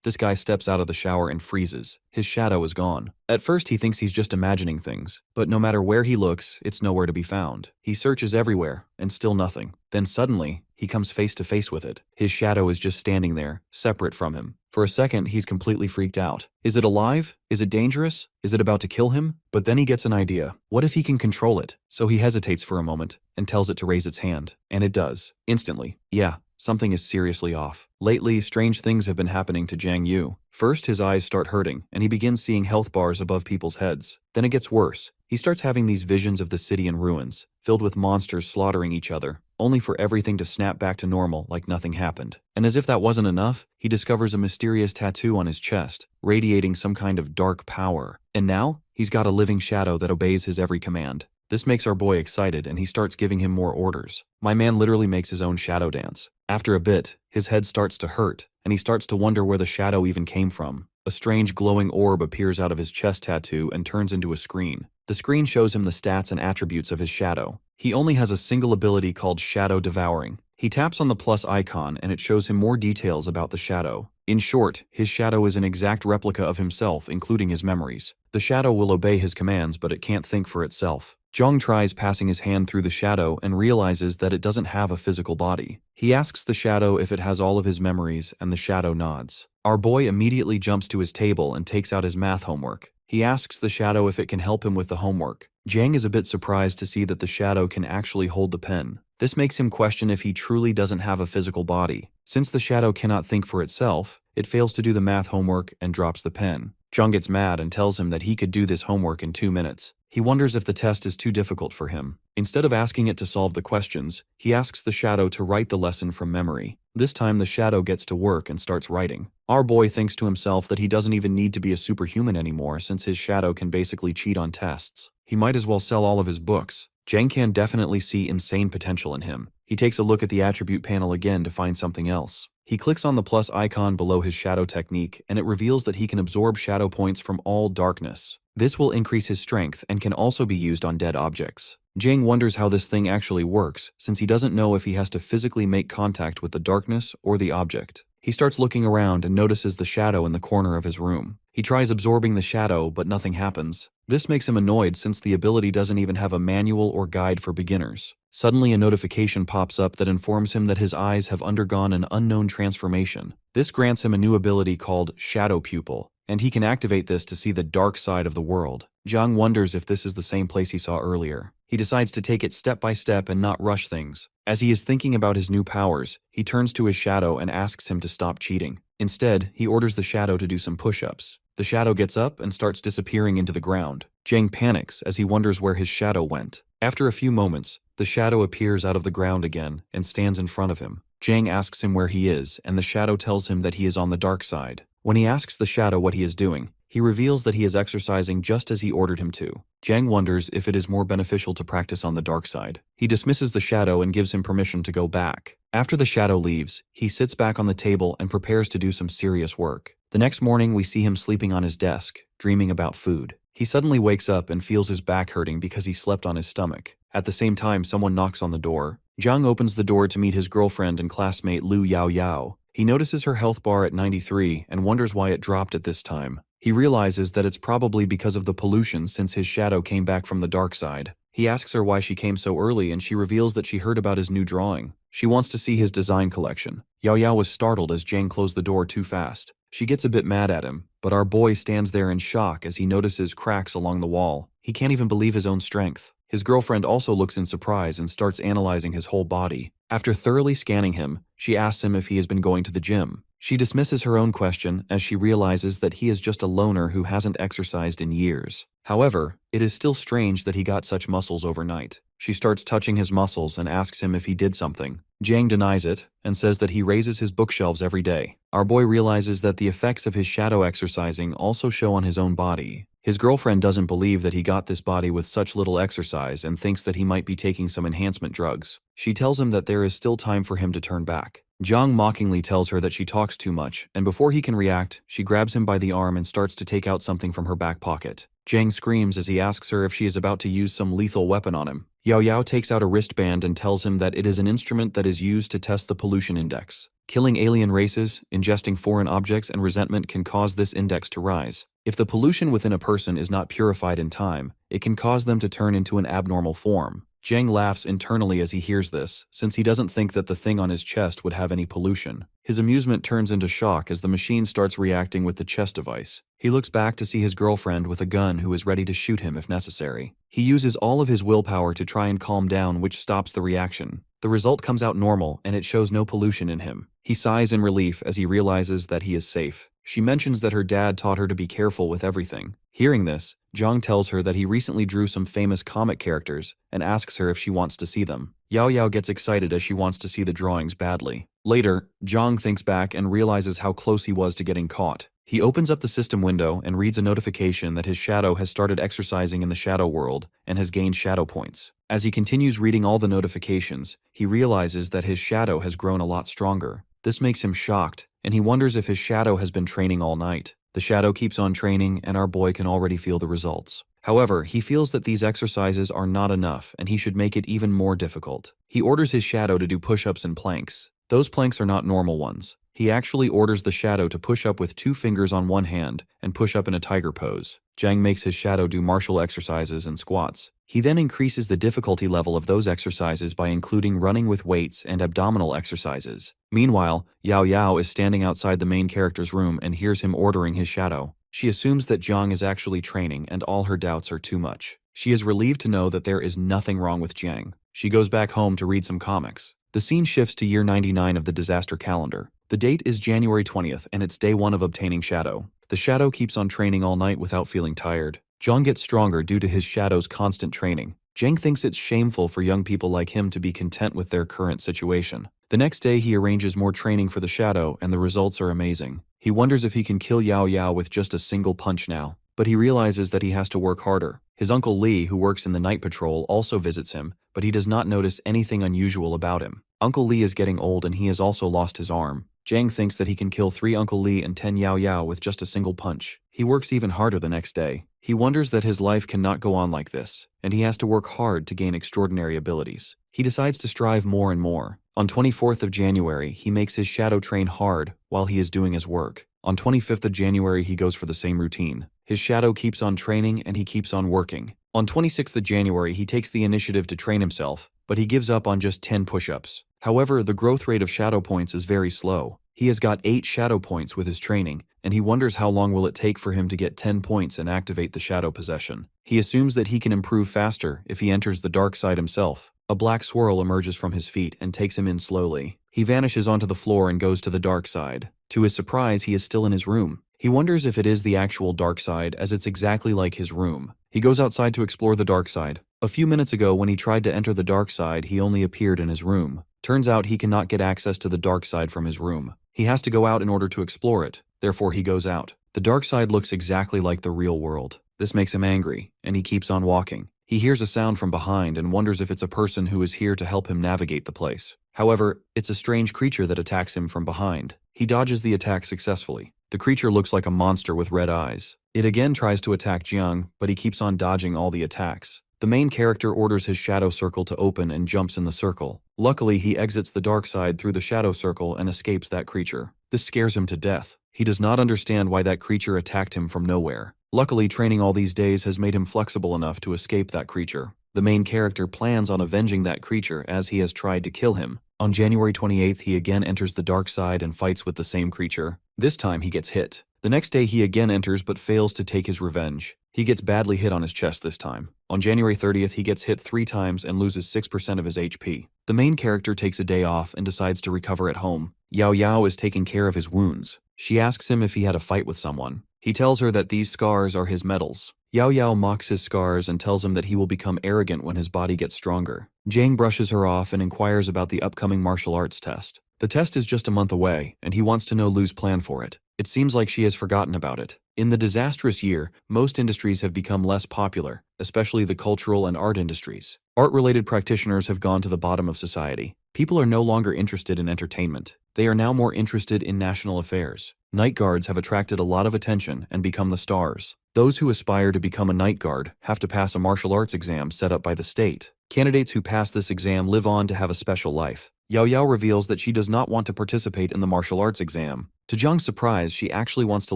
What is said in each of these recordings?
This guy steps out of the shower and freezes. His shadow is gone. At first he thinks he's just imagining things, but no matter where he looks, it's nowhere to be found. He searches everywhere, and still nothing. Then suddenly, he comes face to face with it. His shadow is just standing there, separate from him. For a second, he's completely freaked out. Is it alive? Is it dangerous? Is it about to kill him? But then he gets an idea. What if he can control it? So he hesitates for a moment and tells it to raise its hand. And it does. Instantly. Yeah. Something is seriously off. Lately, strange things have been happening to Jiang Yu. First, his eyes start hurting, and he begins seeing health bars above people's heads. Then it gets worse. He starts having these visions of the city in ruins, filled with monsters slaughtering each other, only for everything to snap back to normal like nothing happened. And as if that wasn't enough, he discovers a mysterious tattoo on his chest, radiating some kind of dark power. And now, he's got a living shadow that obeys his every command. This makes our boy excited, and he starts giving him more orders. My man literally makes his own shadow dance. After a bit, his head starts to hurt, and he starts to wonder where the shadow even came from. A strange glowing orb appears out of his chest tattoo and turns into a screen. The screen shows him the stats and attributes of his shadow. He only has a single ability called Shadow Devouring. He taps on the plus icon and it shows him more details about the shadow. In short, his shadow is an exact replica of himself, including his memories. The shadow will obey his commands, but it can't think for itself. Zhang tries passing his hand through the shadow and realizes that it doesn't have a physical body. He asks the shadow if it has all of his memories, and the shadow nods. Our boy immediately jumps to his table and takes out his math homework. He asks the shadow if it can help him with the homework. Jiang is a bit surprised to see that the shadow can actually hold the pen. This makes him question if he truly doesn't have a physical body. Since the shadow cannot think for itself, it fails to do the math homework and drops the pen. Zhang gets mad and tells him that he could do this homework in 2 minutes. He wonders if the test is too difficult for him. Instead of asking it to solve the questions, he asks the shadow to write the lesson from memory. This time the shadow gets to work and starts writing. Our boy thinks to himself that he doesn't even need to be a superhuman anymore since his shadow can basically cheat on tests. He might as well sell all of his books. Jiang can definitely see insane potential in him. He takes a look at the attribute panel again to find something else. He clicks on the plus icon below his shadow technique, and it reveals that he can absorb shadow points from all darkness. This will increase his strength and can also be used on dead objects. Jiang wonders how this thing actually works, since he doesn't know if he has to physically make contact with the darkness or the object. He starts looking around and notices the shadow in the corner of his room. He tries absorbing the shadow, but nothing happens. This makes him annoyed since the ability doesn't even have a manual or guide for beginners. Suddenly a notification pops up that informs him that his eyes have undergone an unknown transformation. This grants him a new ability called Shadow Pupil, and he can activate this to see the dark side of the world. Jiang wonders if this is the same place he saw earlier. He decides to take it step by step and not rush things. As he is thinking about his new powers, he turns to his shadow and asks him to stop cheating. Instead, he orders the shadow to do some push-ups. The shadow gets up and starts disappearing into the ground. Jiang panics as he wonders where his shadow went. After a few moments, the shadow appears out of the ground again and stands in front of him. Jiang asks him where he is, and the shadow tells him that he is on the dark side. When he asks the shadow what he is doing, he reveals that he is exercising just as he ordered him to. Jiang wonders if it is more beneficial to practice on the dark side. He dismisses the shadow and gives him permission to go back. After the shadow leaves, he sits back on the table and prepares to do some serious work. The next morning, we see him sleeping on his desk, dreaming about food. He suddenly wakes up and feels his back hurting because he slept on his stomach. At the same time, someone knocks on the door. Jiang opens the door to meet his girlfriend and classmate Lu Yao Yao. He notices her health bar at 93 and wonders why it dropped at this time. He realizes that it's probably because of the pollution since his shadow came back from the dark side. He asks her why she came so early and she reveals that she heard about his new drawing. She wants to see his design collection. Yao Yao was startled as Jiang closed the door too fast. She gets a bit mad at him, but our boy stands there in shock as he notices cracks along the wall. He can't even believe his own strength. His girlfriend also looks in surprise and starts analyzing his whole body. After thoroughly scanning him, she asks him if he has been going to the gym. She dismisses her own question as she realizes that he is just a loner who hasn't exercised in years. However, it is still strange that he got such muscles overnight. She starts touching his muscles and asks him if he did something. Jiang denies it and says that he raises his bookshelves every day. Our boy realizes that the effects of his shadow exercising also show on his own body. His girlfriend doesn't believe that he got this body with such little exercise and thinks that he might be taking some enhancement drugs. She tells him that there is still time for him to turn back. Jiang mockingly tells her that she talks too much, and before he can react, she grabs him by the arm and starts to take out something from her back pocket. Jiang screams as he asks her if she is about to use some lethal weapon on him. Yao Yao takes out a wristband and tells him that it is an instrument that is used to test the pollution index. Killing alien races, ingesting foreign objects, and resentment can cause this index to rise. If the pollution within a person is not purified in time, it can cause them to turn into an abnormal form. Jang laughs internally as he hears this, since he doesn't think that the thing on his chest would have any pollution. His amusement turns into shock as the machine starts reacting with the chest device. He looks back to see his girlfriend with a gun who is ready to shoot him if necessary. He uses all of his willpower to try and calm down, which stops the reaction. The result comes out normal, and it shows no pollution in him. He sighs in relief as he realizes that he is safe. She mentions that her dad taught her to be careful with everything. Hearing this, Zhang tells her that he recently drew some famous comic characters and asks her if she wants to see them. Yao Yao gets excited as she wants to see the drawings badly. Later, Zhang thinks back and realizes how close he was to getting caught. He opens up the system window and reads a notification that his shadow has started exercising in the shadow world and has gained shadow points. As he continues reading all the notifications, he realizes that his shadow has grown a lot stronger. This makes him shocked, and he wonders if his shadow has been training all night. The shadow keeps on training, and our boy can already feel the results. However, he feels that these exercises are not enough, and he should make it even more difficult. He orders his shadow to do push-ups and planks. Those planks are not normal ones. He actually orders the shadow to push up with 2 fingers on one hand and push up in a tiger pose. Zhang makes his shadow do martial exercises and squats. He then increases the difficulty level of those exercises by including running with weights and abdominal exercises. Meanwhile, Yao Yao is standing outside the main character's room and hears him ordering his shadow. She assumes that Zhang is actually training and all her doubts are too much. She is relieved to know that there is nothing wrong with Zhang. She goes back home to read some comics. The scene shifts to year 99 of the disaster calendar. The date is January 20th and it's day 1 of obtaining shadow. The shadow keeps on training all night without feeling tired. Zhang gets stronger due to his shadow's constant training. Zhang thinks it's shameful for young people like him to be content with their current situation. The next day he arranges more training for the shadow and the results are amazing. He wonders if he can kill Yao Yao with just a single punch now, but he realizes that he has to work harder. His uncle Lee, who works in the night patrol, also visits him, but he does not notice anything unusual about him. Uncle Lee is getting old and he has also lost his arm. Zhang thinks that he can kill 3 Uncle Lee and 10 Yao Yao with just a single punch. He works even harder the next day. He wonders that his life cannot go on like this, and he has to work hard to gain extraordinary abilities. He decides to strive more and more. On 24th of January, he makes his shadow train hard while he is doing his work. On 25th of January, he goes for the same routine. His shadow keeps on training and he keeps on working. On 26th of January, he takes the initiative to train himself, but he gives up on just 10 push-ups. However, the growth rate of shadow points is very slow. He has got 8 shadow points with his training, and he wonders how long will it take for him to get 10 points and activate the shadow possession. He assumes that he can improve faster if he enters the dark side himself. A black swirl emerges from his feet and takes him in slowly. He vanishes onto the floor and goes to the dark side. To his surprise, he is still in his room. He wonders if it is the actual dark side, as it's exactly like his room. He goes outside to explore the dark side. A few minutes ago, when he tried to enter the dark side, he only appeared in his room. Turns out he cannot get access to the dark side from his room. He has to go out in order to explore it, therefore he goes out. The dark side looks exactly like the real world. This makes him angry, and he keeps on walking. He hears a sound from behind and wonders if it's a person who is here to help him navigate the place. However, it's a strange creature that attacks him from behind. He dodges the attack successfully. The creature looks like a monster with red eyes. It again tries to attack Jiang, but he keeps on dodging all the attacks. The main character orders his shadow circle to open and jumps in the circle. Luckily, he exits the dark side through the shadow circle and escapes that creature. This scares him to death. He does not understand why that creature attacked him from nowhere. Luckily, training all these days has made him flexible enough to escape that creature. The main character plans on avenging that creature as he has tried to kill him. On January 28th, he again enters the dark side and fights with the same creature. This time, he gets hit. The next day, he again enters but fails to take his revenge. He gets badly hit on his chest this time. On January 30th, he gets hit 3 times and loses 6% of his HP. The main character takes a day off and decides to recover at home. Yao Yao is taking care of his wounds. She asks him if he had a fight with someone. He tells her that these scars are his medals. Yao Yao mocks his scars and tells him that he will become arrogant when his body gets stronger. Jiang brushes her off and inquires about the upcoming martial arts test. The test is just a month away, and he wants to know Lu's plan for it. It seems like she has forgotten about it. In the disastrous year, most industries have become less popular, especially the cultural and art industries. Art-related practitioners have gone to the bottom of society. People are no longer interested in entertainment. They are now more interested in national affairs. Night guards have attracted a lot of attention and become the stars. Those who aspire to become a night guard have to pass a martial arts exam set up by the state. Candidates who pass this exam live on to have a special life. Yao Yao reveals that she does not want to participate in the martial arts exam. To Zhang's surprise, she actually wants to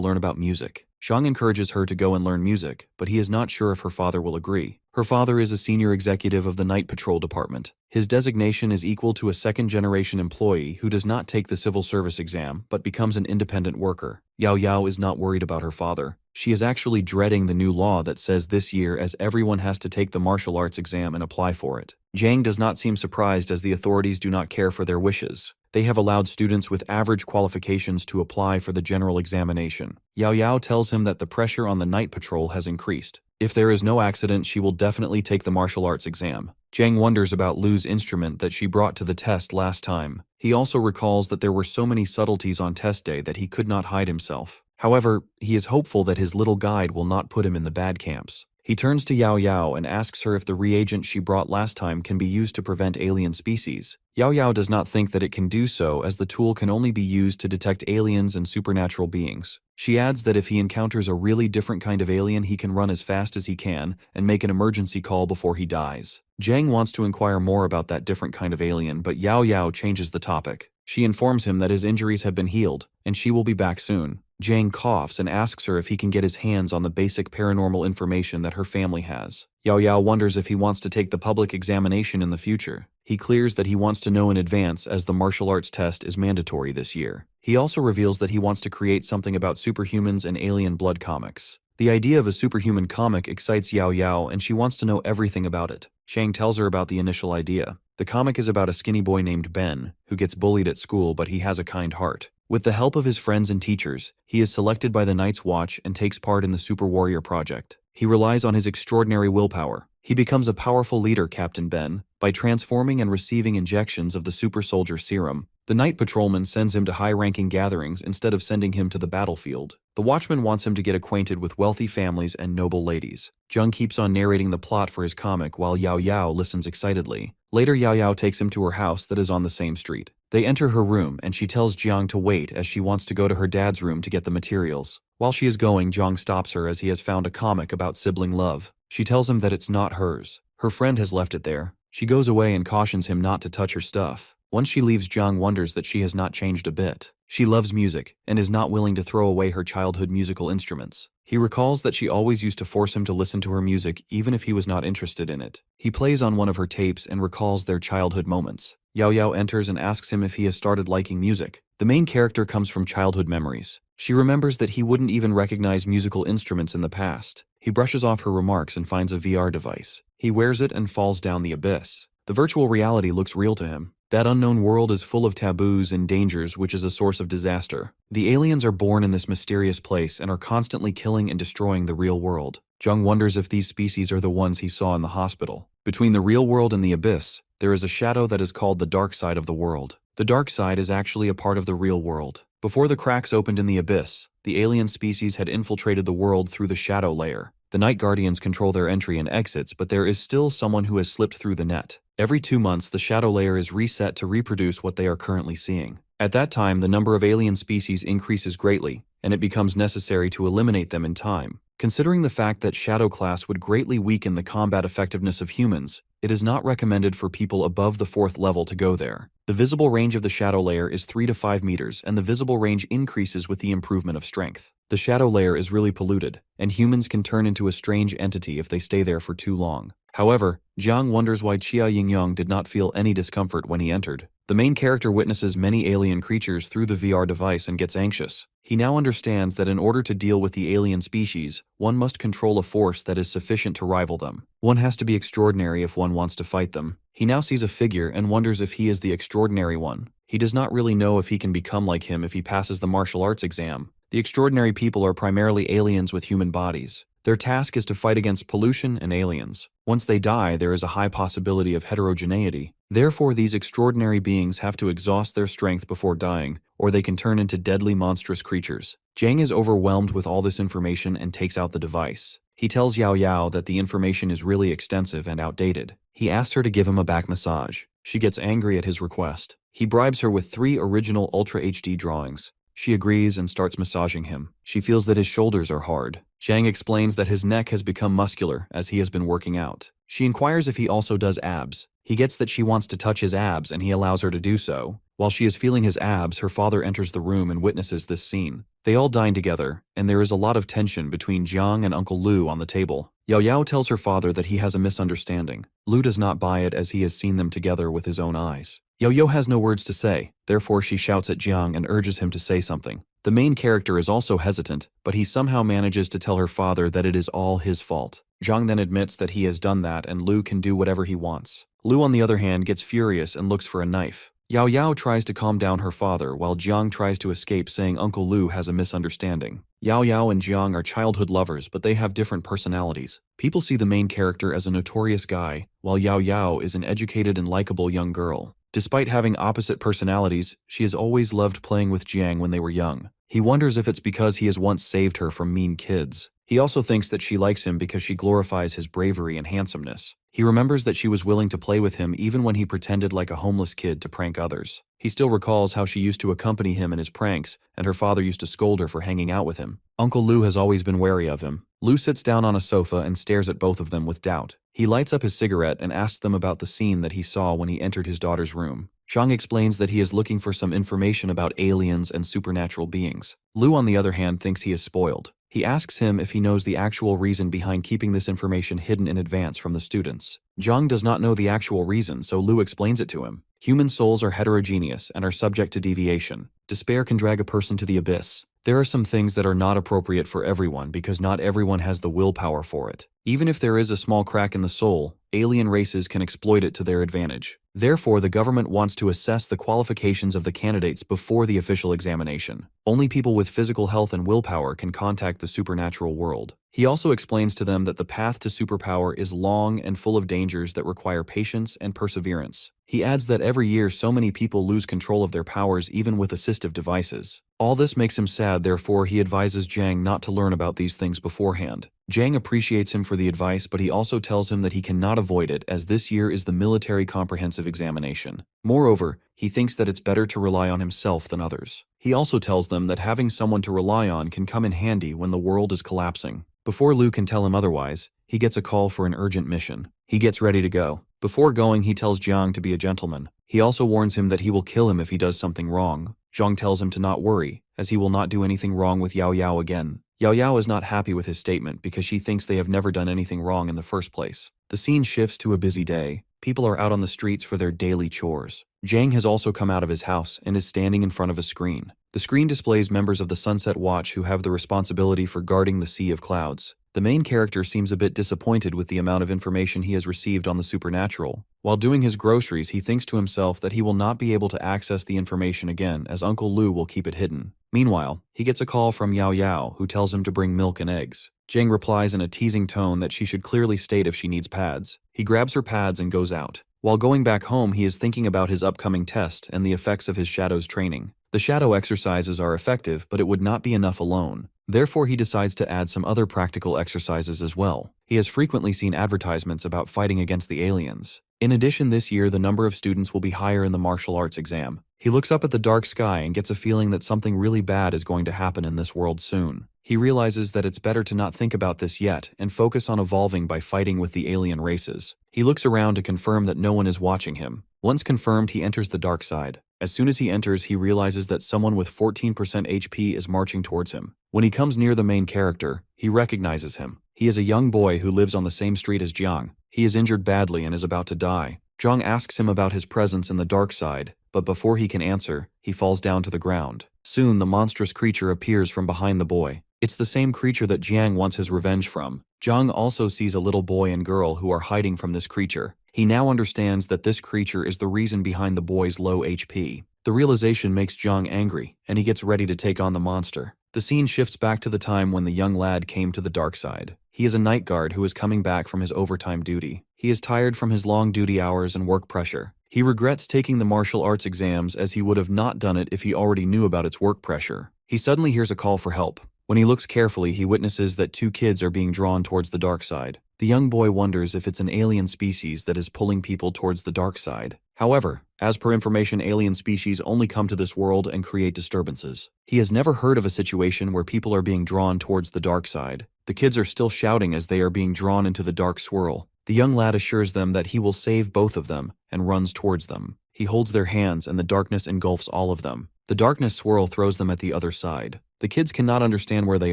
learn about music. Zhang encourages her to go and learn music, but he is not sure if her father will agree. Her father is a senior executive of the Night Patrol Department. His designation is equal to a second-generation employee who does not take the civil service exam but becomes an independent worker. Yao Yao is not worried about her father. She is actually dreading the new law that says this year as everyone has to take the martial arts exam and apply for it. Zhang does not seem surprised as the authorities do not care for their wishes. They have allowed students with average qualifications to apply for the general examination. Yao Yao tells him that the pressure on the night patrol has increased. If there is no accident, she will definitely take the martial arts exam. Zhang wonders about Lu's instrument that she brought to the test last time. He also recalls that there were so many subtleties on test day that he could not hide himself. However, he is hopeful that his little guide will not put him in the bad camps. He turns to Yao Yao and asks her if the reagent she brought last time can be used to prevent alien species. Yao Yao does not think that it can do so as the tool can only be used to detect aliens and supernatural beings. She adds that if he encounters a really different kind of alien, he can run as fast as he can and make an emergency call before he dies. Zhang wants to inquire more about that different kind of alien, but Yao Yao changes the topic. She informs him that his injuries have been healed, and she will be back soon. Zhang coughs and asks her if he can get his hands on the basic paranormal information that her family has. Yao Yao wonders if he wants to take the public examination in the future. He clears that he wants to know in advance as the martial arts test is mandatory this year. He also reveals that he wants to create something about superhumans and alien blood comics. The idea of a superhuman comic excites Yao Yao and she wants to know everything about it. Shang tells her about the initial idea. The comic is about a skinny boy named Ben, who gets bullied at school but he has a kind heart. With the help of his friends and teachers, he is selected by the Night's Watch and takes part in the Super Warrior Project. He relies on his extraordinary willpower. He becomes a powerful leader, Captain Ben, by transforming and receiving injections of the Super Soldier Serum. The Night Patrolman sends him to high-ranking gatherings instead of sending him to the battlefield. The Watchman wants him to get acquainted with wealthy families and noble ladies. Zhang keeps on narrating the plot for his comic while Yao Yao listens excitedly. Later, Yao Yao takes him to her house that is on the same street. They enter her room and she tells Jiang to wait as she wants to go to her dad's room to get the materials. While she is going, Jiang stops her as he has found a comic about sibling love. She tells him that it's not hers. Her friend has left it there. She goes away and cautions him not to touch her stuff. Once she leaves, Jiang wonders that she has not changed a bit. She loves music and is not willing to throw away her childhood musical instruments. He recalls that she always used to force him to listen to her music even if he was not interested in it. He plays on one of her tapes and recalls their childhood moments. Yao Yao enters and asks him if he has started liking music. The main character comes from childhood memories. She remembers that he wouldn't even recognize musical instruments in the past. He brushes off her remarks and finds a VR device. He wears it and falls down the abyss. The virtual reality looks real to him. That unknown world is full of taboos and dangers, which is a source of disaster. The aliens are born in this mysterious place and are constantly killing and destroying the real world. Zhang wonders if these species are the ones he saw in the hospital. Between the real world and the abyss, there is a shadow that is called the dark side of the world. The dark side is actually a part of the real world. Before the cracks opened in the abyss, the alien species had infiltrated the world through the shadow layer. The Night Guardians control their entry and exits, but there is still someone who has slipped through the net. Every 2 months, the shadow layer is reset to reproduce what they are currently seeing. At that time, the number of alien species increases greatly, and it becomes necessary to eliminate them in time. Considering the fact that Shadow Class would greatly weaken the combat effectiveness of humans, it is not recommended for people above the 4th level to go there. The visible range of the shadow layer is 3 to 5 meters, and the visible range increases with the improvement of strength. The shadow layer is really polluted, and humans can turn into a strange entity if they stay there for too long. However, Jiang wonders why Chia Yingyang did not feel any discomfort when he entered. The main character witnesses many alien creatures through the VR device and gets anxious. He now understands that in order to deal with the alien species, one must control a force that is sufficient to rival them. One has to be extraordinary if one wants to fight them. He now sees a figure and wonders if he is the extraordinary one. He does not really know if he can become like him if he passes the martial arts exam. The extraordinary people are primarily aliens with human bodies. Their task is to fight against pollution and aliens. Once they die, there is a high possibility of heterogeneity. Therefore, these extraordinary beings have to exhaust their strength before dying, or they can turn into deadly monstrous creatures. Jang is overwhelmed with all this information and takes out the device. He tells Yao Yao that the information is really extensive and outdated. He asks her to give him a back massage. She gets angry at his request. He bribes her with 3 original Ultra HD drawings. She agrees and starts massaging him. She feels that his shoulders are hard. Jang explains that his neck has become muscular as he has been working out. She inquires if he also does abs. He gets that she wants to touch his abs and he allows her to do so. While she is feeling his abs, her father enters the room and witnesses this scene. They all dine together, and there is a lot of tension between Jiang and Uncle Lu on the table. Yao Yao tells her father that he has a misunderstanding. Lu does not buy it as he has seen them together with his own eyes. Yao Yao has no words to say, therefore she shouts at Jiang and urges him to say something. The main character is also hesitant, but he somehow manages to tell her father that it is all his fault. Jiang then admits that he has done that and Lu can do whatever he wants. Lu, on the other hand, gets furious and looks for a knife. Yao Yao tries to calm down her father while Jiang tries to escape, saying Uncle Lu has a misunderstanding. Yao Yao and Jiang are childhood lovers, but they have different personalities. People see the main character as a notorious guy, while Yao Yao is an educated and likable young girl. Despite having opposite personalities, she has always loved playing with Jiang when they were young. He wonders if it's because he has once saved her from mean kids. He also thinks that she likes him because she glorifies his bravery and handsomeness. He remembers that she was willing to play with him even when he pretended like a homeless kid to prank others. He still recalls how she used to accompany him in his pranks, and her father used to scold her for hanging out with him. Uncle Lu has always been wary of him. Lu sits down on a sofa and stares at both of them with doubt. He lights up his cigarette and asks them about the scene that he saw when he entered his daughter's room. Zhang explains that he is looking for some information about aliens and supernatural beings. Lu, on the other hand, thinks he is spoiled. He asks him if he knows the actual reason behind keeping this information hidden in advance from the students. Zhang does not know the actual reason, so Lu explains it to him. Human souls are heterogeneous and are subject to deviation. Despair can drag a person to the abyss. There are some things that are not appropriate for everyone because not everyone has the willpower for it. Even if there is a small crack in the soul, alien races can exploit it to their advantage. Therefore, the government wants to assess the qualifications of the candidates before the official examination. Only people with physical health and willpower can contact the supernatural world. He also explains to them that the path to superpower is long and full of dangers that require patience and perseverance. He adds that every year so many people lose control of their powers even with assistive devices. All this makes him sad, therefore he advises Jiang not to learn about these things beforehand. Jiang appreciates him for the advice, but he also tells him that he cannot avoid it as this year is the military comprehensive examination. Moreover, he thinks that it's better to rely on himself than others. He also tells them that having someone to rely on can come in handy when the world is collapsing. Before Lu can tell him otherwise, he gets a call for an urgent mission. He gets ready to go. Before going, he tells Jiang to be a gentleman. He also warns him that he will kill him if he does something wrong. Jiang tells him to not worry, as he will not do anything wrong with Yao Yao again. Yao Yao is not happy with his statement because she thinks they have never done anything wrong in the first place. The scene shifts to a busy day. People are out on the streets for their daily chores. Jiang has also come out of his house and is standing in front of a screen. The screen displays members of the Sunset Watch who have the responsibility for guarding the Sea of Clouds. The main character seems a bit disappointed with the amount of information he has received on the supernatural. While doing his groceries, he thinks to himself that he will not be able to access the information again as Uncle Lu will keep it hidden. Meanwhile, he gets a call from Yao Yao who tells him to bring milk and eggs. Jiang replies in a teasing tone that she should clearly state if she needs pads. He grabs her pads and goes out. While going back home, he is thinking about his upcoming test and the effects of his shadow's training. The shadow exercises are effective, but it would not be enough alone. Therefore, he decides to add some other practical exercises as well. He has frequently seen advertisements about fighting against the aliens. In addition, this year the number of students will be higher in the martial arts exam. He looks up at the dark sky and gets a feeling that something really bad is going to happen in this world soon. He realizes that it's better to not think about this yet and focus on evolving by fighting with the alien races. He looks around to confirm that no one is watching him. Once confirmed, he enters the dark side. As soon as he enters, he realizes that someone with 14% HP is marching towards him. When he comes near the main character, he recognizes him. He is a young boy who lives on the same street as Jiang. He is injured badly and is about to die. Jiang asks him about his presence in the dark side, but before he can answer, he falls down to the ground. Soon, the monstrous creature appears from behind the boy. It's the same creature that Jiang wants his revenge from. Jiang also sees a little boy and girl who are hiding from this creature. He now understands that this creature is the reason behind the boy's low HP. The realization makes Jiang angry, and he gets ready to take on the monster. The scene shifts back to the time when the young lad came to the dark side. He is a night guard who is coming back from his overtime duty. He is tired from his long duty hours and work pressure. He regrets taking the martial arts exams as he would have not done it if he already knew about its work pressure. He suddenly hears a call for help. When he looks carefully, he witnesses that 2 kids are being drawn towards the dark side. The young boy wonders if it's an alien species that is pulling people towards the dark side. However, as per information, alien species only come to this world and create disturbances. He has never heard of a situation where people are being drawn towards the dark side. The kids are still shouting as they are being drawn into the dark swirl. The young lad assures them that he will save both of them and runs towards them. He holds their hands and the darkness engulfs all of them. The darkness swirl throws them at the other side. The kids cannot understand where they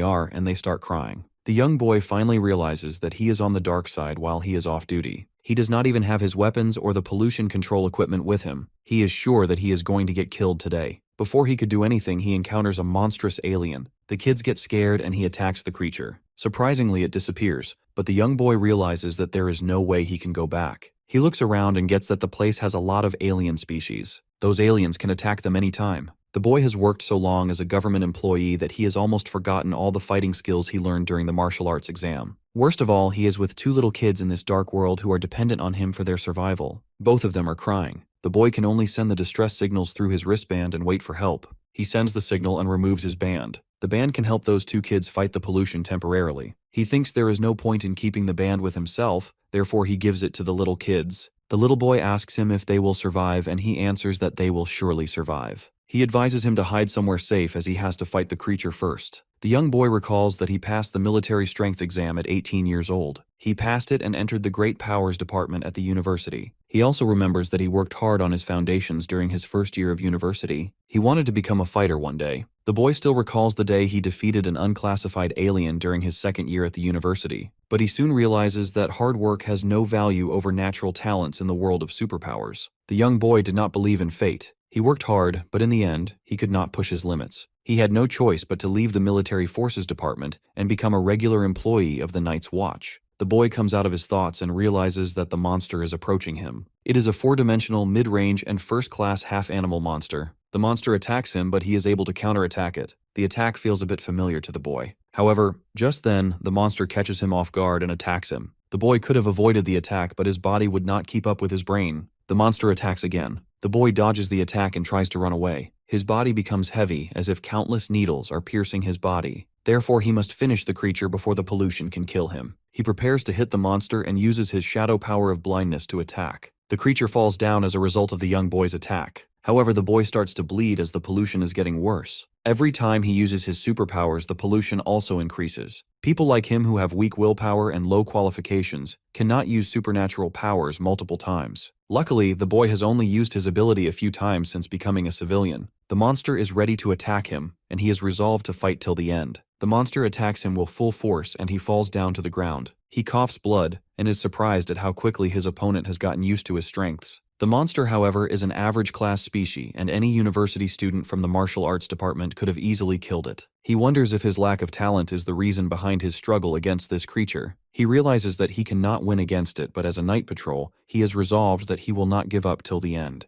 are and they start crying. The young boy finally realizes that he is on the dark side while he is off duty. He does not even have his weapons or the pollution control equipment with him. He is sure that he is going to get killed today. Before he could do anything, he encounters a monstrous alien. The kids get scared and he attacks the creature. Surprisingly, it disappears, but the young boy realizes that there is no way he can go back. He looks around and gets that the place has a lot of alien species. Those aliens can attack them anytime. The boy has worked so long as a government employee that he has almost forgotten all the fighting skills he learned during the martial arts exam. Worst of all, he is with 2 little kids in this dark world who are dependent on him for their survival. Both of them are crying. The boy can only send the distress signals through his wristband and wait for help. He sends the signal and removes his band. The band can help those 2 kids fight the pollution temporarily. He thinks there is no point in keeping the band with himself, therefore he gives it to the little kids. The little boy asks him if they will survive and he answers that they will surely survive. He advises him to hide somewhere safe as he has to fight the creature first. The young boy recalls that he passed the military strength exam at 18 years old. He passed it and entered the Great Powers Department at the university. He also remembers that he worked hard on his foundations during his first year of university. He wanted to become a fighter one day. The boy still recalls the day he defeated an unclassified alien during his second year at the university. But he soon realizes that hard work has no value over natural talents in the world of superpowers. The young boy did not believe in fate. He worked hard, but in the end, he could not push his limits. He had no choice but to leave the military forces department and become a regular employee of the Night's Watch. The boy comes out of his thoughts and realizes that the monster is approaching him. It is a 4-dimensional, mid-range, and first-class half-animal monster. The monster attacks him, but he is able to counterattack it. The attack feels a bit familiar to the boy. However, just then, the monster catches him off guard and attacks him. The boy could have avoided the attack, but his body would not keep up with his brain. The monster attacks again. The boy dodges the attack and tries to run away. His body becomes heavy, as if countless needles are piercing his body. Therefore, he must finish the creature before the pollution can kill him. He prepares to hit the monster and uses his shadow power of blindness to attack. The creature falls down as a result of the young boy's attack. However, the boy starts to bleed as the pollution is getting worse. Every time he uses his superpowers, the pollution also increases. People like him who have weak willpower and low qualifications cannot use supernatural powers multiple times. Luckily, the boy has only used his ability a few times since becoming a civilian. The monster is ready to attack him, and he is resolved to fight till the end. The monster attacks him with full force and he falls down to the ground. He coughs blood and is surprised at how quickly his opponent has gotten used to his strengths. The monster, however, is an average class species, and any university student from the martial arts department could have easily killed it. He wonders if his lack of talent is the reason behind his struggle against this creature. He realizes that he cannot win against it, but as a night patrol, he has resolved that he will not give up till the end.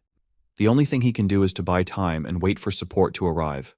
The only thing he can do is to buy time and wait for support to arrive.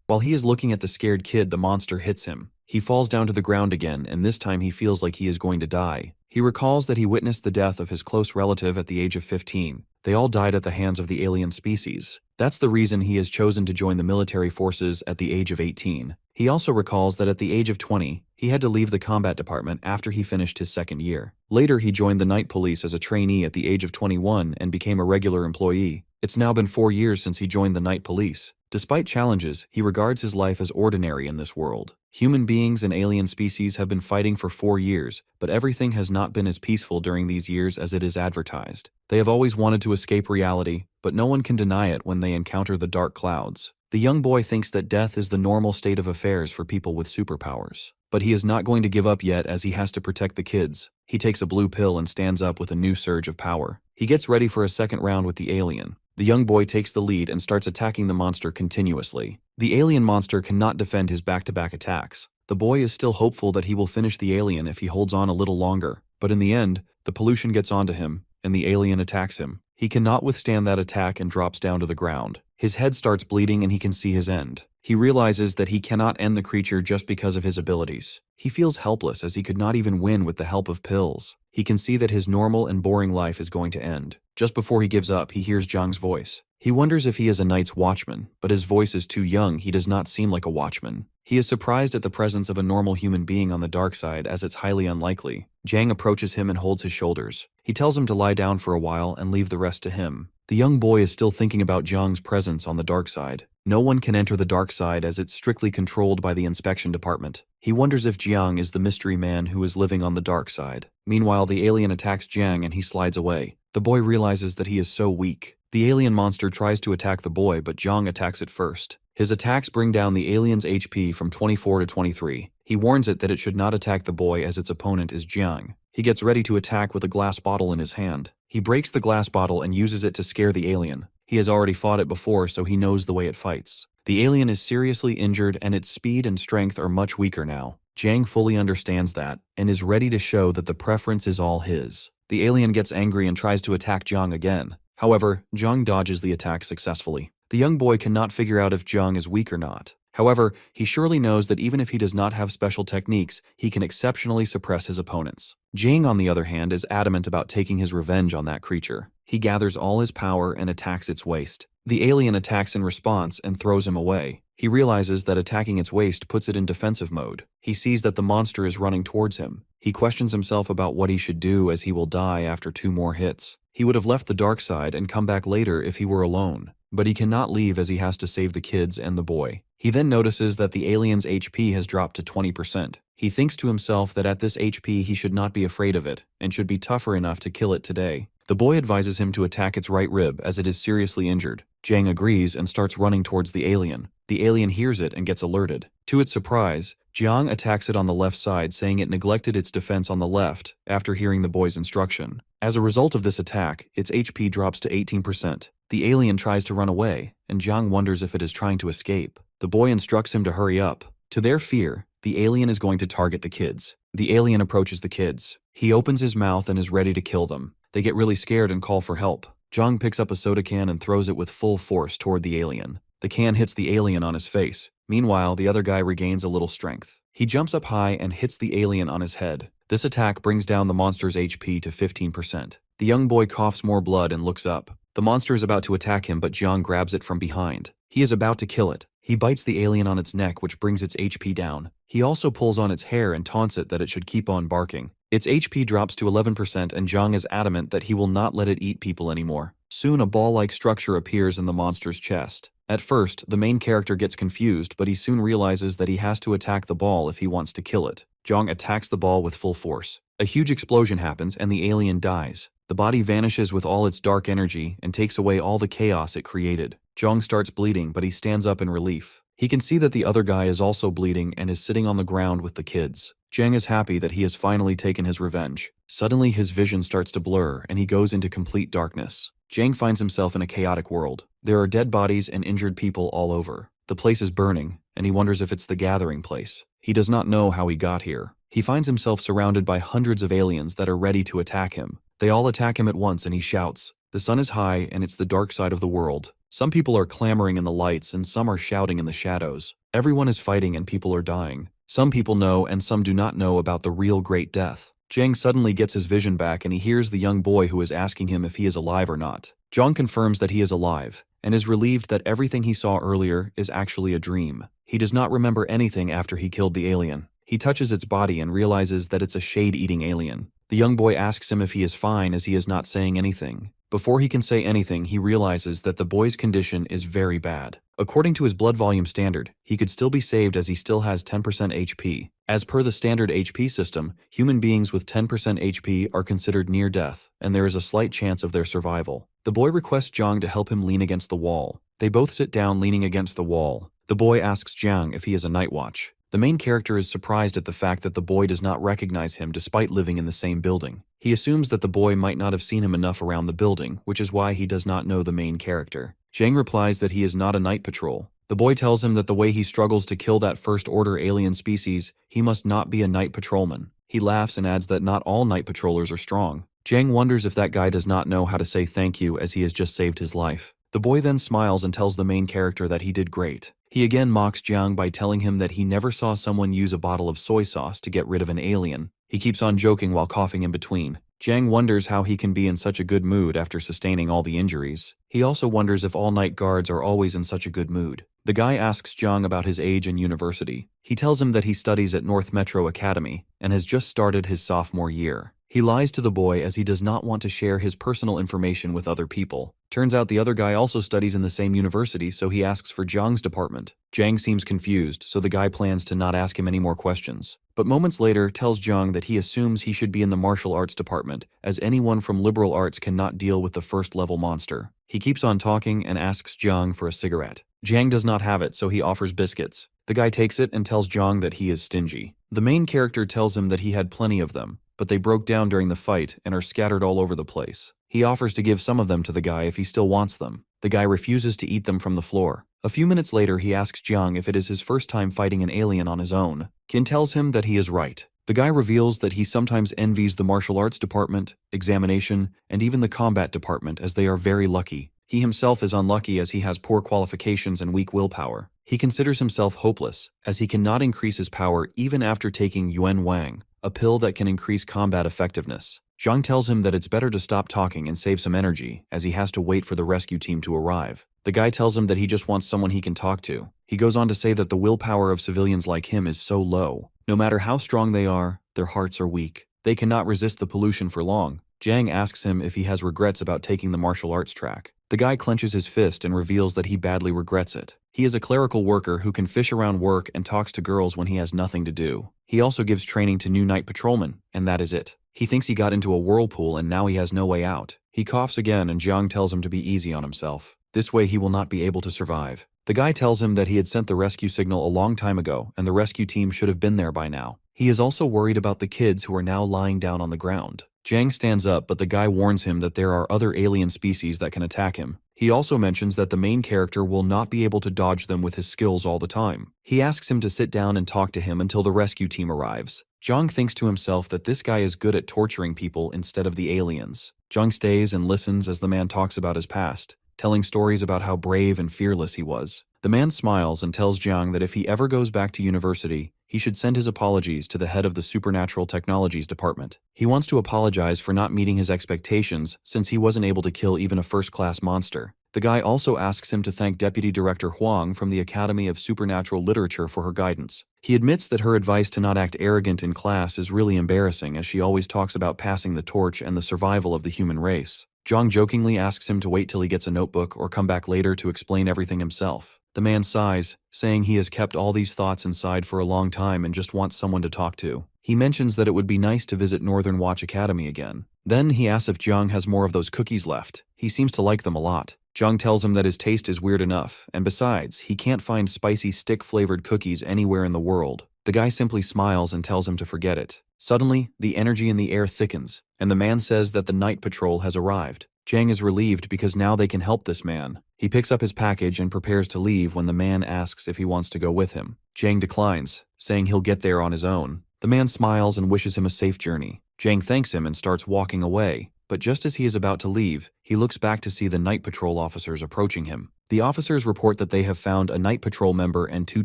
While he is looking at the scared kid, the monster hits him. He falls down to the ground again, and this time he feels like he is going to die. He recalls that he witnessed the death of his close relative at the age of 15. They all died at the hands of the alien species. That's the reason he has chosen to join the military forces at the age of 18. He also recalls that at the age of 20, he had to leave the combat department after he finished his second year. Later, he joined the night police as a trainee at the age of 21 and became a regular employee. It's now been 4 years since he joined the night police. Despite challenges, he regards his life as ordinary in this world. Human beings and alien species have been fighting for 4 years, but everything has not been as peaceful during these years as it is advertised. They have always wanted to escape reality, but no one can deny it when they encounter the dark clouds. The young boy thinks that death is the normal state of affairs for people with superpowers. But he is not going to give up yet as he has to protect the kids. He takes a blue pill and stands up with a new surge of power. He gets ready for a second round with the alien. The young boy takes the lead and starts attacking the monster continuously. The alien monster cannot defend his back-to-back attacks. The boy is still hopeful that he will finish the alien if he holds on a little longer. But in the end, the pollution gets onto him, and the alien attacks him. He cannot withstand that attack and drops down to the ground. His head starts bleeding and he can see his end. He realizes that he cannot end the creature just because of his abilities. He feels helpless as he could not even win with the help of pills. He can see that his normal and boring life is going to end. Just before he gives up, he hears Jiang's voice. He wonders if he is a night's watchman, but his voice is too young, he does not seem like a watchman. He is surprised at the presence of a normal human being on the dark side, as it's highly unlikely. Jiang approaches him and holds his shoulders. He tells him to lie down for a while and leave the rest to him. The young boy is still thinking about Jiang's presence on the dark side. No one can enter the dark side as it's strictly controlled by the inspection department. He wonders if Jiang is the mystery man who is living on the dark side. Meanwhile, the alien attacks Jiang and he slides away. The boy realizes that he is so weak. The alien monster tries to attack the boy, but Jiang attacks it first. His attacks bring down the alien's HP from 24 to 23. He warns it that it should not attack the boy as its opponent is Jiang. He gets ready to attack with a glass bottle in his hand. He breaks the glass bottle and uses it to scare the alien. He has already fought it before, so he knows the way it fights. The alien is seriously injured and its speed and strength are much weaker now. Jiang fully understands that, and is ready to show that the preference is all his. The alien gets angry and tries to attack Jiang again. However, Jiang dodges the attack successfully. The young boy cannot figure out if Jiang is weak or not. However, he surely knows that even if he does not have special techniques, he can exceptionally suppress his opponents. Jiang, on the other hand, is adamant about taking his revenge on that creature. He gathers all his power and attacks its waist. The alien attacks in response and throws him away. He realizes that attacking its waist puts it in defensive mode. He sees that the monster is running towards him. He questions himself about what he should do as he will die after 2 more hits. He would have left the dark side and come back later if he were alone. But he cannot leave as he has to save the kids and the boy. He then notices that the alien's HP has dropped to 20%. He thinks to himself that at this HP he should not be afraid of it, and should be tougher enough to kill it today. The boy advises him to attack its right rib as it is seriously injured. Jiang agrees and starts running towards the alien. The alien hears it and gets alerted. To its surprise, Jiang attacks it on the left side, saying it neglected its defense on the left after hearing the boy's instruction. As a result of this attack, its HP drops to 18%. The alien tries to run away, and Jiang wonders if it is trying to escape. The boy instructs him to hurry up. To their fear, the alien is going to target the kids. The alien approaches the kids. He opens his mouth and is ready to kill them. They get really scared and call for help. Jiang picks up a soda can and throws it with full force toward the alien. The can hits the alien on his face. Meanwhile, the other guy regains a little strength. He jumps up high and hits the alien on his head. This attack brings down the monster's HP to 15%. The young boy coughs more blood and looks up. The monster is about to attack him, but Jiang grabs it from behind. He is about to kill it. He bites the alien on its neck, which brings its HP down. He also pulls on its hair and taunts it that it should keep on barking. Its HP drops to 11%, and Jiang is adamant that he will not let it eat people anymore. Soon a ball-like structure appears in the monster's chest. At first, the main character gets confused, but he soon realizes that he has to attack the ball if he wants to kill it. Jiang attacks the ball with full force. A huge explosion happens and the alien dies. The body vanishes with all its dark energy and takes away all the chaos it created. Jiang starts bleeding, but he stands up in relief. He can see that the other guy is also bleeding and is sitting on the ground with the kids. Jiang is happy that he has finally taken his revenge. Suddenly his vision starts to blur and he goes into complete darkness. Jiang finds himself in a chaotic world. There are dead bodies and injured people all over. The place is burning, and he wonders if it's the gathering place. He does not know how he got here. He finds himself surrounded by hundreds of aliens that are ready to attack him. They all attack him at once and he shouts. The sun is high and it's the dark side of the world. Some people are clamoring in the lights and some are shouting in the shadows. Everyone is fighting and people are dying. Some people know and some do not know about the real great death. Jiang suddenly gets his vision back and he hears the young boy who is asking him if he is alive or not. Jiang confirms that he is alive and is relieved that everything he saw earlier is actually a dream. He does not remember anything after he killed the alien. He touches its body and realizes that it's a shade-eating alien. The young boy asks him if he is fine as he is not saying anything. Before he can say anything, he realizes that the boy's condition is very bad. According to his blood volume standard, he could still be saved as he still has 10% HP. As per the standard HP system, human beings with 10% HP are considered near death, and there is a slight chance of their survival. The boy requests Jiang to help him lean against the wall. They both sit down leaning against the wall. The boy asks Jiang if he is a night watch. The main character is surprised at the fact that the boy does not recognize him despite living in the same building. He assumes that the boy might not have seen him enough around the building, which is why he does not know the main character. Jiang replies that he is not a night patrol. The boy tells him that the way he struggles to kill that first-order alien species, he must not be a night patrolman. He laughs and adds that not all night patrollers are strong. Jiang wonders if that guy does not know how to say thank you as he has just saved his life. The boy then smiles and tells the main character that he did great. He again mocks Jiang by telling him that he never saw someone use a bottle of soy sauce to get rid of an alien. He keeps on joking while coughing in between. Jiang wonders how he can be in such a good mood after sustaining all the injuries. He also wonders if all night guards are always in such a good mood. The guy asks Jiang about his age and university. He tells him that he studies at North Metro Academy and has just started his sophomore year. He lies to the boy as he does not want to share his personal information with other people. Turns out the other guy also studies in the same university, so he asks for Jiang's department. Jiang seems confused, so the guy plans to not ask him any more questions. But moments later tells Jiang that he assumes he should be in the martial arts department, as anyone from liberal arts cannot deal with the first-level monster. He keeps on talking and asks Jiang for a cigarette. Jiang does not have it, so he offers biscuits. The guy takes it and tells Jiang that he is stingy. The main character tells him that he had plenty of them, but they broke down during the fight and are scattered all over the place. He offers to give some of them to the guy if he still wants them. The guy refuses to eat them from the floor. A few minutes later, he asks Jiang if it is his first time fighting an alien on his own. Qin tells him that he is right. The guy reveals that he sometimes envies the martial arts department, examination, and even the combat department, as they are very lucky. He himself is unlucky as he has poor qualifications and weak willpower. He considers himself hopeless, as he cannot increase his power even after taking Yuan Wang, a pill that can increase combat effectiveness. Jiang tells him that it's better to stop talking and save some energy, as he has to wait for the rescue team to arrive. The guy tells him that he just wants someone he can talk to. He goes on to say that the willpower of civilians like him is so low. No matter how strong they are, their hearts are weak. They cannot resist the pollution for long. Jiang asks him if he has regrets about taking the martial arts track. The guy clenches his fist and reveals that he badly regrets it. He is a clerical worker who can fish around work and talks to girls when he has nothing to do. He also gives training to new night patrolmen, and that is it. He thinks he got into a whirlpool and now he has no way out. He coughs again and Jiang tells him to be easy on himself. This way he will not be able to survive. The guy tells him that he had sent the rescue signal a long time ago and the rescue team should have been there by now. He is also worried about the kids who are now lying down on the ground. Jiang stands up, but the guy warns him that there are other alien species that can attack him. He also mentions that the main character will not be able to dodge them with his skills all the time. He asks him to sit down and talk to him until the rescue team arrives. Jiang thinks to himself that this guy is good at torturing people instead of the aliens. Jiang stays and listens as the man talks about his past, telling stories about how brave and fearless he was. The man smiles and tells Jiang that if he ever goes back to university, he should send his apologies to the head of the Supernatural Technologies Department. He wants to apologize for not meeting his expectations since he wasn't able to kill even a first-class monster. The guy also asks him to thank Deputy Director Huang from the Academy of Supernatural Literature for her guidance. He admits that her advice to not act arrogant in class is really embarrassing, as she always talks about passing the torch and the survival of the human race. Jiang jokingly asks him to wait till he gets a notebook or come back later to explain everything himself. The man sighs, saying he has kept all these thoughts inside for a long time and just wants someone to talk to. He mentions that it would be nice to visit Northern Watch Academy again. Then he asks if Jiang has more of those cookies left. He seems to like them a lot. Jiang tells him that his taste is weird enough, and besides, he can't find spicy stick-flavored cookies anywhere in the world. The guy simply smiles and tells him to forget it. Suddenly, the energy in the air thickens, and the man says that the night patrol has arrived. Jiang is relieved because now they can help this man. He picks up his package and prepares to leave when the man asks if he wants to go with him. Jiang declines, saying he'll get there on his own. The man smiles and wishes him a safe journey. Jiang thanks him and starts walking away, but just as he is about to leave, he looks back to see the night patrol officers approaching him. The officers report that they have found a night patrol member and 2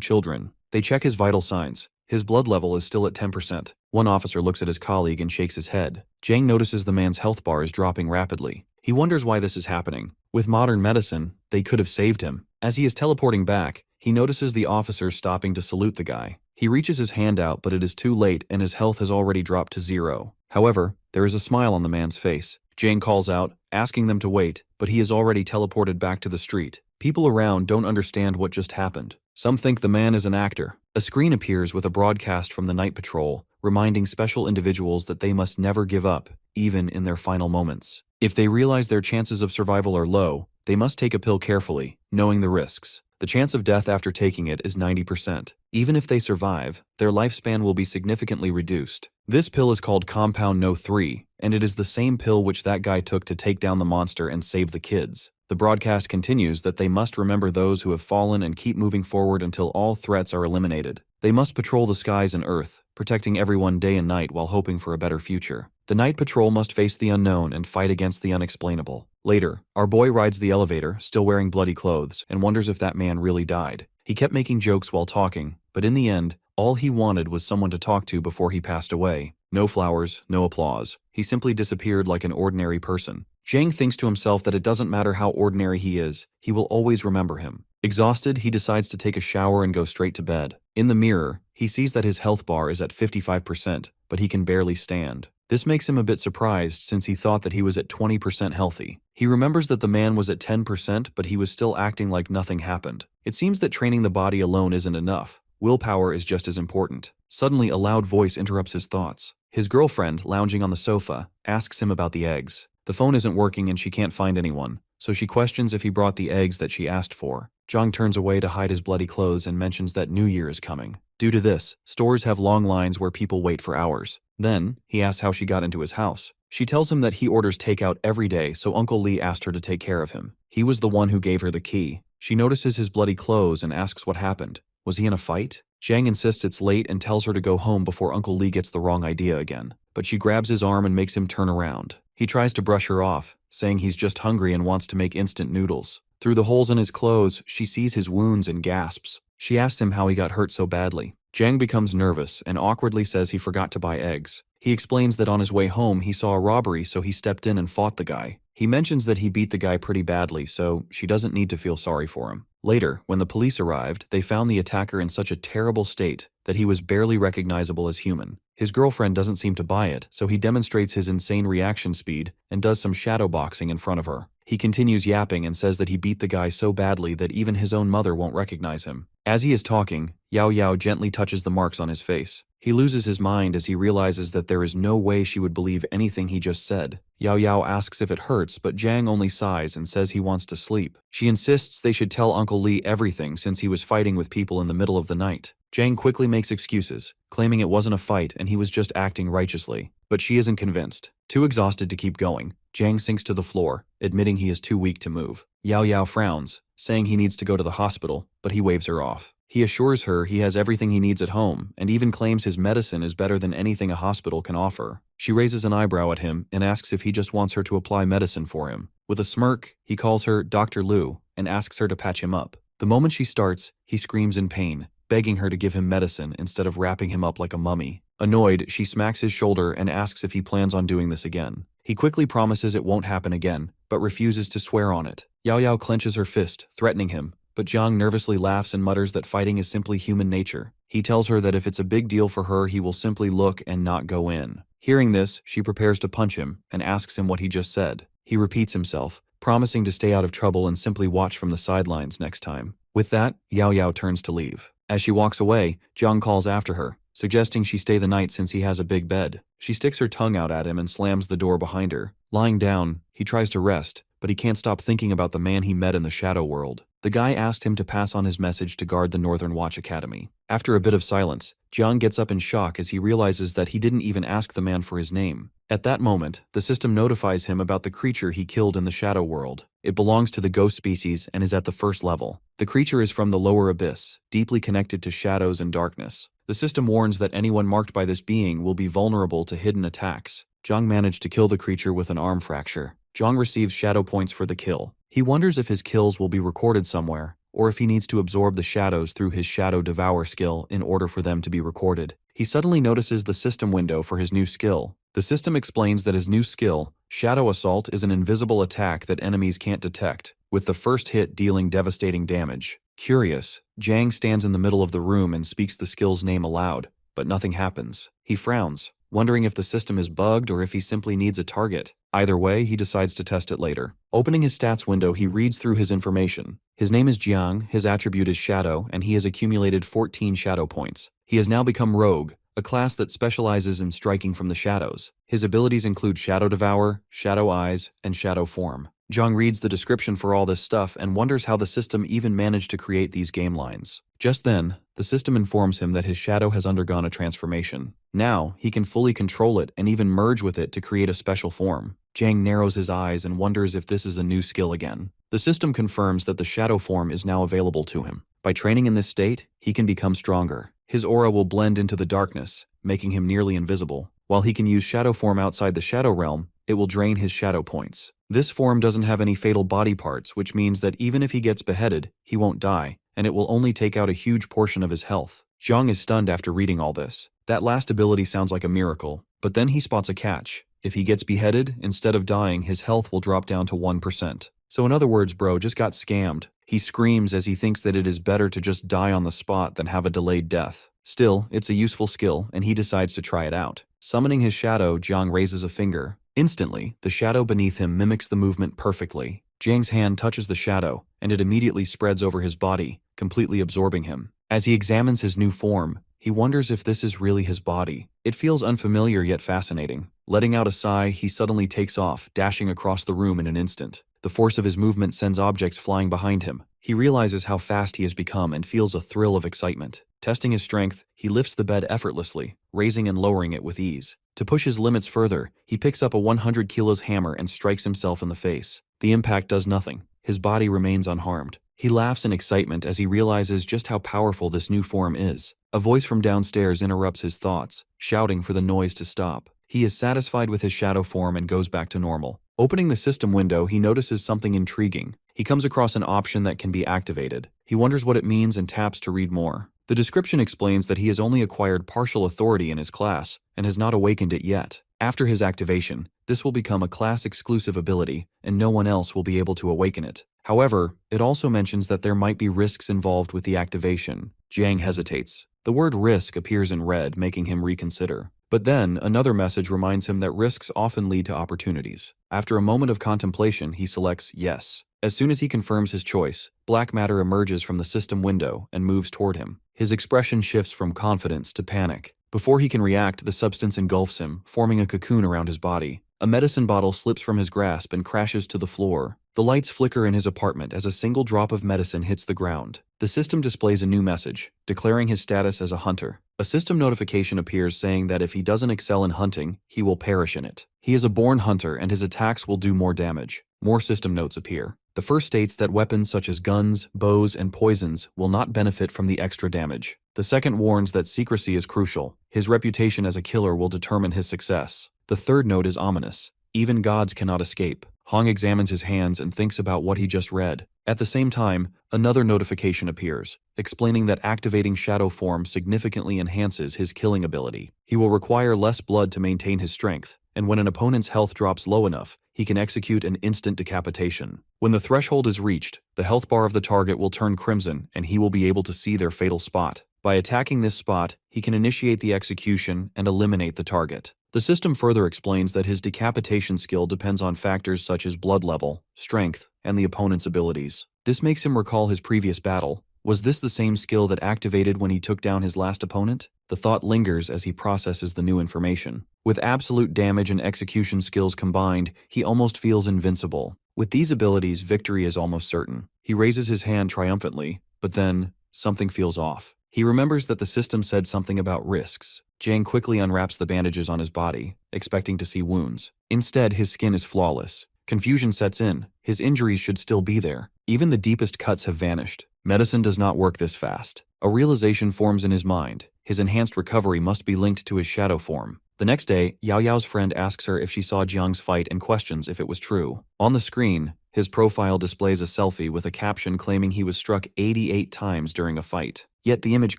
children. They check his vital signs. His blood level is still at 10%. One officer looks at his colleague and shakes his head. Jiang notices the man's health bar is dropping rapidly. He wonders why this is happening. With modern medicine, they could have saved him. As he is teleporting back, he notices the officers stopping to salute the guy. He reaches his hand out, but it is too late and his health has already dropped to 0. However, there is a smile on the man's face. Jiang calls out, asking them to wait, but he is already teleported back to the street. People around don't understand what just happened. Some think the man is an actor. A screen appears with a broadcast from the night patrol, reminding special individuals that they must never give up, even in their final moments. If they realize their chances of survival are low, they must take a pill carefully, knowing the risks. The chance of death after taking it is 90%. Even if they survive, their lifespan will be significantly reduced. This pill is called Compound No. 3, and it is the same pill which that guy took to take down the monster and save the kids. The broadcast continues that they must remember those who have fallen and keep moving forward until all threats are eliminated. They must patrol the skies and earth, protecting everyone day and night while hoping for a better future. The night patrol must face the unknown and fight against the unexplainable. Later, our boy rides the elevator, still wearing bloody clothes, and wonders if that man really died. He kept making jokes while talking, but in the end, all he wanted was someone to talk to before he passed away. No flowers, no applause. He simply disappeared like an ordinary person. Jang thinks to himself that it doesn't matter how ordinary he is, he will always remember him. Exhausted, he decides to take a shower and go straight to bed. In the mirror, he sees that his health bar is at 55%, but he can barely stand. This makes him a bit surprised since he thought that he was at 20% healthy. He remembers that the man was at 10%, but he was still acting like nothing happened. It seems that training the body alone isn't enough. Willpower is just as important. Suddenly, a loud voice interrupts his thoughts. His girlfriend, lounging on the sofa, asks him about the eggs. The phone isn't working and she can't find anyone, so she questions if he brought the eggs that she asked for. Jang turns away to hide his bloody clothes and mentions that New Year is coming. Due to this, stores have long lines where people wait for hours. Then, he asks how she got into his house. She tells him that he orders takeout every day, so Uncle Lee asked her to take care of him. He was the one who gave her the key. She notices his bloody clothes and asks what happened. Was he in a fight? Jang insists it's late and tells her to go home before Uncle Lee gets the wrong idea again. But she grabs his arm and makes him turn around. He tries to brush her off, saying he's just hungry and wants to make instant noodles. Through the holes in his clothes, she sees his wounds and gasps. She asks him how he got hurt so badly. Jang becomes nervous and awkwardly says he forgot to buy eggs. He explains that on his way home he saw a robbery, so he stepped in and fought the guy. He mentions that he beat the guy pretty badly, so she doesn't need to feel sorry for him. Later, when the police arrived, they found the attacker in such a terrible state that he was barely recognizable as human. His girlfriend doesn't seem to buy it, so he demonstrates his insane reaction speed and does some shadow boxing in front of her. He continues yapping and says that he beat the guy so badly that even his own mother won't recognize him. As he is talking, Yao Yao gently touches the marks on his face. He loses his mind as he realizes that there is no way she would believe anything he just said. Yao Yao asks if it hurts, but Jang only sighs and says he wants to sleep. She insists they should tell Uncle Lee everything since he was fighting with people in the middle of the night. Jang quickly makes excuses, claiming it wasn't a fight and he was just acting righteously. But she isn't convinced. Too exhausted to keep going, Jang sinks to the floor, admitting he is too weak to move. Yao Yao frowns, saying he needs to go to the hospital, but he waves her off. He assures her he has everything he needs at home, and even claims his medicine is better than anything a hospital can offer. She raises an eyebrow at him and asks if he just wants her to apply medicine for him. With a smirk, he calls her Dr. Lu and asks her to patch him up. The moment she starts, he screams in pain, begging her to give him medicine instead of wrapping him up like a mummy. Annoyed, she smacks his shoulder and asks if he plans on doing this again. He quickly promises it won't happen again, but refuses to swear on it. Yao Yao clenches her fist, threatening him, but Jiang nervously laughs and mutters that fighting is simply human nature. He tells her that if it's a big deal for her, he will simply look and not go in. Hearing this, she prepares to punch him and asks him what he just said. He repeats himself, promising to stay out of trouble and simply watch from the sidelines next time. With that, Yao Yao turns to leave. As she walks away, Jiang calls after her, suggesting she stay the night since he has a big bed. She sticks her tongue out at him and slams the door behind her. Lying down, he tries to rest, but he can't stop thinking about the man he met in the shadow world. The guy asked him to pass on his message to guard the Northern Watch Academy. After a bit of silence, Jiang gets up in shock as he realizes that he didn't even ask the man for his name. At that moment, the system notifies him about the creature he killed in the shadow world. It belongs to the ghost species and is at the first level. The creature is from the lower abyss, deeply connected to shadows and darkness. The system warns that anyone marked by this being will be vulnerable to hidden attacks. Jiang managed to kill the creature with an arm fracture. Jiang receives shadow points for the kill. He wonders if his kills will be recorded somewhere, or if he needs to absorb the shadows through his Shadow Devour skill in order for them to be recorded. He suddenly notices the system window for his new skill. The system explains that his new skill, Shadow Assault, is an invisible attack that enemies can't detect, with the first hit dealing devastating damage. Curious, Jiang stands in the middle of the room and speaks the skill's name aloud, but nothing happens. He frowns, wondering if the system is bugged or if he simply needs a target. Either way, he decides to test it later. Opening his stats window, he reads through his information. His name is Jiang, his attribute is Shadow, and he has accumulated 14 Shadow points. He has now become Rogue, a class that specializes in striking from the shadows. His abilities include Shadow Devour, Shadow Eyes, and Shadow Form. Jiang reads the description for all this stuff and wonders how the system even managed to create these game lines. Just then, the system informs him that his shadow has undergone a transformation. Now, he can fully control it and even merge with it to create a special form. Jiang narrows his eyes and wonders if this is a new skill again. The system confirms that the shadow form is now available to him. By training in this state, he can become stronger. His aura will blend into the darkness, making him nearly invisible. While he can use shadow form outside the shadow realm, it will drain his shadow points. This form doesn't have any fatal body parts, which means that even if he gets beheaded, he won't die, and it will only take out a huge portion of his health. Jiang is stunned after reading all this. That last ability sounds like a miracle, but then he spots a catch. If he gets beheaded, instead of dying, his health will drop down to 1%. So in other words, bro just got scammed. He screams as he thinks that it is better to just die on the spot than have a delayed death. Still, it's a useful skill, and he decides to try it out. Summoning his shadow, Jiang raises a finger. Instantly, the shadow beneath him mimics the movement perfectly. Jiang's hand touches the shadow, and it immediately spreads over his body, completely absorbing him. As he examines his new form, he wonders if this is really his body. It feels unfamiliar yet fascinating. Letting out a sigh, he suddenly takes off, dashing across the room in an instant. The force of his movement sends objects flying behind him. He realizes how fast he has become and feels a thrill of excitement. Testing his strength, he lifts the bed effortlessly, raising and lowering it with ease. To push his limits further, he picks up a 100 kilos hammer and strikes himself in the face. The impact does nothing. His body remains unharmed. He laughs in excitement as he realizes just how powerful this new form is. A voice from downstairs interrupts his thoughts, shouting for the noise to stop. He is satisfied with his shadow form and goes back to normal. Opening the system window, he notices something intriguing. He comes across an option that can be activated. He wonders what it means and taps to read more. The description explains that he has only acquired partial authority in his class and has not awakened it yet. After his activation, this will become a class-exclusive ability, and no one else will be able to awaken it. However, it also mentions that there might be risks involved with the activation. Jiang hesitates. The word risk appears in red, making him reconsider. But then, another message reminds him that risks often lead to opportunities. After a moment of contemplation, he selects yes. As soon as he confirms his choice, black matter emerges from the system window and moves toward him. His expression shifts from confidence to panic. Before he can react, the substance engulfs him, forming a cocoon around his body. A medicine bottle slips from his grasp and crashes to the floor. The lights flicker in his apartment as a single drop of medicine hits the ground. The system displays a new message, declaring his status as a hunter. A system notification appears saying that if he doesn't excel in hunting, he will perish in it. He is a born hunter and his attacks will do more damage. More system notes appear. The first states that weapons such as guns, bows, and poisons will not benefit from the extra damage. The second warns that secrecy is crucial. His reputation as a killer will determine his success. The third note is ominous. Even gods cannot escape. Hong examines his hands and thinks about what he just read. At the same time, another notification appears, explaining that activating shadow form significantly enhances his killing ability. He will require less blood to maintain his strength, and when an opponent's health drops low enough, he can execute an instant decapitation. When the threshold is reached, the health bar of the target will turn crimson and he will be able to see their fatal spot. By attacking this spot, he can initiate the execution and eliminate the target. The system further explains that his decapitation skill depends on factors such as blood level, strength, and the opponent's abilities. This makes him recall his previous battle. Was this the same skill that activated when he took down his last opponent? The thought lingers as he processes the new information. With absolute damage and execution skills combined, he almost feels invincible. With these abilities, victory is almost certain. He raises his hand triumphantly, but then something feels off. He remembers that the system said something about risks. Jiang quickly unwraps the bandages on his body, expecting to see wounds. Instead, his skin is flawless. Confusion sets in. His injuries should still be there. Even the deepest cuts have vanished. Medicine does not work this fast. A realization forms in his mind. His enhanced recovery must be linked to his shadow form. The next day, Yao Yao's friend asks her if she saw Jiang's fight and questions if it was true. On the screen, his profile displays a selfie with a caption claiming he was struck 88 times during a fight. Yet the image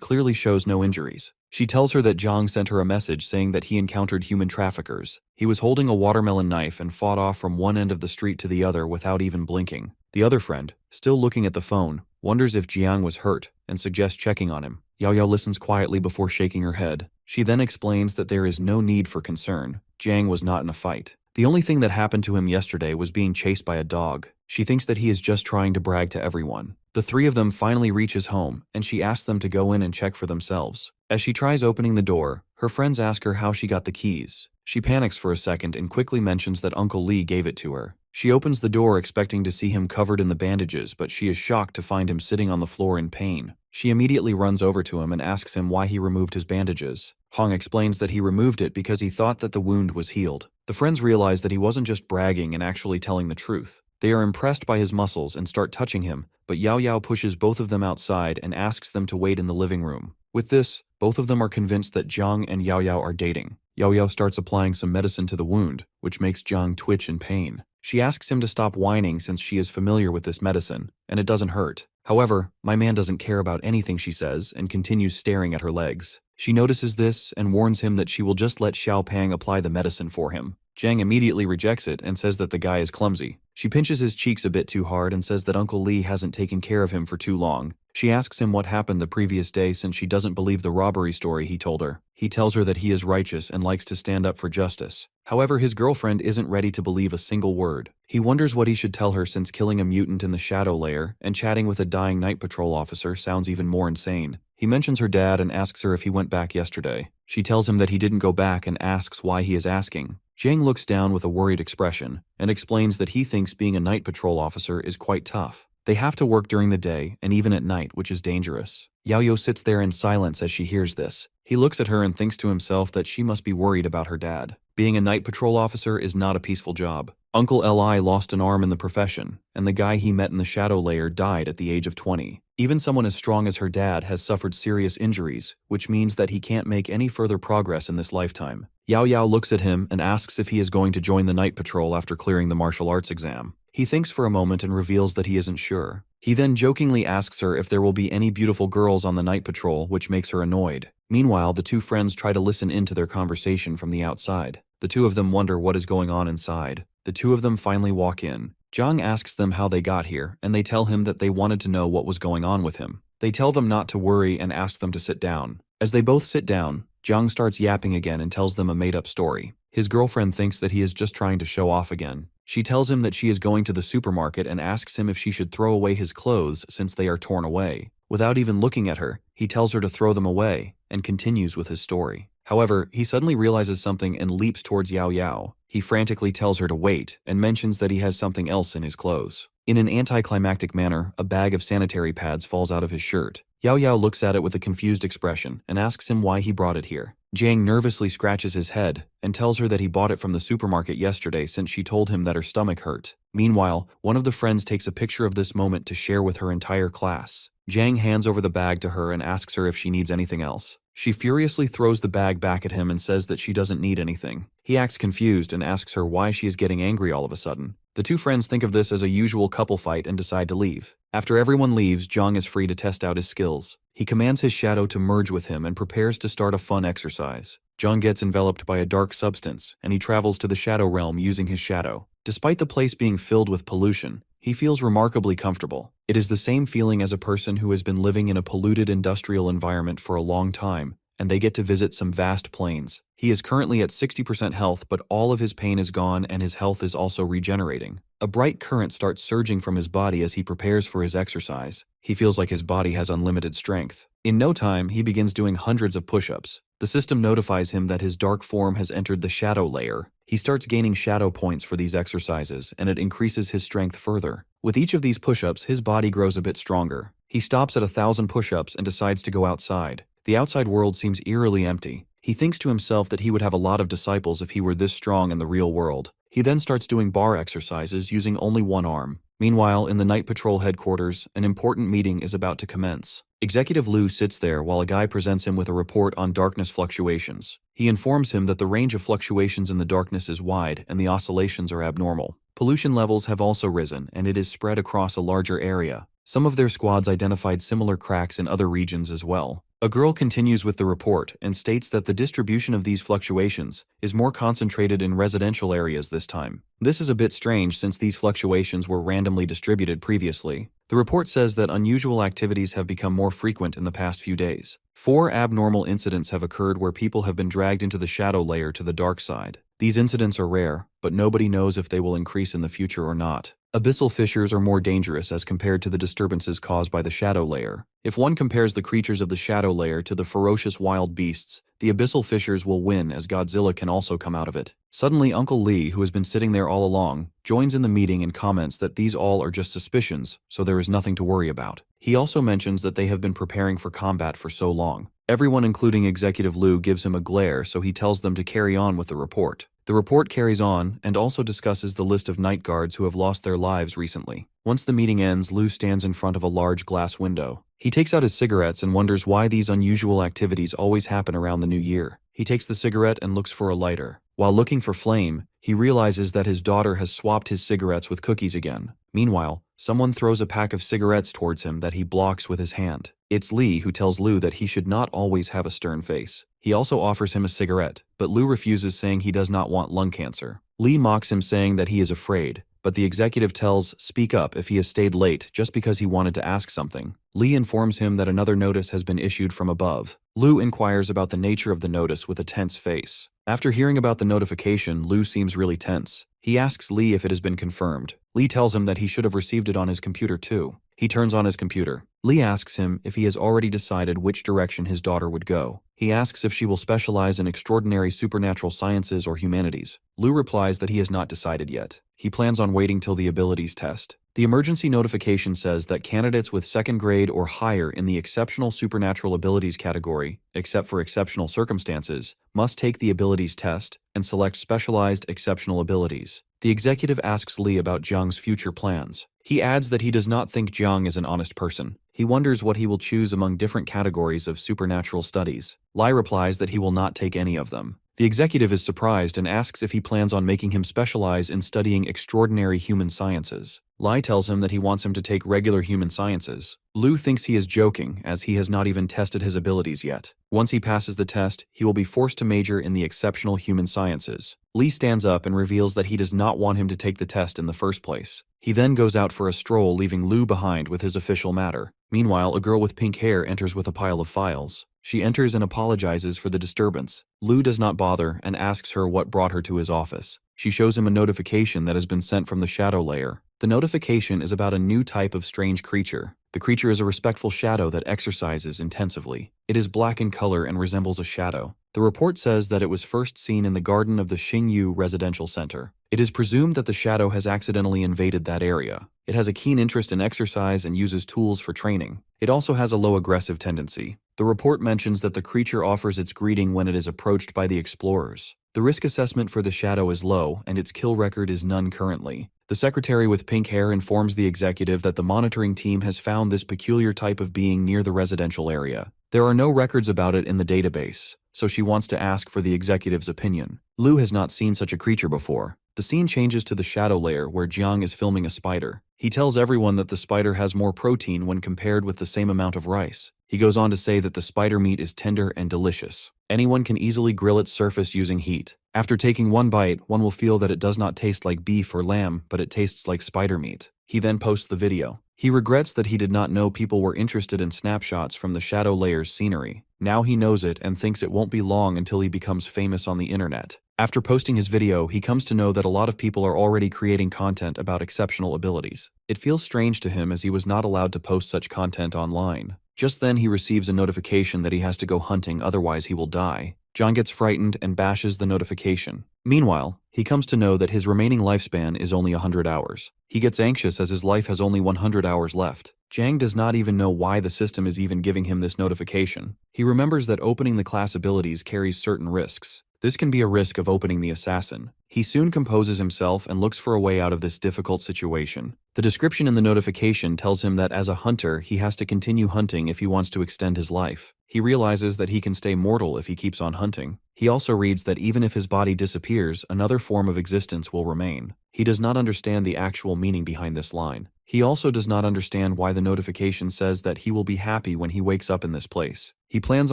clearly shows no injuries. She tells her that Jiang sent her a message saying that he encountered human traffickers. He was holding a watermelon knife and fought off from one end of the street to the other without even blinking. The other friend, still looking at the phone, wonders if Jiang was hurt and suggests checking on him. Yao Yao listens quietly before shaking her head. She then explains that there is no need for concern. Jiang was not in a fight. The only thing that happened to him yesterday was being chased by a dog. She thinks that he is just trying to brag to everyone. The three of them finally reach his home, and she asks them to go in and check for themselves. As she tries opening the door, her friends ask her how she got the keys. She panics for a second and quickly mentions that Uncle Lee gave it to her. She opens the door expecting to see him covered in the bandages, but she is shocked to find him sitting on the floor in pain. She immediately runs over to him and asks him why he removed his bandages. Hong explains that he removed it because he thought that the wound was healed. The friends realize that he wasn't just bragging and actually telling the truth. They are impressed by his muscles and start touching him, but Yao Yao pushes both of them outside and asks them to wait in the living room. With this, both of them are convinced that Jiang and Yao Yao are dating. Yao Yao starts applying some medicine to the wound, which makes Jiang twitch in pain. She asks him to stop whining since she is familiar with this medicine, and it doesn't hurt. However, my man doesn't care about anything she says and continues staring at her legs. She notices this and warns him that she will just let Xiao Pang apply the medicine for him. Jiang immediately rejects it and says that the guy is clumsy. She pinches his cheeks a bit too hard and says that Uncle Lee hasn't taken care of him for too long. She asks him what happened the previous day since she doesn't believe the robbery story he told her. He tells her that he is righteous and likes to stand up for justice. However, his girlfriend isn't ready to believe a single word. He wonders what he should tell her since killing a mutant in the shadow layer and chatting with a dying night patrol officer sounds even more insane. He mentions her dad and asks her if he went back yesterday. She tells him that he didn't go back and asks why he is asking. Jiang looks down with a worried expression and explains that he thinks being a night patrol officer is quite tough. They have to work during the day and even at night, which is dangerous. Yao Yao sits there in silence as she hears this. He looks at her and thinks to himself that she must be worried about her dad. Being a night patrol officer is not a peaceful job. Uncle Li lost an arm in the profession, and the guy he met in the shadow layer died at the age of 20. Even someone as strong as her dad has suffered serious injuries, which means that he can't make any further progress in this lifetime. Yao Yao looks at him and asks if he is going to join the night patrol after clearing the martial arts exam. He thinks for a moment and reveals that he isn't sure. He then jokingly asks her if there will be any beautiful girls on the night patrol, which makes her annoyed. Meanwhile, the two friends try to listen into their conversation from the outside. The two of them wonder what is going on inside. The two of them finally walk in. Zhang asks them how they got here, and they tell him that they wanted to know what was going on with him. They tell them not to worry and ask them to sit down. As they both sit down, Zhang starts yapping again and tells them a made-up story. His girlfriend thinks that he is just trying to show off again. She tells him that she is going to the supermarket and asks him if she should throw away his clothes since they are torn away. Without even looking at her, he tells her to throw them away and continues with his story. However, he suddenly realizes something and leaps towards Yao Yao. He frantically tells her to wait and mentions that he has something else in his clothes. In an anticlimactic manner, a bag of sanitary pads falls out of his shirt. Yao Yao looks at it with a confused expression and asks him why he brought it here. Jiang nervously scratches his head and tells her that he bought it from the supermarket yesterday since she told him that her stomach hurt. Meanwhile, one of the friends takes a picture of this moment to share with her entire class. Jiang hands over the bag to her and asks her if she needs anything else. She furiously throws the bag back at him and says that she doesn't need anything. He acts confused and asks her why she is getting angry all of a sudden. The two friends think of this as a usual couple fight and decide to leave. After everyone leaves, Zhang is free to test out his skills. He commands his shadow to merge with him and prepares to start a fun exercise. Zhang gets enveloped by a dark substance, and he travels to the shadow realm using his shadow. Despite the place being filled with pollution, he feels remarkably comfortable. It is the same feeling as a person who has been living in a polluted industrial environment for a long time, and they get to visit some vast plains. He is currently at 60% health, but all of his pain is gone and his health is also regenerating. A bright current starts surging from his body as he prepares for his exercise. He feels like his body has unlimited strength. In no time, he begins doing hundreds of push-ups. The system notifies him that his dark form has entered the shadow layer. He starts gaining shadow points for these exercises, and it increases his strength further. With each of these push-ups, his body grows a bit stronger. He stops at 1,000 push-ups and decides to go outside. The outside world seems eerily empty. He thinks to himself that he would have a lot of disciples if he were this strong in the real world. He then starts doing bar exercises using only one arm. Meanwhile, in the Night Patrol headquarters, an important meeting is about to commence. Executive Lu sits there while a guy presents him with a report on darkness fluctuations. He informs him that the range of fluctuations in the darkness is wide and the oscillations are abnormal. Pollution levels have also risen, and it is spread across a larger area. Some of their squads identified similar cracks in other regions as well. A girl continues with the report and states that the distribution of these fluctuations is more concentrated in residential areas this time. This is a bit strange since these fluctuations were randomly distributed previously. The report says that unusual activities have become more frequent in the past few days. 4 abnormal incidents have occurred where people have been dragged into the shadow layer to the dark side. These incidents are rare, but nobody knows if they will increase in the future or not. Abyssal fissures are more dangerous as compared to the disturbances caused by the shadow layer. If one compares the creatures of the shadow layer to the ferocious wild beasts, the abyssal fissures will win as Godzilla can also come out of it. Suddenly, Uncle Lee, who has been sitting there all along, joins in the meeting and comments that these all are just suspicions, so there is nothing to worry about. He also mentions that they have been preparing for combat for so long. Everyone, including Executive Lu, gives him a glare, so he tells them to carry on with the report. The report carries on and also discusses the list of night guards who have lost their lives recently. Once the meeting ends, Lu stands in front of a large glass window. He takes out his cigarettes and wonders why these unusual activities always happen around the new year. He takes the cigarette and looks for a lighter. While looking for flame, he realizes that his daughter has swapped his cigarettes with cookies again. Meanwhile, Someone throws a pack of cigarettes towards him that he blocks with his hand. It's Lee who tells Lu that he should not always have a stern face. He also offers him a cigarette, but Lu refuses, saying he does not want lung cancer. Lee mocks him, saying that he is afraid, but the executive tells speak up if he has stayed late just because he wanted to ask something. Lee informs him that another notice has been issued from above. Lu inquires about the nature of the notice with a tense face. After hearing about the notification, Lu seems really tense. He asks Lee if it has been confirmed. Lee tells him that he should have received it on his computer too. He turns on his computer. Lee asks him if he has already decided which direction his daughter would go. He asks if she will specialize in extraordinary supernatural sciences or humanities. Lu replies that he has not decided yet. He plans on waiting till the abilities test. The emergency notification says that candidates with 2nd grade or higher in the exceptional supernatural abilities category, except for exceptional circumstances, must take the abilities test and select specialized exceptional abilities. The executive asks Lee about Jiang's future plans. He adds that he does not think Jiang is an honest person. He wonders what he will choose among different categories of supernatural studies. Lai replies that he will not take any of them. The executive is surprised and asks if he plans on making him specialize in studying extraordinary human sciences. Lai tells him that he wants him to take regular human sciences. Lu thinks he is joking, as he has not even tested his abilities yet. Once he passes the test, he will be forced to major in the exceptional human sciences. Lee stands up and reveals that he does not want him to take the test in the first place. He then goes out for a stroll, leaving Lu behind with his official matter. Meanwhile, a girl with pink hair enters with a pile of files. She enters and apologizes for the disturbance. Lu does not bother and asks her what brought her to his office. She shows him a notification that has been sent from the shadow layer. The notification is about a new type of strange creature. The creature is a respectful shadow that exercises intensively. It is black in color and resembles a shadow. The report says that it was first seen in the garden of the Xingyu Residential Center. It is presumed that the shadow has accidentally invaded that area. It has a keen interest in exercise and uses tools for training. It also has a low aggressive tendency. The report mentions that the creature offers its greeting when it is approached by the explorers. The risk assessment for the shadow is low, and its kill record is none currently. The secretary with pink hair informs the executive that the monitoring team has found this peculiar type of being near the residential area. There are no records about it in the database, so she wants to ask for the executive's opinion. Lu has not seen such a creature before. The scene changes to the shadow layer where Jiang is filming a spider. He tells everyone that the spider has more protein when compared with the same amount of rice. He goes on to say that the spider meat is tender and delicious. Anyone can easily grill its surface using heat. After taking one bite, one will feel that it does not taste like beef or lamb, but it tastes like spider meat. He then posts the video. He regrets that he did not know people were interested in snapshots from the shadow layer's scenery. Now he knows it and thinks it won't be long until he becomes famous on the internet. After posting his video, he comes to know that a lot of people are already creating content about exceptional abilities. It feels strange to him as he was not allowed to post such content online. Just then he receives a notification that he has to go hunting, otherwise he will die. John gets frightened and bashes the notification. Meanwhile, he comes to know that his remaining lifespan is only 100 hours. He gets anxious as his life has only 100 hours left. Jiang does not even know why the system is even giving him this notification. He remembers that opening the class abilities carries certain risks. This can be a risk of opening the assassin. He soon composes himself and looks for a way out of this difficult situation. The description in the notification tells him that as a hunter, he has to continue hunting if he wants to extend his life. He realizes that he can stay mortal if he keeps on hunting. He also reads that even if his body disappears, another form of existence will remain. He does not understand the actual meaning behind this line. He also does not understand why the notification says that he will be happy when he wakes up in this place. He plans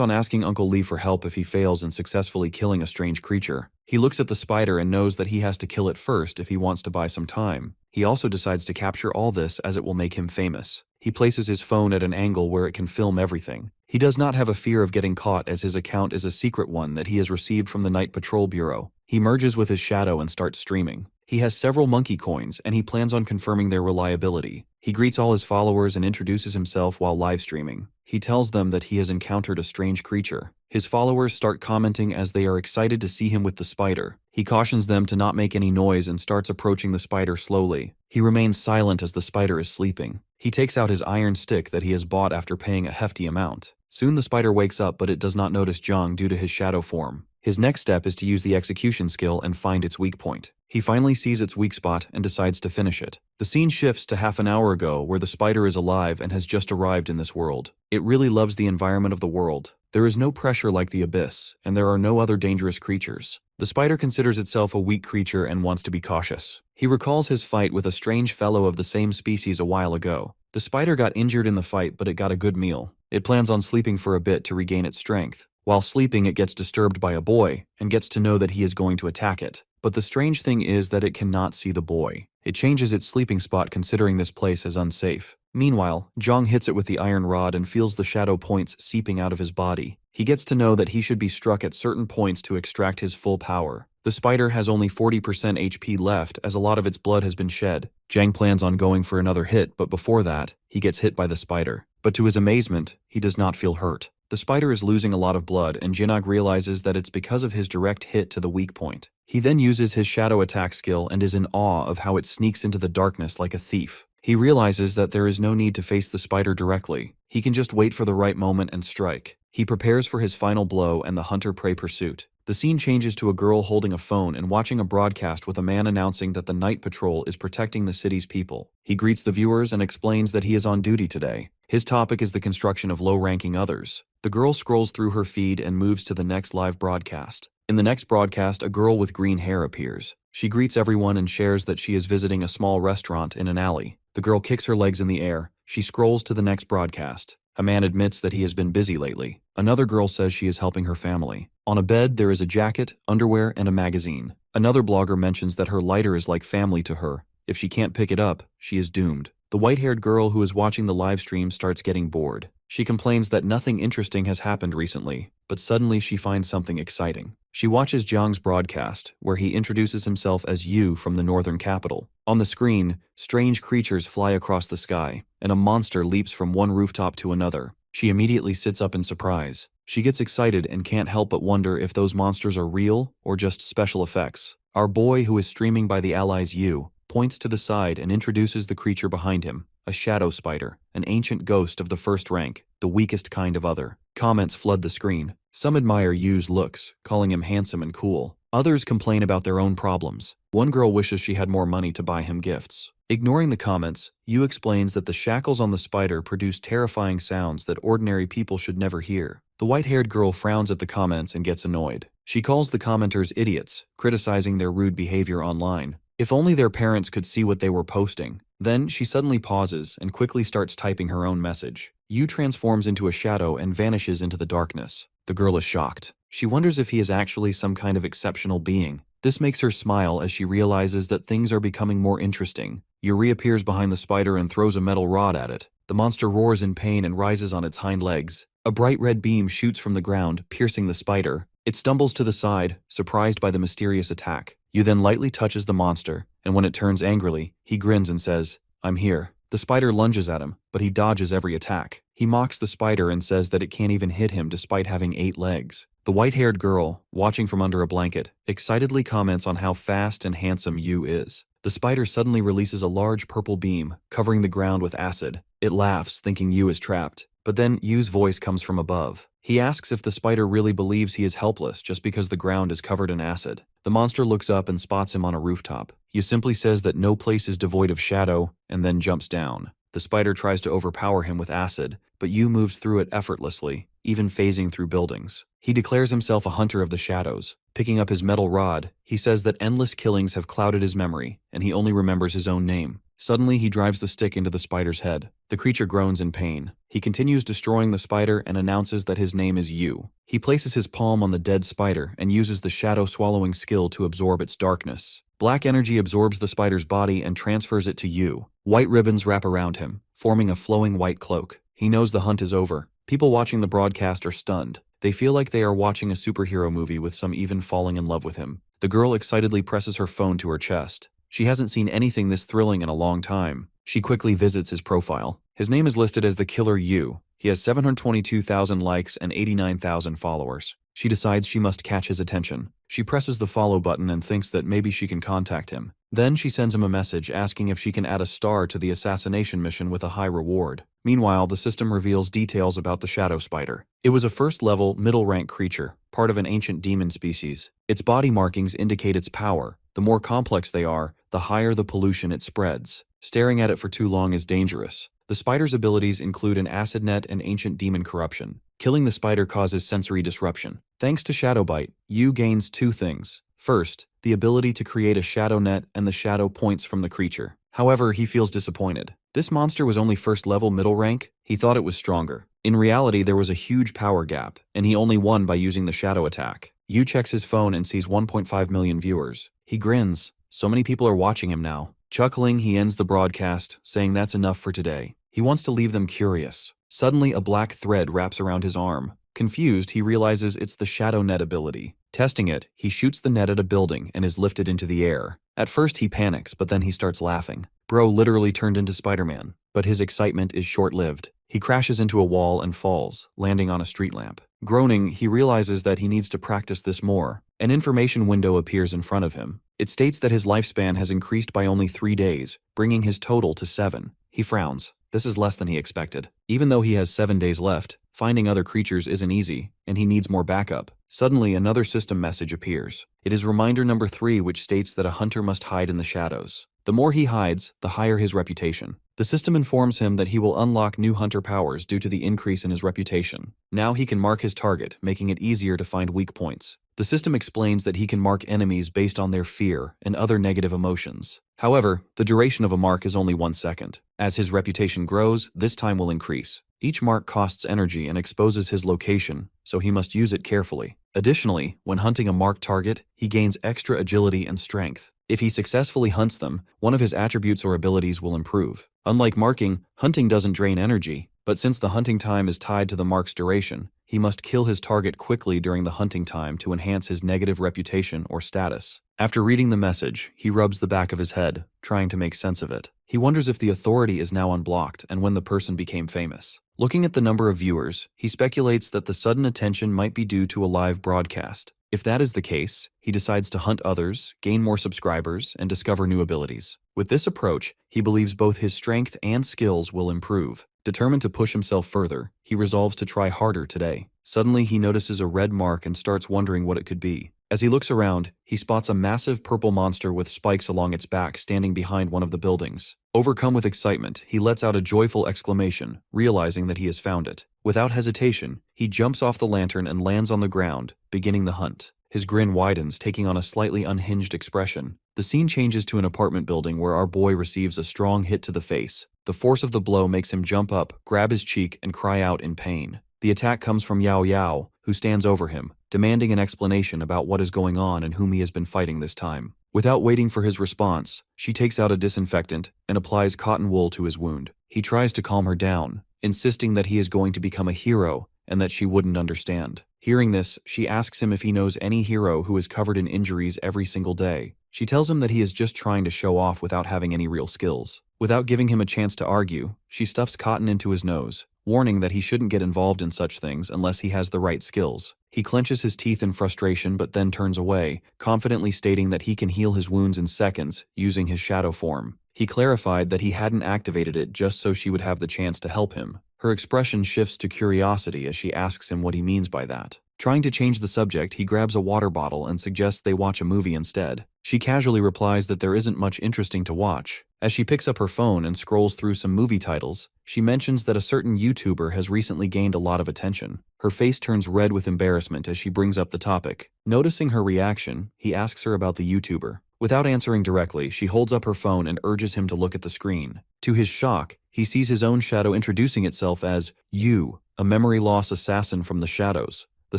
on asking Uncle Lee for help if he fails in successfully killing a strange creature. He looks at the spider and knows that he has to kill it first if he wants to buy some time. He also decides to capture all this as it will make him famous. He places his phone at an angle where it can film everything. He does not have a fear of getting caught as his account is a secret one that he has received from the Night Patrol Bureau. He merges with his shadow and starts streaming. He has several monkey coins and he plans on confirming their reliability. He greets all his followers and introduces himself while live streaming. He tells them that he has encountered a strange creature. His followers start commenting as they are excited to see him with the spider. He cautions them to not make any noise and starts approaching the spider slowly. He remains silent as the spider is sleeping. He takes out his iron stick that he has bought after paying a hefty amount. Soon the spider wakes up, but it does not notice Jiang due to his shadow form. His next step is to use the execution skill and find its weak point. He finally sees its weak spot and decides to finish it. The scene shifts to half an hour ago where the spider is alive and has just arrived in this world. It really loves the environment of the world. There is no pressure like the abyss, and there are no other dangerous creatures. The spider considers itself a weak creature and wants to be cautious. He recalls his fight with a strange fellow of the same species a while ago. The spider got injured in the fight, but it got a good meal. It plans on sleeping for a bit to regain its strength. While sleeping, it gets disturbed by a boy and gets to know that he is going to attack it. But the strange thing is that it cannot see the boy. It changes its sleeping spot, considering this place as unsafe. Meanwhile, Zhang hits it with the iron rod and feels the shadow points seeping out of his body. He gets to know that he should be struck at certain points to extract his full power. The spider has only 40% HP left, as a lot of its blood has been shed. Zhang plans on going for another hit, but before that, he gets hit by the spider. But to his amazement, he does not feel hurt. The spider is losing a lot of blood, and Jinok realizes that it's because of his direct hit to the weak point. He then uses his shadow attack skill and is in awe of how it sneaks into the darkness like a thief. He realizes that there is no need to face the spider directly. He can just wait for the right moment and strike. He prepares for his final blow and the hunter-prey pursuit. The scene changes to a girl holding a phone and watching a broadcast with a man announcing that the night patrol is protecting the city's people. He greets the viewers and explains that he is on duty today. His topic is the construction of low-ranking others. The girl scrolls through her feed and moves to the next live broadcast. In the next broadcast, a girl with green hair appears. She greets everyone and shares that she is visiting a small restaurant in an alley. The girl kicks her legs in the air. She scrolls to the next broadcast. A man admits that he has been busy lately. Another girl says she is helping her family. On a bed, there is a jacket, underwear, and a magazine. Another blogger mentions that her lighter is like family to her. If she can't pick it up, she is doomed. The white-haired girl who is watching the live stream starts getting bored. She complains that nothing interesting has happened recently, but suddenly she finds something exciting. She watches Zhang's broadcast, where he introduces himself as Yu from the northern capital. On the screen, strange creatures fly across the sky, and a monster leaps from one rooftop to another. She immediately sits up in surprise. She gets excited and can't help but wonder if those monsters are real or just special effects. Our boy, who is streaming by the allies Yu, points to the side and introduces the creature behind him, a shadow spider, an ancient ghost of the first rank, the weakest kind of other. Comments flood the screen. Some admire Yu's looks, calling him handsome and cool. Others complain about their own problems. One girl wishes she had more money to buy him gifts. Ignoring the comments, Yu explains that the shackles on the spider produce terrifying sounds that ordinary people should never hear. The white-haired girl frowns at the comments and gets annoyed. She calls the commenters idiots, criticizing their rude behavior online. If only their parents could see what they were posting. Then she suddenly pauses and quickly starts typing her own message. Yu transforms into a shadow and vanishes into the darkness. The girl is shocked. She wonders if he is actually some kind of exceptional being. This makes her smile as she realizes that things are becoming more interesting. Yu reappears behind the spider and throws a metal rod at it. The monster roars in pain and rises on its hind legs. A bright red beam shoots from the ground, piercing the spider. It stumbles to the side, surprised by the mysterious attack. Yu then lightly touches the monster, and when it turns angrily, he grins and says, "I'm here." The spider lunges at him, but he dodges every attack. He mocks the spider and says that it can't even hit him despite having 8 legs. The white-haired girl, watching from under a blanket, excitedly comments on how fast and handsome Yu is. The spider suddenly releases a large purple beam, covering the ground with acid. It laughs, thinking Yu is trapped. But then Yu's voice comes from above. He asks if the spider really believes he is helpless just because the ground is covered in acid. The monster looks up and spots him on a rooftop. Yu simply says that no place is devoid of shadow, and then jumps down. The spider tries to overpower him with acid, but Yu moves through it effortlessly, even phasing through buildings. He declares himself a hunter of the shadows. Picking up his metal rod, he says that endless killings have clouded his memory, and he only remembers his own name. Suddenly, he drives the stick into the spider's head. The creature groans in pain. He continues destroying the spider and announces that his name is Yu. He places his palm on the dead spider and uses the shadow-swallowing skill to absorb its darkness. Black energy absorbs the spider's body and transfers it to Yu. White ribbons wrap around him, forming a flowing white cloak. He knows the hunt is over. People watching the broadcast are stunned. They feel like they are watching a superhero movie, with some even falling in love with him. The girl excitedly presses her phone to her chest. She hasn't seen anything this thrilling in a long time. She quickly visits his profile. His name is listed as the Killer Yu. He has 722,000 likes and 89,000 followers. She decides she must catch his attention. She presses the follow button and thinks that maybe she can contact him. Then she sends him a message asking if she can add a star to the assassination mission with a high reward. Meanwhile, the system reveals details about the shadow spider. It was a first-level, middle-rank creature, part of an ancient demon species. Its body markings indicate its power. The more complex they are, the higher the pollution it spreads. Staring at it for too long is dangerous. The spider's abilities include an acid net and ancient demon corruption. Killing the spider causes sensory disruption. Thanks to Shadow Bite, Yu gains 2 things: First, the ability to create a shadow net and the shadow points from the creature. However, he feels disappointed. This monster was only first level middle rank. He thought it was stronger. In reality, there was a huge power gap, and he only won by using the shadow attack. Yu checks his phone and sees 1.5 million viewers. He grins. So many people are watching him now. Chuckling, he ends the broadcast, saying that's enough for today. He wants to leave them curious. Suddenly, a black thread wraps around his arm. Confused, he realizes it's the shadow net ability. Testing it, he shoots the net at a building and is lifted into the air. At first he panics, but then he starts laughing. Bro literally turned into Spider-Man, but his excitement is short-lived. He crashes into a wall and falls, landing on a street lamp. Groaning, he realizes that he needs to practice this more. An information window appears in front of him. It states that his lifespan has increased by only 3 days, bringing his total to 7. He frowns. This is less than he expected. Even though he has 7 days left, finding other creatures isn't easy, and he needs more backup. Suddenly, another system message appears. It is reminder number 3, which states that a hunter must hide in the shadows. The more he hides, the higher his reputation. The system informs him that he will unlock new hunter powers due to the increase in his reputation. Now he can mark his target, making it easier to find weak points. The system explains that he can mark enemies based on their fear and other negative emotions. However, the duration of a mark is only 1 second. As his reputation grows, this time will increase. Each mark costs energy and exposes his location, so he must use it carefully. Additionally, when hunting a marked target, he gains extra agility and strength. If he successfully hunts them, one of his attributes or abilities will improve. Unlike marking, hunting doesn't drain energy, but since the hunting time is tied to the mark's duration, he must kill his target quickly during the hunting time to enhance his negative reputation or status. After reading the message, he rubs the back of his head, trying to make sense of it. He wonders if the authority is now unblocked and when the person became famous. Looking at the number of viewers, he speculates that the sudden attention might be due to a live broadcast. If that is the case, he decides to hunt others, gain more subscribers, and discover new abilities. With this approach, he believes both his strength and skills will improve. Determined to push himself further, he resolves to try harder today. Suddenly, he notices a red mark and starts wondering what it could be. As he looks around, he spots a massive purple monster with spikes along its back standing behind one of the buildings. Overcome with excitement, he lets out a joyful exclamation, realizing that he has found it. Without hesitation, he jumps off the lantern and lands on the ground, beginning the hunt. His grin widens, taking on a slightly unhinged expression. The scene changes to an apartment building where our boy receives a strong hit to the face. The force of the blow makes him jump up, grab his cheek, and cry out in pain. The attack comes from Yao Yao, who stands over him, demanding an explanation about what is going on and whom he has been fighting this time. Without waiting for his response, she takes out a disinfectant and applies cotton wool to his wound. He tries to calm her down, insisting that he is going to become a hero and that she wouldn't understand. Hearing this, she asks him if he knows any hero who is covered in injuries every single day. She tells him that he is just trying to show off without having any real skills. Without giving him a chance to argue, she stuffs cotton into his nose, warning that he shouldn't get involved in such things unless he has the right skills. He clenches his teeth in frustration but then turns away, confidently stating that he can heal his wounds in seconds using his shadow form. He clarified that he hadn't activated it just so she would have the chance to help him. Her expression shifts to curiosity as she asks him what he means by that. Trying to change the subject, he grabs a water bottle and suggests they watch a movie instead. She casually replies that there isn't much interesting to watch. As she picks up her phone and scrolls through some movie titles, she mentions that a certain YouTuber has recently gained a lot of attention. Her face turns red with embarrassment as she brings up the topic. Noticing her reaction, he asks her about the YouTuber. Without answering directly, she holds up her phone and urges him to look at the screen. To his shock, he sees his own shadow introducing itself as You, a memory loss assassin from the shadows. The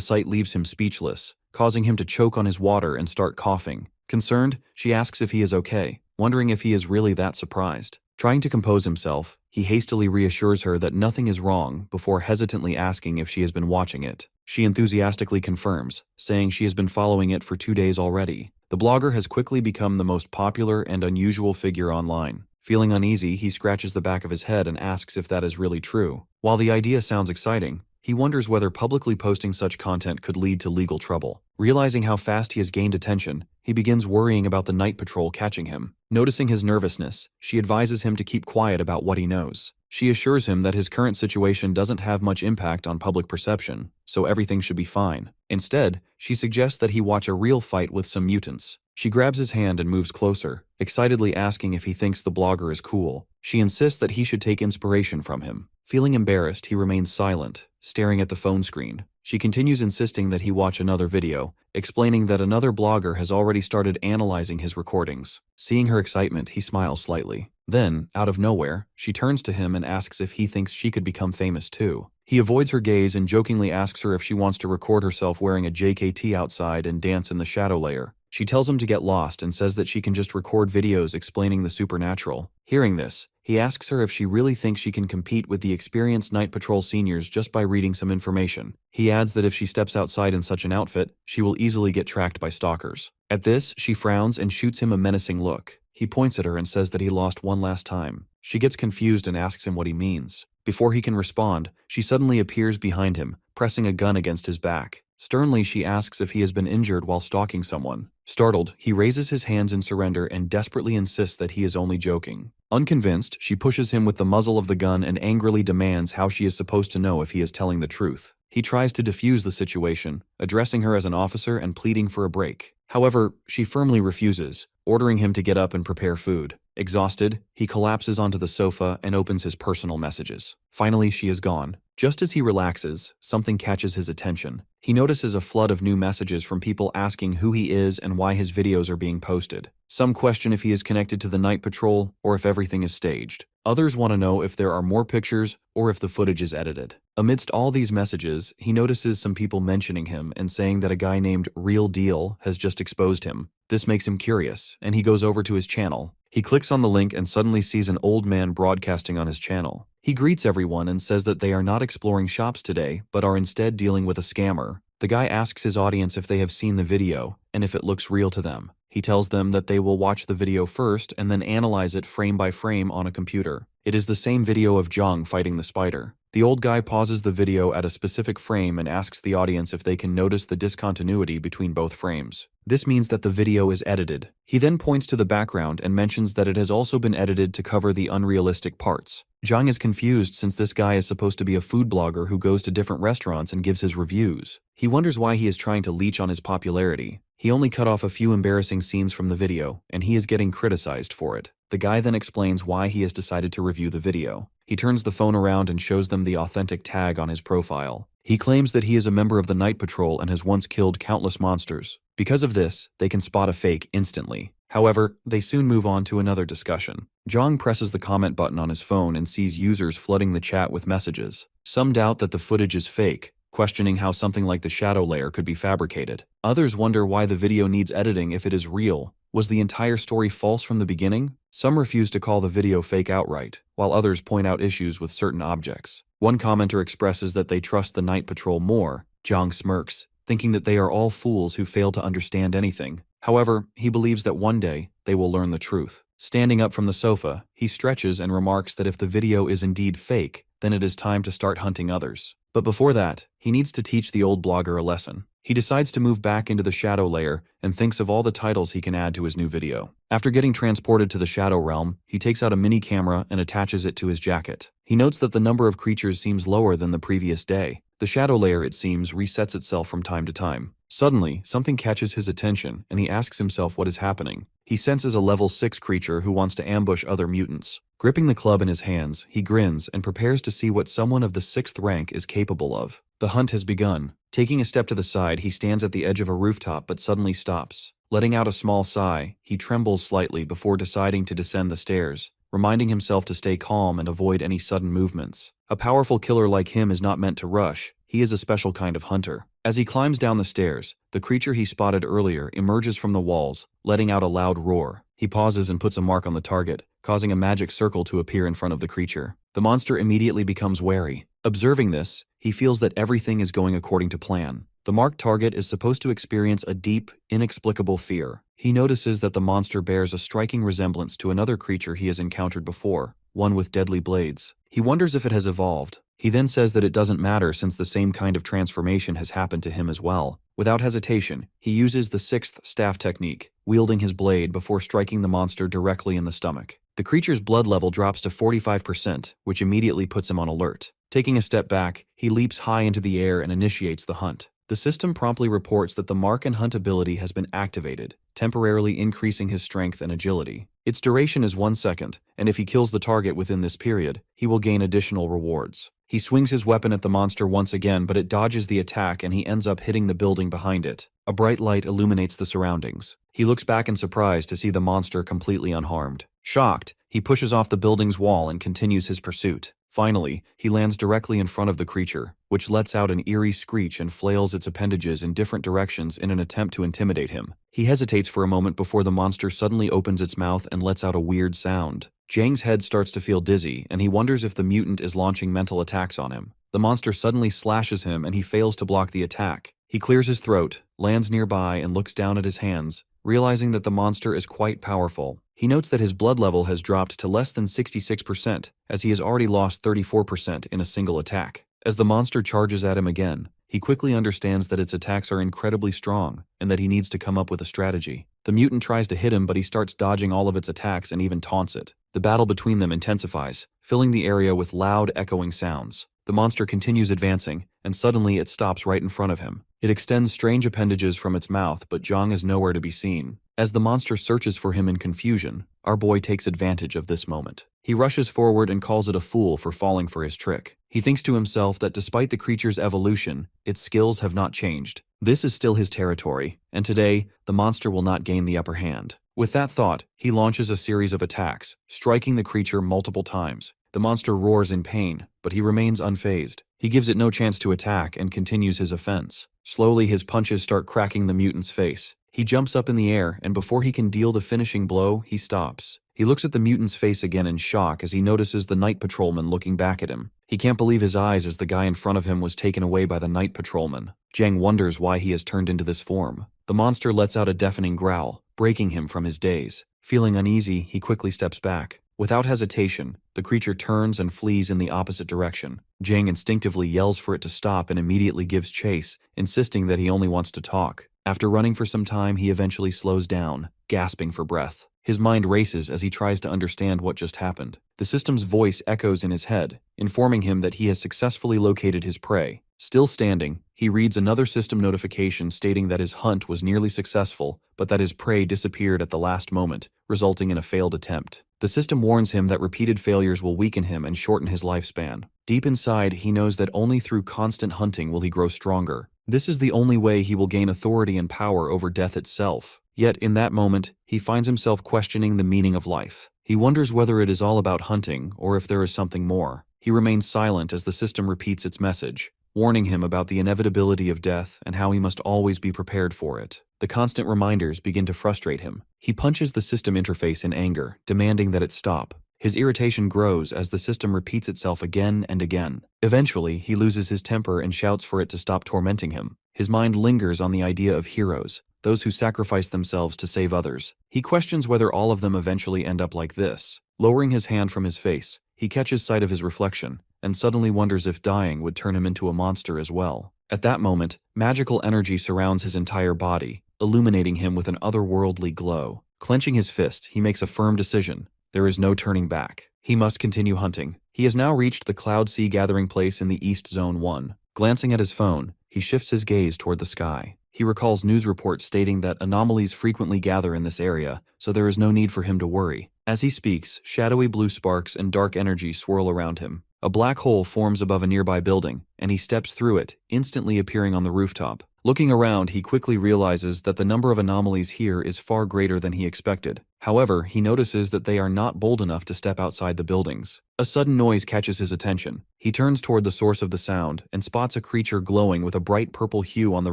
sight leaves him speechless, causing him to choke on his water and start coughing. Concerned, she asks if he is okay, wondering if he is really that surprised. Trying to compose himself, he hastily reassures her that nothing is wrong before hesitantly asking if she has been watching it. She enthusiastically confirms, saying she has been following it for 2 days already. The blogger has quickly become the most popular and unusual figure online. Feeling uneasy, he scratches the back of his head and asks if that is really true. While the idea sounds exciting, he wonders whether publicly posting such content could lead to legal trouble. Realizing how fast he has gained attention, he begins worrying about the night patrol catching him. Noticing his nervousness, she advises him to keep quiet about what he knows. She assures him that his current situation doesn't have much impact on public perception, so everything should be fine. Instead, she suggests that he watch a real fight with some mutants. She grabs his hand and moves closer, excitedly asking if he thinks the blogger is cool. She insists that he should take inspiration from him. Feeling embarrassed, he remains silent, staring at the phone screen. She continues insisting that he watch another video, explaining that another blogger has already started analyzing his recordings. Seeing her excitement, he smiles slightly. Then, out of nowhere, she turns to him and asks if he thinks she could become famous too. He avoids her gaze and jokingly asks her if she wants to record herself wearing a JKT outside and dance in the shadow layer. She tells him to get lost and says that she can just record videos explaining the supernatural. Hearing this, he asks her if she really thinks she can compete with the experienced Night Patrol seniors just by reading some information. He adds that if she steps outside in such an outfit, she will easily get tracked by stalkers. At this, she frowns and shoots him a menacing look. He points at her and says that he lost one last time. She gets confused and asks him what he means. Before he can respond, she suddenly appears behind him, pressing a gun against his back. Sternly, she asks if he has been injured while stalking someone. Startled, he raises his hands in surrender and desperately insists that he is only joking. Unconvinced, she pushes him with the muzzle of the gun and angrily demands how she is supposed to know if he is telling the truth. He tries to defuse the situation, addressing her as an officer and pleading for a break. However, she firmly refuses, ordering him to get up and prepare food. Exhausted, he collapses onto the sofa and opens his personal messages. Finally, she is gone. Just as he relaxes, something catches his attention. He notices a flood of new messages from people asking who he is and why his videos are being posted. Some question if he is connected to the Night Patrol or if everything is staged. Others want to know if there are more pictures or if the footage is edited. Amidst all these messages, he notices some people mentioning him and saying that a guy named Real Deal has just exposed him. This makes him curious, and he goes over to his channel. He clicks on the link and suddenly sees an old man broadcasting on his channel. He greets everyone and says that they are not exploring shops today, but are instead dealing with a scammer. The guy asks his audience if they have seen the video and if it looks real to them. He tells them that they will watch the video first and then analyze it frame by frame on a computer. It is the same video of Zhang fighting the spider. The old guy pauses the video at a specific frame and asks the audience if they can notice the discontinuity between both frames. This means that the video is edited. He then points to the background and mentions that it has also been edited to cover the unrealistic parts. Zhang is confused since this guy is supposed to be a food blogger who goes to different restaurants and gives his reviews. He wonders why he is trying to leech on his popularity. He only cut off a few embarrassing scenes from the video, and he is getting criticized for it. The guy then explains why he has decided to review the video. He turns the phone around and shows them the authentic tag on his profile. He claims that he is a member of the Night Patrol and has once killed countless monsters. Because of this, they can spot a fake instantly. However, they soon move on to another discussion. Zhang presses the comment button on his phone and sees users flooding the chat with messages. Some doubt that the footage is fake, questioning how something like the shadow layer could be fabricated. Others wonder why the video needs editing if it is real. Was the entire story false from the beginning? Some refuse to call the video fake outright, while others point out issues with certain objects. One commenter expresses that they trust the Night Patrol more. Zhang smirks, thinking that they are all fools who fail to understand anything. However, he believes that one day they will learn the truth. Standing up from the sofa, he stretches and remarks that if the video is indeed fake, then it is time to start hunting others. But before that, he needs to teach the old blogger a lesson. He decides to move back into the shadow layer and thinks of all the titles he can add to his new video. After getting transported to the shadow realm, he takes out a mini camera and attaches it to his jacket. He notes that the number of creatures seems lower than the previous day. The shadow layer, it seems, resets itself from time to time. Suddenly, something catches his attention, and he asks himself what is happening. He senses a level 6 creature who wants to ambush other mutants. Gripping the club in his hands, he grins and prepares to see what someone of the 6th rank is capable of. The hunt has begun. Taking a step to the side, he stands at the edge of a rooftop but suddenly stops. Letting out a small sigh, he trembles slightly before deciding to descend the stairs, reminding himself to stay calm and avoid any sudden movements. A powerful killer like him is not meant to rush. He is a special kind of hunter. As he climbs down the stairs, the creature he spotted earlier emerges from the walls, letting out a loud roar. He pauses and puts a mark on the target, causing a magic circle to appear in front of the creature. The monster immediately becomes wary. Observing this, he feels that everything is going according to plan. The marked target is supposed to experience a deep, inexplicable fear. He notices that the monster bears a striking resemblance to another creature he has encountered before, one with deadly blades. He wonders if it has evolved. He then says that it doesn't matter since the same kind of transformation has happened to him as well. Without hesitation, he uses the 6th staff technique, wielding his blade before striking the monster directly in the stomach. The creature's blood level drops to 45%, which immediately puts him on alert. Taking a step back, he leaps high into the air and initiates the hunt. The system promptly reports that the Mark and Hunt ability has been activated, temporarily increasing his strength and agility. Its duration is 1 second, and if he kills the target within this period, he will gain additional rewards. He swings his weapon at the monster once again, but it dodges the attack and he ends up hitting the building behind it. A bright light illuminates the surroundings. He looks back in surprise to see the monster completely unharmed. Shocked, he pushes off the building's wall and continues his pursuit. Finally, he lands directly in front of the creature, which lets out an eerie screech and flails its appendages in different directions in an attempt to intimidate him. He hesitates for a moment before the monster suddenly opens its mouth and lets out a weird sound. Jang's head starts to feel dizzy, and he wonders if the mutant is launching mental attacks on him. The monster suddenly slashes him and he fails to block the attack. He clears his throat, lands nearby, and looks down at his hands, realizing that the monster is quite powerful. He notes that his blood level has dropped to less than 66%, as he has already lost 34% in a single attack. As the monster charges at him again, he quickly understands that its attacks are incredibly strong, and that he needs to come up with a strategy. The mutant tries to hit him, but he starts dodging all of its attacks and even taunts it. The battle between them intensifies, filling the area with loud, echoing sounds. The monster continues advancing, and suddenly it stops right in front of him. It extends strange appendages from its mouth, but Zhang is nowhere to be seen. As the monster searches for him in confusion, our boy takes advantage of this moment. He rushes forward and calls it a fool for falling for his trick. He thinks to himself that despite the creature's evolution, its skills have not changed. This is still his territory, and today, the monster will not gain the upper hand. With that thought, he launches a series of attacks, striking the creature multiple times. The monster roars in pain, but he remains unfazed. He gives it no chance to attack and continues his offense. Slowly, his punches start cracking the mutant's face. He jumps up in the air, and before he can deal the finishing blow, he stops. He looks at the mutant's face again in shock as he notices the night patrolman looking back at him. He can't believe his eyes as the guy in front of him was taken away by the night patrolman. Zhang wonders why he has turned into this form. The monster lets out a deafening growl, breaking him from his daze. Feeling uneasy, he quickly steps back. Without hesitation, the creature turns and flees in the opposite direction. Zhang instinctively yells for it to stop and immediately gives chase, insisting that he only wants to talk. After running for some time, he eventually slows down, gasping for breath. His mind races as he tries to understand what just happened. The system's voice echoes in his head, informing him that he has successfully located his prey. Still standing, he reads another system notification stating that his hunt was nearly successful, but that his prey disappeared at the last moment, resulting in a failed attempt. The system warns him that repeated failures will weaken him and shorten his lifespan. Deep inside, he knows that only through constant hunting will he grow stronger. This is the only way he will gain authority and power over death itself. Yet, in that moment, he finds himself questioning the meaning of life. He wonders whether it is all about hunting or if there is something more. He remains silent as the system repeats its message, warning him about the inevitability of death and how he must always be prepared for it. The constant reminders begin to frustrate him. He punches the system interface in anger, demanding that it stop. His irritation grows as the system repeats itself again and again. Eventually, he loses his temper and shouts for it to stop tormenting him. His mind lingers on the idea of heroes, those who sacrifice themselves to save others. He questions whether all of them eventually end up like this. Lowering his hand from his face, he catches sight of his reflection, and suddenly wonders if dying would turn him into a monster as well. At that moment, magical energy surrounds his entire body, illuminating him with an otherworldly glow. Clenching his fist, he makes a firm decision. There is no turning back. He must continue hunting. He has now reached the Cloud Sea gathering place in the East Zone 1. Glancing at his phone, he shifts his gaze toward the sky. He recalls news reports stating that anomalies frequently gather in this area, so there is no need for him to worry. As he speaks, shadowy blue sparks and dark energy swirl around him. A black hole forms above a nearby building, and he steps through it, instantly appearing on the rooftop. Looking around, he quickly realizes that the number of anomalies here is far greater than he expected. However, he notices that they are not bold enough to step outside the buildings. A sudden noise catches his attention. He turns toward the source of the sound and spots a creature glowing with a bright purple hue on the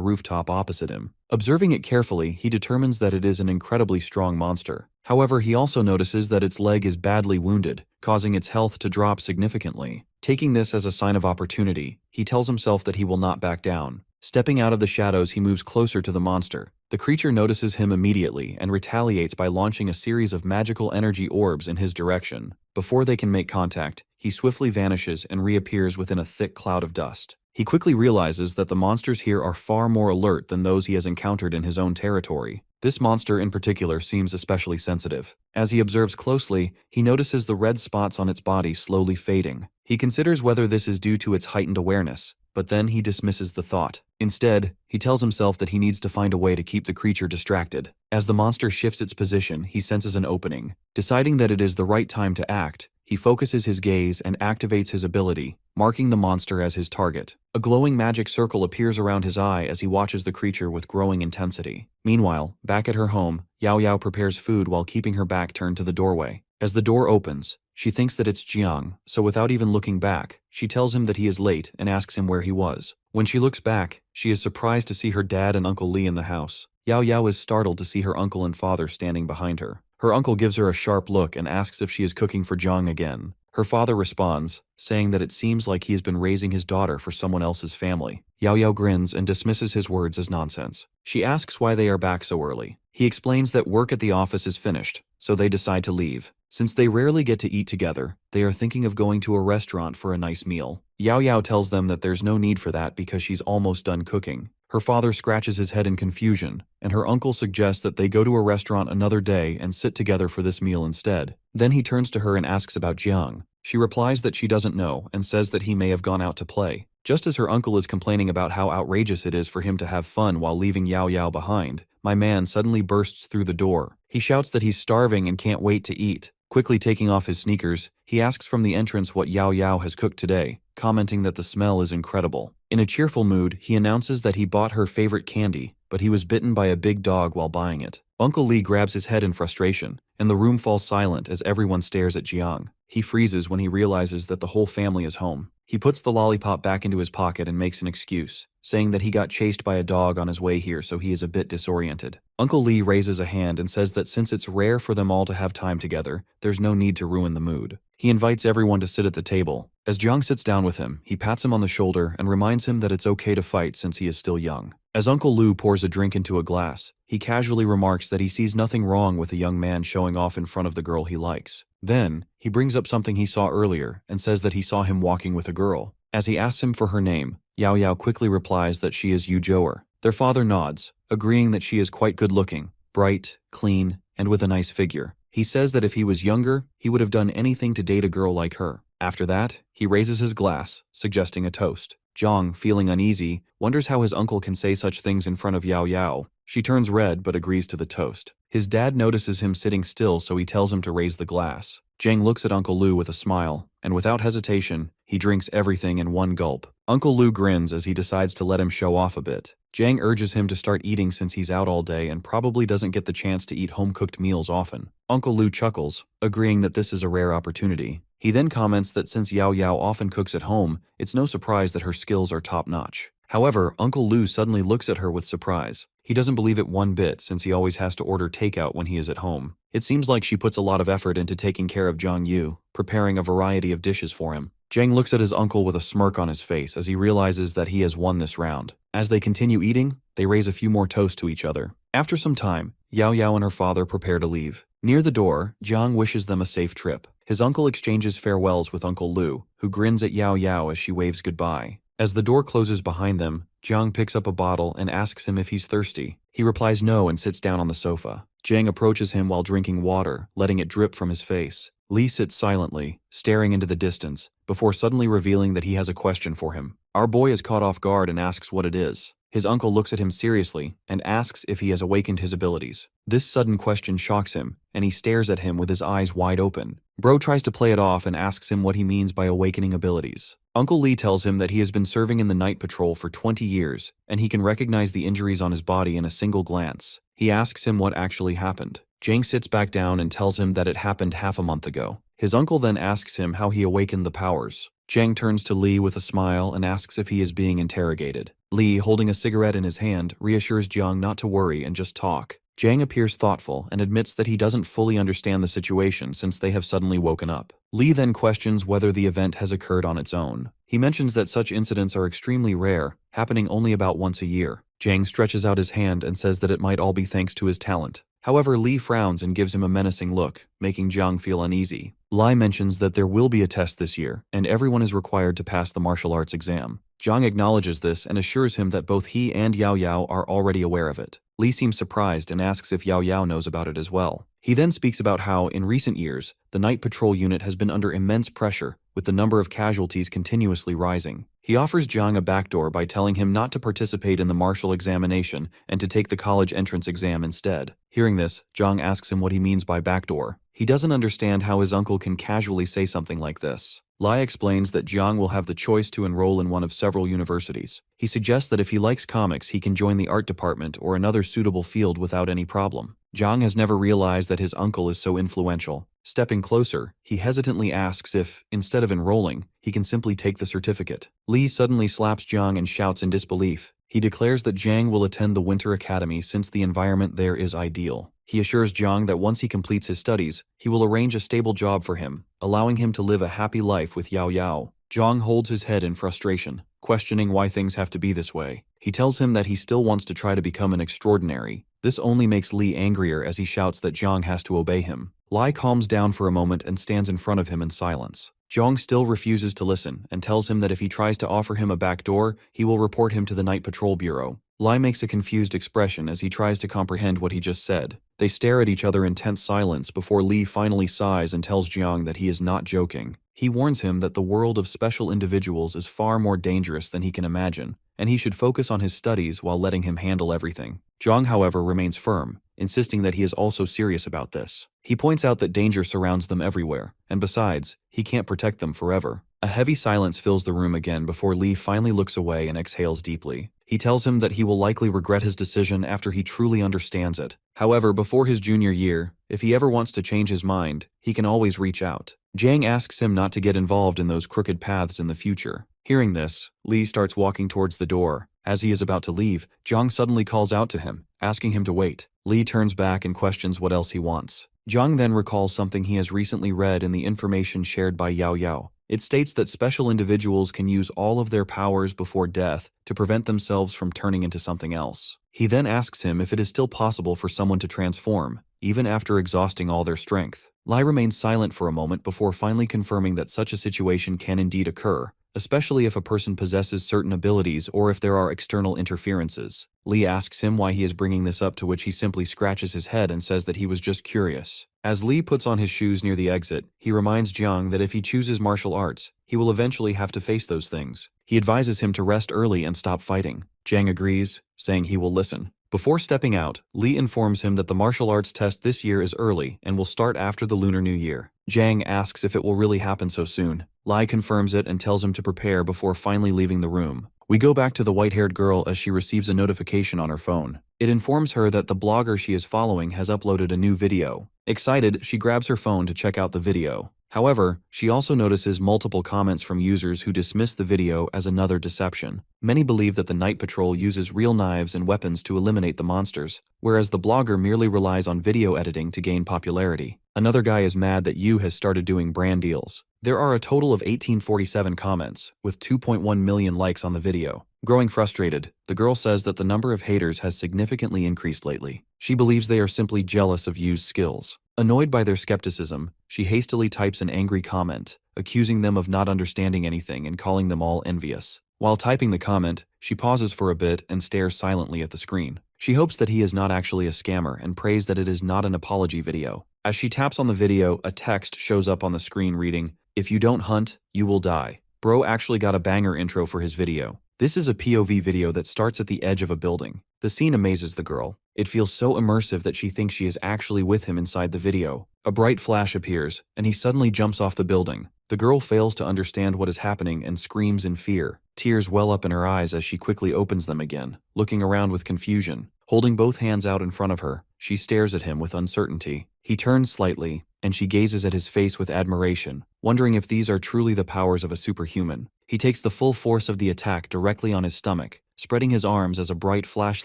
rooftop opposite him. Observing it carefully, he determines that it is an incredibly strong monster. However, he also notices that its leg is badly wounded, causing its health to drop significantly. Taking this as a sign of opportunity, he tells himself that he will not back down. Stepping out of the shadows, he moves closer to the monster. The creature notices him immediately and retaliates by launching a series of magical energy orbs in his direction. Before they can make contact, he swiftly vanishes and reappears within a thick cloud of dust. He quickly realizes that the monsters here are far more alert than those he has encountered in his own territory. This monster in particular seems especially sensitive. As he observes closely, he notices the red spots on its body slowly fading. He considers whether this is due to its heightened awareness, but then he dismisses the thought. Instead, he tells himself that he needs to find a way to keep the creature distracted. As the monster shifts its position, he senses an opening. Deciding that it is the right time to act, he focuses his gaze and activates his ability, marking the monster as his target. A glowing magic circle appears around his eye as he watches the creature with growing intensity. Meanwhile, back at her home, Yao Yao prepares food while keeping her back turned to the doorway. As the door opens, she thinks that it's Jiang, so without even looking back, she tells him that he is late and asks him where he was. When she looks back, she is surprised to see her dad and Uncle Lee in the house. Yao Yao is startled to see her uncle and father standing behind her. Her uncle gives her a sharp look and asks if she is cooking for Jiang again. Her father responds, saying that it seems like he has been raising his daughter for someone else's family. Yao Yao grins and dismisses his words as nonsense. She asks why they are back so early. He explains that work at the office is finished, so they decide to leave. Since they rarely get to eat together, they are thinking of going to a restaurant for a nice meal. Yao Yao tells them that there's no need for that because she's almost done cooking. Her father scratches his head in confusion, and her uncle suggests that they go to a restaurant another day and sit together for this meal instead. Then he turns to her and asks about Jiang. She replies that she doesn't know and says that he may have gone out to play. Just as her uncle is complaining about how outrageous it is for him to have fun while leaving Yao Yao behind, my man suddenly bursts through the door. He shouts that he's starving and can't wait to eat. Quickly taking off his sneakers, he asks from the entrance what Yao Yao has cooked today, commenting that the smell is incredible. In a cheerful mood, he announces that he bought her favorite candy, but he was bitten by a big dog while buying it. Uncle Lee grabs his head in frustration, and the room falls silent as everyone stares at Jiang. He freezes when he realizes that the whole family is home. He puts the lollipop back into his pocket and makes an excuse, saying that he got chased by a dog on his way here, so he is a bit disoriented. Uncle Lee raises a hand and says that since it's rare for them all to have time together, there's no need to ruin the mood. He invites everyone to sit at the table. As Jiang sits down with him, he pats him on the shoulder and reminds him that it's okay to fight since he is still young. As Uncle Lu pours a drink into a glass, he casually remarks that he sees nothing wrong with a young man showing off in front of the girl he likes. Then, he brings up something he saw earlier and says that he saw him walking with a girl. As he asks him for her name, Yao Yao quickly replies that she is Yu Zhou'er. Their father nods, agreeing that she is quite good-looking, bright, clean, and with a nice figure. He says that if he was younger, he would have done anything to date a girl like her. After that, he raises his glass, suggesting a toast. Jiang, feeling uneasy, wonders how his uncle can say such things in front of Yao Yao. She turns red but agrees to the toast. His dad notices him sitting still, so he tells him to raise the glass. Jiang looks at Uncle Lu with a smile, and without hesitation, he drinks everything in one gulp. Uncle Lu grins as he decides to let him show off a bit. Jiang urges him to start eating since he's out all day and probably doesn't get the chance to eat home-cooked meals often. Uncle Lu chuckles, agreeing that this is a rare opportunity. He then comments that since Yao Yao often cooks at home, it's no surprise that her skills are top-notch. However, Uncle Lu suddenly looks at her with surprise. He doesn't believe it one bit since he always has to order takeout when he is at home. It seems like she puts a lot of effort into taking care of Jiang Yu, preparing a variety of dishes for him. Jiang looks at his uncle with a smirk on his face as he realizes that he has won this round. As they continue eating, they raise a few more toasts to each other. After some time, Yao Yao and her father prepare to leave. Near the door, Jiang wishes them a safe trip. His uncle exchanges farewells with Uncle Lu, who grins at Yao Yao as she waves goodbye. As the door closes behind them, Jiang picks up a bottle and asks him if he's thirsty. He replies no and sits down on the sofa. Jiang approaches him while drinking water, letting it drip from his face. Li sits silently, staring into the distance, before suddenly revealing that he has a question for him. Our boy is caught off guard and asks what it is. His uncle looks at him seriously and asks if he has awakened his abilities. This sudden question shocks him, and he stares at him with his eyes wide open. Bro tries to play it off and asks him what he means by awakening abilities. Uncle Lee tells him that he has been serving in the night patrol for 20 years, and he can recognize the injuries on his body in a single glance. He asks him what actually happened. Jiang sits back down and tells him that it happened half a month ago. His uncle then asks him how he awakened the powers. Jiang turns to Li with a smile and asks if he is being interrogated. Li, holding a cigarette in his hand, reassures Jiang not to worry and just talk. Jiang appears thoughtful and admits that he doesn't fully understand the situation since they have suddenly woken up. Li then questions whether the event has occurred on its own. He mentions that such incidents are extremely rare, happening only about once a year. Jiang stretches out his hand and says that it might all be thanks to his talent. However, Li frowns and gives him a menacing look, making Jiang feel uneasy. Li mentions that there will be a test this year, and everyone is required to pass the martial arts exam. Zhang acknowledges this and assures him that both he and Yao Yao are already aware of it. Li seems surprised and asks if Yao Yao knows about it as well. He then speaks about how, in recent years, the night patrol unit has been under immense pressure, with the number of casualties continuously rising. He offers Zhang a backdoor by telling him not to participate in the martial examination and to take the college entrance exam instead. Hearing this, Zhang asks him what he means by backdoor. He doesn't understand how his uncle can casually say something like this. Lai explains that Zhang will have the choice to enroll in one of several universities. He suggests that if he likes comics, he can join the art department or another suitable field without any problem. Zhang has never realized that his uncle is so influential. Stepping closer, he hesitantly asks if, instead of enrolling, he can simply take the certificate. Li suddenly slaps Zhang and shouts in disbelief. He declares that Zhang will attend the Winter Academy since the environment there is ideal. He assures Zhang that once he completes his studies, he will arrange a stable job for him, allowing him to live a happy life with Yao Yao. Zhang holds his head in frustration, questioning why things have to be this way. He tells him that he still wants to try to become an extraordinary. This only makes Li angrier as he shouts that Zhang has to obey him. Lai calms down for a moment and stands in front of him in silence. Zhang still refuses to listen and tells him that if he tries to offer him a backdoor, he will report him to the Night Patrol Bureau. Lai makes a confused expression as he tries to comprehend what he just said. They stare at each other in tense silence before Li finally sighs and tells Zhang that he is not joking. He warns him that the world of special individuals is far more dangerous than he can imagine, and he should focus on his studies while letting him handle everything. Zhang, however, remains firm, insisting that he is also serious about this. He points out that danger surrounds them everywhere, and besides, he can't protect them forever. A heavy silence fills the room again before Li finally looks away and exhales deeply. He tells him that he will likely regret his decision after he truly understands it. However, before his junior year, if he ever wants to change his mind, he can always reach out. Zhang asks him not to get involved in those crooked paths in the future. Hearing this, Li starts walking towards the door. As he is about to leave, Zhang suddenly calls out to him, asking him to wait. Li turns back and questions what else he wants. Zhang then recalls something he has recently read in the information shared by Yao Yao. It states that special individuals can use all of their powers before death to prevent themselves from turning into something else. He then asks him if it is still possible for someone to transform, even after exhausting all their strength. Lai remains silent for a moment before finally confirming that such a situation can indeed occur, especially if a person possesses certain abilities or if there are external interferences. Li asks him why he is bringing this up, to which he simply scratches his head and says that he was just curious. As Li puts on his shoes near the exit, he reminds Zhang that if he chooses martial arts, he will eventually have to face those things. He advises him to rest early and stop fighting. Zhang agrees, saying he will listen. Before stepping out, Li informs him that the martial arts test this year is early and will start after the Lunar New Year. Zhang asks if it will really happen so soon. Lai confirms it and tells him to prepare before finally leaving the room. We go back to the white-haired girl as she receives a notification on her phone. It informs her that the blogger she is following has uploaded a new video. Excited, she grabs her phone to check out the video. However, she also notices multiple comments from users who dismiss the video as another deception. Many believe that the Night Patrol uses real knives and weapons to eliminate the monsters, whereas the blogger merely relies on video editing to gain popularity. Another guy is mad that Yu has started doing brand deals. There are a total of 1847 comments, with 2.1 million likes on the video. Growing frustrated, the girl says that the number of haters has significantly increased lately. She believes they are simply jealous of Yu's skills. Annoyed by their skepticism, she hastily types an angry comment, accusing them of not understanding anything and calling them all envious. While typing the comment, she pauses for a bit and stares silently at the screen. She hopes that he is not actually a scammer and prays that it is not an apology video. As she taps on the video, a text shows up on the screen reading, "If you don't hunt, you will die." Bro actually got a banger intro for his video. This is a POV video that starts at the edge of a building. The scene amazes the girl. It feels so immersive that she thinks she is actually with him inside the video. A bright flash appears, and he suddenly jumps off the building. The girl fails to understand what is happening and screams in fear. Tears well up in her eyes as she quickly opens them again, looking around with confusion. Holding both hands out in front of her, she stares at him with uncertainty. He turns slightly, and she gazes at his face with admiration, wondering if these are truly the powers of a superhuman. He takes the full force of the attack directly on his stomach, spreading his arms as a bright flash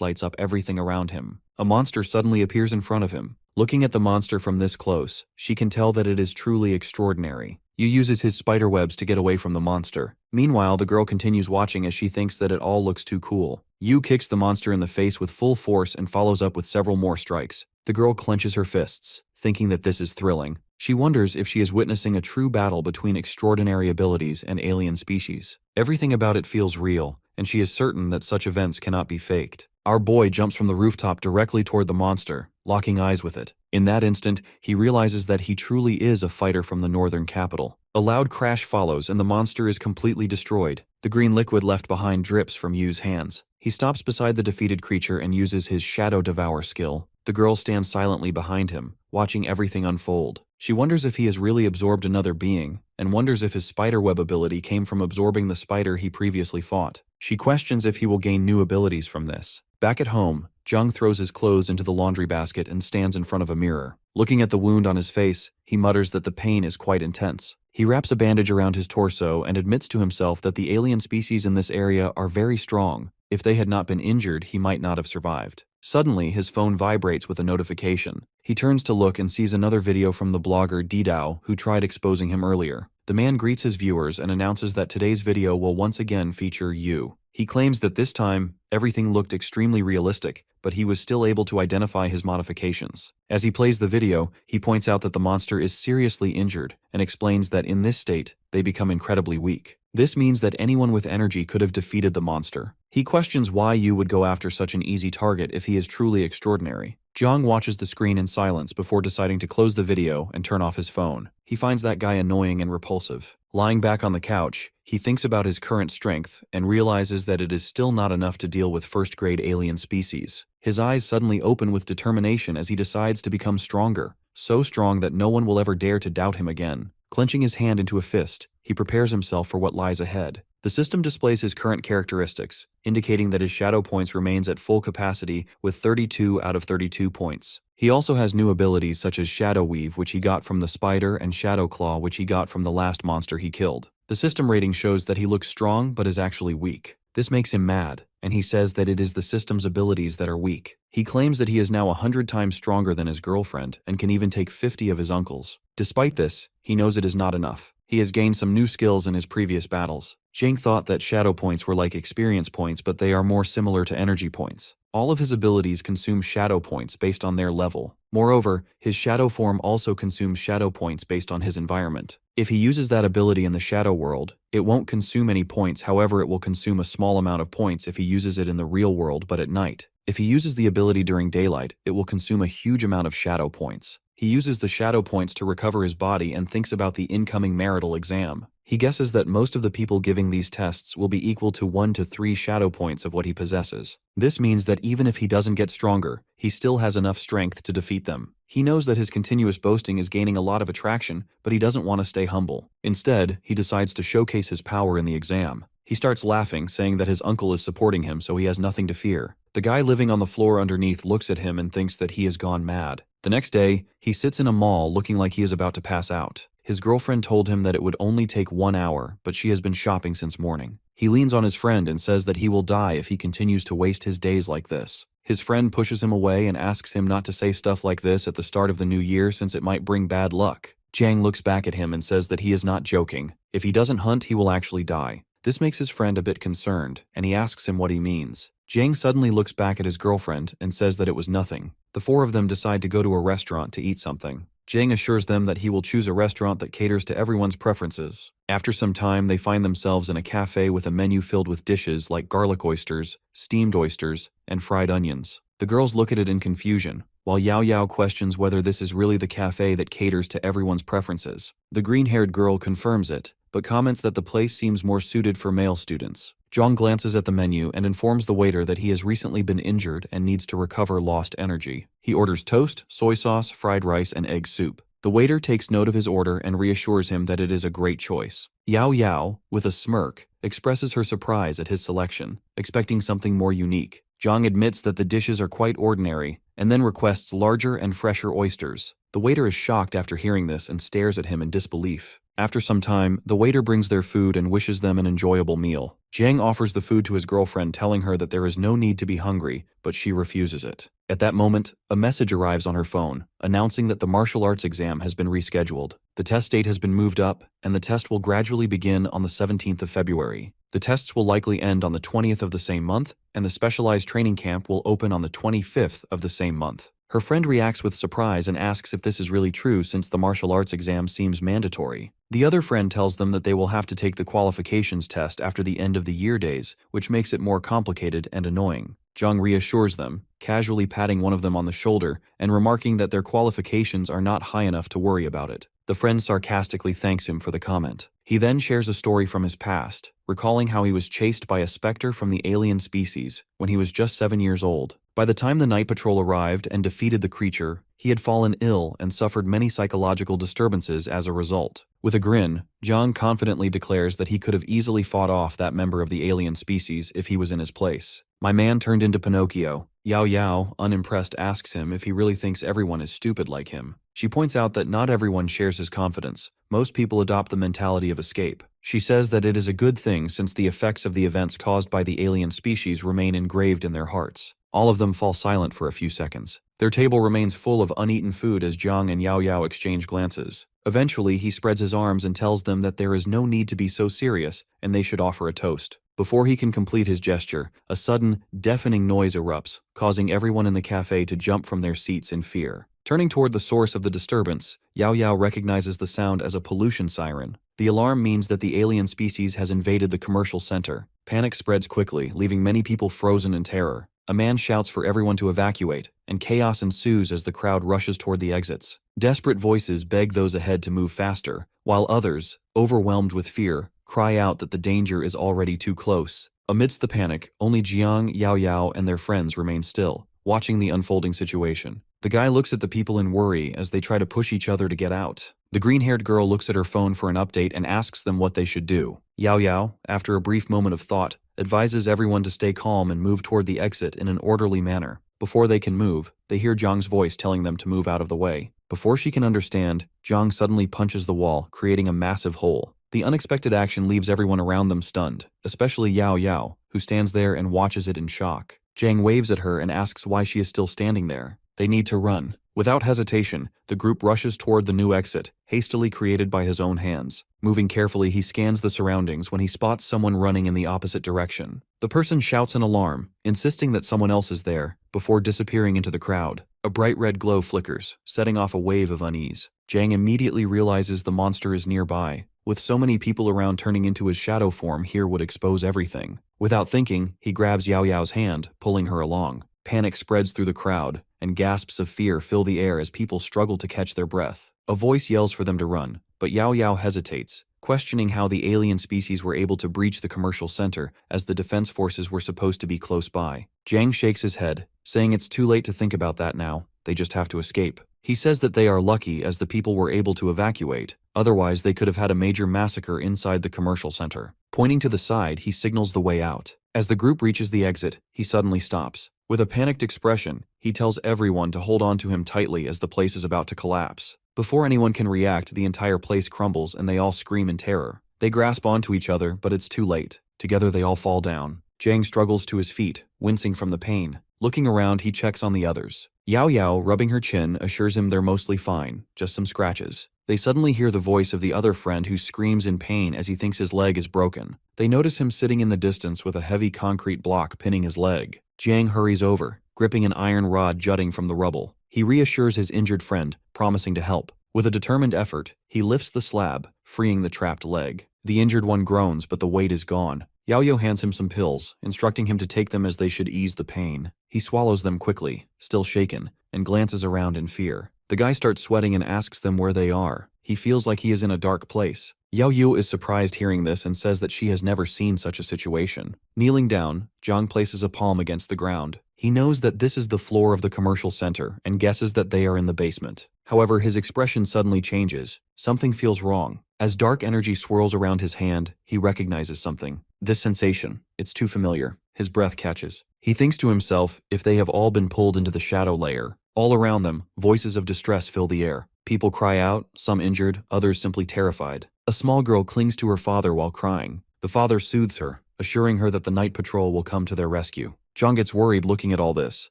lights up everything around him. A monster suddenly appears in front of him. Looking at the monster from this close, she can tell that it is truly extraordinary. Yu uses his spider webs to get away from the monster. Meanwhile, the girl continues watching as she thinks that it all looks too cool. Yu kicks the monster in the face with full force and follows up with several more strikes. The girl clenches her fists, thinking that this is thrilling. She wonders if she is witnessing a true battle between extraordinary abilities and alien species. Everything about it feels real, and she is certain that such events cannot be faked. Our boy jumps from the rooftop directly toward the monster, locking eyes with it. In that instant, he realizes that he truly is a fighter from the northern capital. A loud crash follows and the monster is completely destroyed. The green liquid left behind drips from Yu's hands. He stops beside the defeated creature and uses his Shadow Devour skill. The girl stands silently behind him, watching everything unfold. She wonders if he has really absorbed another being, and wonders if his spiderweb ability came from absorbing the spider he previously fought. She questions if he will gain new abilities from this. Back at home, Jung throws his clothes into the laundry basket and stands in front of a mirror. Looking at the wound on his face, he mutters that the pain is quite intense. He wraps a bandage around his torso and admits to himself that the alien species in this area are very strong. If they had not been injured, he might not have survived. Suddenly, his phone vibrates with a notification. He turns to look and sees another video from the blogger Didao, who tried exposing him earlier. The man greets his viewers and announces that today's video will once again feature Yu. He claims that this time, everything looked extremely realistic, but he was still able to identify his modifications. As he plays the video, he points out that the monster is seriously injured and explains that in this state, they become incredibly weak. This means that anyone with energy could have defeated the monster. He questions why Yu would go after such an easy target if he is truly extraordinary. Zhang watches the screen in silence before deciding to close the video and turn off his phone. He finds that guy annoying and repulsive. Lying back on the couch, he thinks about his current strength and realizes that it is still not enough to deal with first-grade alien species. His eyes suddenly open with determination as he decides to become stronger, so strong that no one will ever dare to doubt him again. Clenching his hand into a fist, he prepares himself for what lies ahead. The system displays his current characteristics, indicating that his shadow points remains at full capacity with 32 out of 32 points. He also has new abilities such as Shadow Weave, which he got from the spider, and Shadow Claw, which he got from the last monster he killed. The system rating shows that he looks strong but is actually weak. This makes him mad, and he says that it is the system's abilities that are weak. He claims that he is now 100 times stronger than his girlfriend and can even take 50 of his uncles. Despite this, he knows it is not enough. He has gained some new skills in his previous battles. Jing thought that shadow points were like experience points, but they are more similar to energy points. All of his abilities consume shadow points based on their level. Moreover, his shadow form also consumes shadow points based on his environment. If he uses that ability in the shadow world, it won't consume any points, however it will consume a small amount of points if he uses it in the real world but at night. If he uses the ability during daylight, it will consume a huge amount of shadow points. He uses the shadow points to recover his body and thinks about the incoming marital exam. He guesses that most of the people giving these tests will be equal to 1 to 3 shadow points of what he possesses. This means that even if he doesn't get stronger, he still has enough strength to defeat them. He knows that his continuous boasting is gaining a lot of attraction, but he doesn't want to stay humble. Instead, he decides to showcase his power in the exam. He starts laughing, saying that his uncle is supporting him, so he has nothing to fear. The guy living on the floor underneath looks at him and thinks that he has gone mad. The next day, he sits in a mall looking like he is about to pass out. His girlfriend told him that it would only take 1 hour, but she has been shopping since morning. He leans on his friend and says that he will die if he continues to waste his days like this. His friend pushes him away and asks him not to say stuff like this at the start of the new year since it might bring bad luck. Jang looks back at him and says that he is not joking. If he doesn't hunt, he will actually die. This makes his friend a bit concerned, and he asks him what he means. Jang suddenly looks back at his girlfriend and says that it was nothing. The four of them decide to go to a restaurant to eat something. Jang assures them that he will choose a restaurant that caters to everyone's preferences. After some time, they find themselves in a cafe with a menu filled with dishes like garlic oysters, steamed oysters, and fried onions. The girls look at it in confusion, while Yao Yao questions whether this is really the cafe that caters to everyone's preferences. The green-haired girl confirms it, but comments that the place seems more suited for male students. Zhang glances at the menu and informs the waiter that he has recently been injured and needs to recover lost energy. He orders toast, soy sauce, fried rice, and egg soup. The waiter takes note of his order and reassures him that it is a great choice. Yao Yao, with a smirk, expresses her surprise at his selection, expecting something more unique. Zhang admits that the dishes are quite ordinary, and then requests larger and fresher oysters. The waiter is shocked after hearing this and stares at him in disbelief. After some time, the waiter brings their food and wishes them an enjoyable meal. Jang offers the food to his girlfriend, telling her that there is no need to be hungry, but she refuses it. At that moment, a message arrives on her phone, announcing that the martial arts exam has been rescheduled. The test date has been moved up, and the test will gradually begin on the 17th of February. The tests will likely end on the 20th of the same month, and the specialized training camp will open on the 25th of the same month. Her friend reacts with surprise and asks if this is really true since the martial arts exam seems mandatory. The other friend tells them that they will have to take the qualifications test after the end of the year days, which makes it more complicated and annoying. Jung reassures them, casually patting one of them on the shoulder and remarking that their qualifications are not high enough to worry about it. The friend sarcastically thanks him for the comment. He then shares a story from his past, recalling how he was chased by a specter from the alien species when he was just 7 years old. By the time the night patrol arrived and defeated the creature, he had fallen ill and suffered many psychological disturbances as a result. With a grin, Jung confidently declares that he could have easily fought off that member of the alien species if he was in his place. My man turned into Pinocchio. Yao Yao, unimpressed, asks him if he really thinks everyone is stupid like him. She points out that not everyone shares his confidence. Most people adopt the mentality of escape. She says that it is a good thing since the effects of the events caused by the alien species remain engraved in their hearts. All of them fall silent for a few seconds. Their table remains full of uneaten food as Jiang and Yao Yao exchange glances. Eventually, he spreads his arms and tells them that there is no need to be so serious and they should offer a toast. Before he can complete his gesture, a sudden, deafening noise erupts, causing everyone in the cafe to jump from their seats in fear. Turning toward the source of the disturbance, Yao Yao recognizes the sound as a pollution siren. The alarm means that the alien species has invaded the commercial center. Panic spreads quickly, leaving many people frozen in terror. A man shouts for everyone to evacuate, and chaos ensues as the crowd rushes toward the exits. Desperate voices beg those ahead to move faster, while others, overwhelmed with fear, cry out that the danger is already too close. Amidst the panic, only Jiang, Yao Yao, and their friends remain still, watching the unfolding situation. The guy looks at the people in worry as they try to push each other to get out. The green-haired girl looks at her phone for an update and asks them what they should do. Yao Yao, after a brief moment of thought, advises everyone to stay calm and move toward the exit in an orderly manner. Before they can move, they hear Zhang's voice telling them to move out of the way. Before she can understand, Zhang suddenly punches the wall, creating a massive hole. The unexpected action leaves everyone around them stunned, especially Yao Yao, who stands there and watches it in shock. Zhang waves at her and asks why she is still standing there. They need to run. Without hesitation, the group rushes toward the new exit, hastily created by his own hands. Moving carefully, he scans the surroundings when he spots someone running in the opposite direction. The person shouts an alarm, insisting that someone else is there, before disappearing into the crowd. A bright red glow flickers, setting off a wave of unease. Zhang immediately realizes the monster is nearby. With so many people around, turning into his shadow form here would expose everything. Without thinking, he grabs Yao Yao's hand, pulling her along. Panic spreads through the crowd, and gasps of fear fill the air as people struggle to catch their breath. A voice yells for them to run, but Yao Yao hesitates, questioning how the alien species were able to breach the commercial center as the defense forces were supposed to be close by. Zhang shakes his head, saying it's too late to think about that now, they just have to escape. He says that they are lucky as the people were able to evacuate, otherwise they could have had a major massacre inside the commercial center. Pointing to the side, he signals the way out. As the group reaches the exit, he suddenly stops. With a panicked expression, he tells everyone to hold on to him tightly as the place is about to collapse. Before anyone can react, the entire place crumbles and they all scream in terror. They grasp onto each other, but it's too late. Together they all fall down. Zhang struggles to his feet, wincing from the pain. Looking around, he checks on the others. Yao Yao, rubbing her chin, assures him they're mostly fine, just some scratches. They suddenly hear the voice of the other friend who screams in pain as he thinks his leg is broken. They notice him sitting in the distance with a heavy concrete block pinning his leg. Jiang hurries over, gripping an iron rod jutting from the rubble. He reassures his injured friend, promising to help. With a determined effort, he lifts the slab, freeing the trapped leg. The injured one groans, but the weight is gone. Yao Yao hands him some pills, instructing him to take them as they should ease the pain. He swallows them quickly, still shaken, and glances around in fear. The guy starts sweating and asks them where they are. He feels like he is in a dark place. Yao Yu is surprised hearing this and says that she has never seen such a situation. Kneeling down, Zhang places a palm against the ground. He knows that this is the floor of the commercial center and guesses that they are in the basement. However, his expression suddenly changes. Something feels wrong. As dark energy swirls around his hand, he recognizes something. This sensation, it's too familiar. His breath catches. He thinks to himself, if they have all been pulled into the shadow layer. All around them, voices of distress fill the air. People cry out, some injured, others simply terrified. A small girl clings to her father while crying. The father soothes her, assuring her that the night patrol will come to their rescue. Zhang gets worried looking at all this.